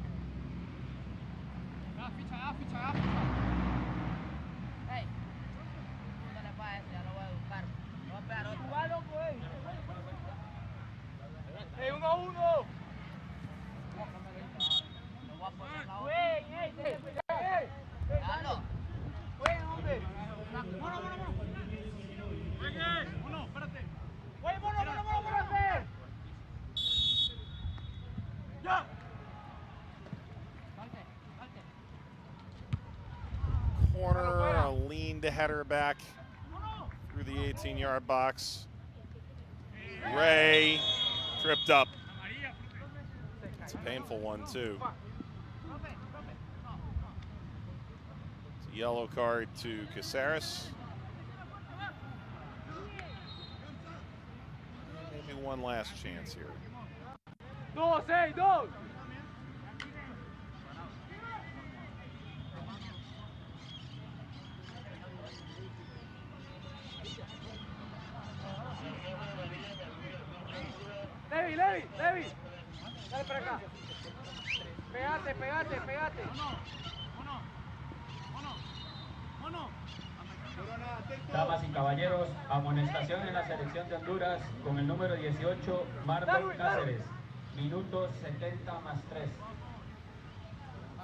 Corner, a lean to header back through the 18-yard box. Ray tripped up. It's a painful one, too. It's a yellow card to Caceres. Maybe one last chance here. Levi, dale para acá. Pegate. Damas y caballeros, amonestación en la selección de Honduras con el número 18, Marlon Cáceres. Minutos 70 más 3.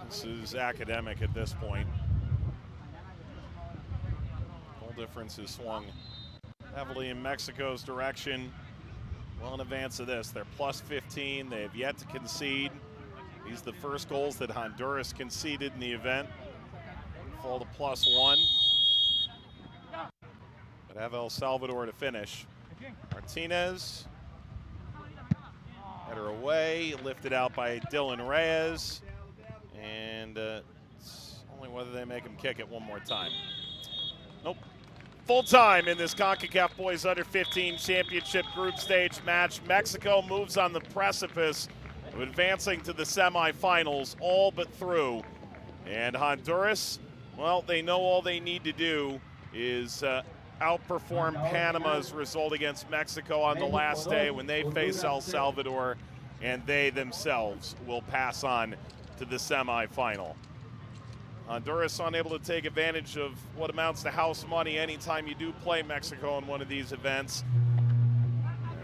This is academic at this point. Goal difference has swung heavily in Mexico's direction. Well in advance of this, they're plus 15. They have yet to concede. These are the first goals that Honduras conceded in the event. Fall to plus 1. But have El Salvador to finish. Martinez, header away, lifted out by Dylan Reyes. And it's only whether they make him kick it one more time. Nope. Full time in this Concacaf Boys Under 15 Championship Group Stage match. Mexico moves on the precipice of advancing to the semifinals, all but through. And Honduras, well, they know all they need to do is outperform Panama's result against Mexico on the last day when they face El Salvador, and they themselves will pass on to the semifinal. Honduras unable to take advantage of what amounts to house money anytime you do play Mexico in one of these events.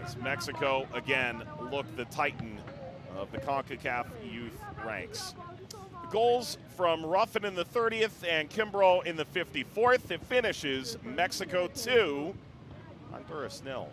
As Mexico, again, look the titan of the CONCACAF youth ranks. The goals from Ruffin in the 30th and Kimbrough in the 54th. It finishes Mexico 2, Honduras 0.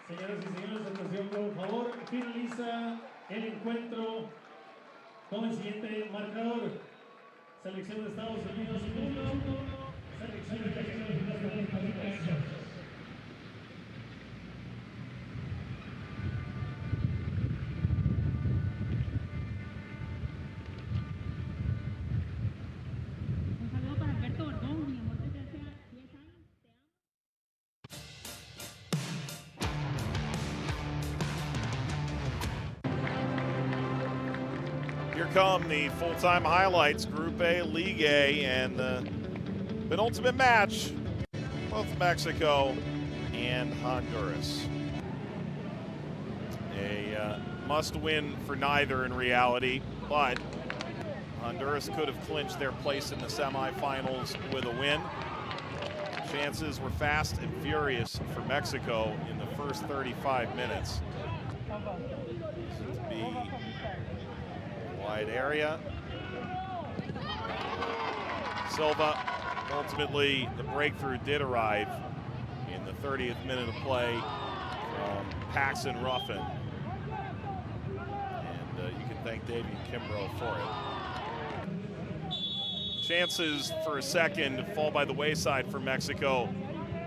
Señoras y señores, atención por favor, finaliza el encuentro con el siguiente marcador. Selección de Estados Unidos 1, selección de Estados Unidos 0. Here come the full-time highlights, Group A, League A, and the penultimate match, both Mexico and Honduras. A must-win for neither in reality, but Honduras could have clinched their place in the semifinals with a win. Chances were fast and furious for Mexico in the first 35 minutes. To be a wide area. Silva, ultimately the breakthrough did arrive in the 30th minute of play from Paxton Ruffin. And you can thank Davian Kimbrough for it. Chances for a second fall by the wayside for Mexico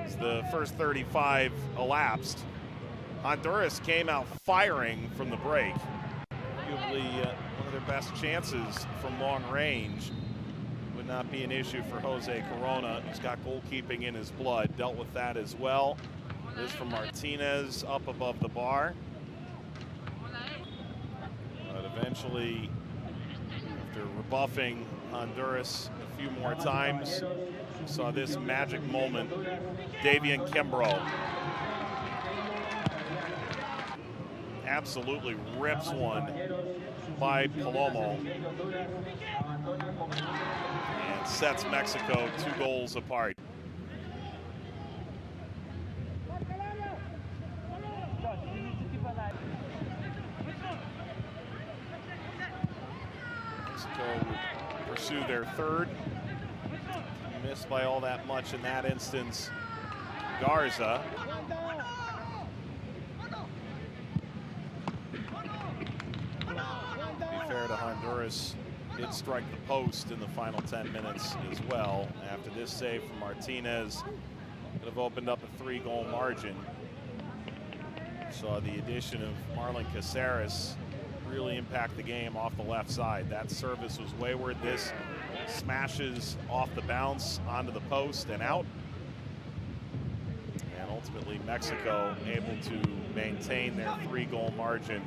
as the first 35 elapsed. Honduras came out firing from the break. Arguably one of their best chances from long range. Would not be an issue for Jose Corona, who's got goalkeeping in his blood. Dealt with that as well. This from Martinez up above the bar. But eventually, after rebuffing Honduras a few more times, we saw this magic moment. Davian Kimbrough absolutely rips one by Palomo and sets Mexico 2 goals apart. Mexico would pursue their third. Missed by all that much in that instance. Garza. Fair to Honduras, did strike the post in the final 10 minutes as well. After this save from Martinez, could have opened up a 3-goal margin. Saw the addition of Marlon Caceres really impact the game off the left side. That service was wayward. This smashes off the bounce onto the post and out. And ultimately Mexico able to maintain their 3-goal margin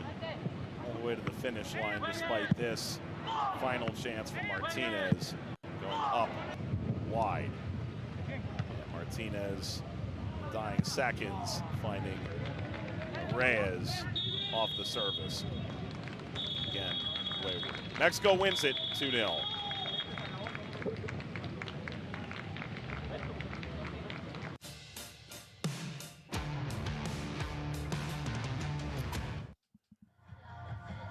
all the way to the finish line despite this final chance from Martinez going up wide. And Martinez, dying seconds, finding Reyes off the service. Again, wayward. Mexico wins it 2-0.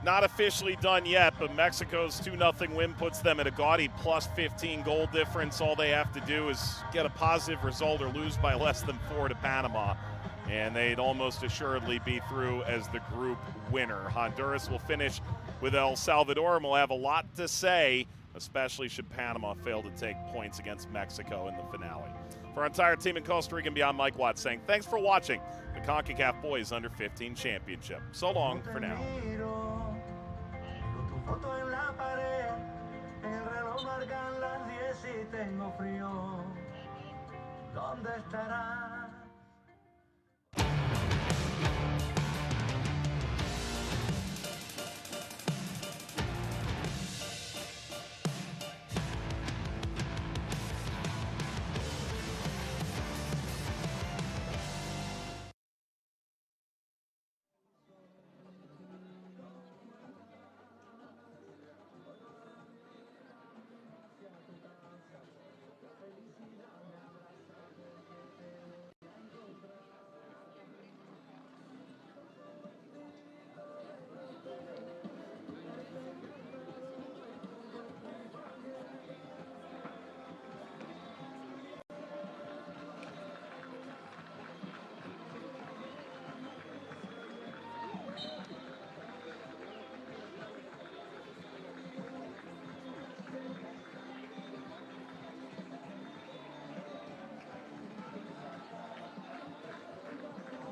Not officially done yet, but Mexico's 2-0 win puts them at a gaudy plus 15 goal difference. All they have to do is get a positive result or lose by less than 4 to Panama, and they'd almost assuredly be through as the group winner. Honduras will finish with El Salvador, and we'll have a lot to say, especially should Panama fail to take points against Mexico in the finale. For our entire team in Costa Rica and beyond, Mike Watts saying thanks for watching the Concacaf Boys Under 15 Championship. So long for now. Foto en la pared, en el reloj marcan las 10 y tengo frío. ¿Dónde estará?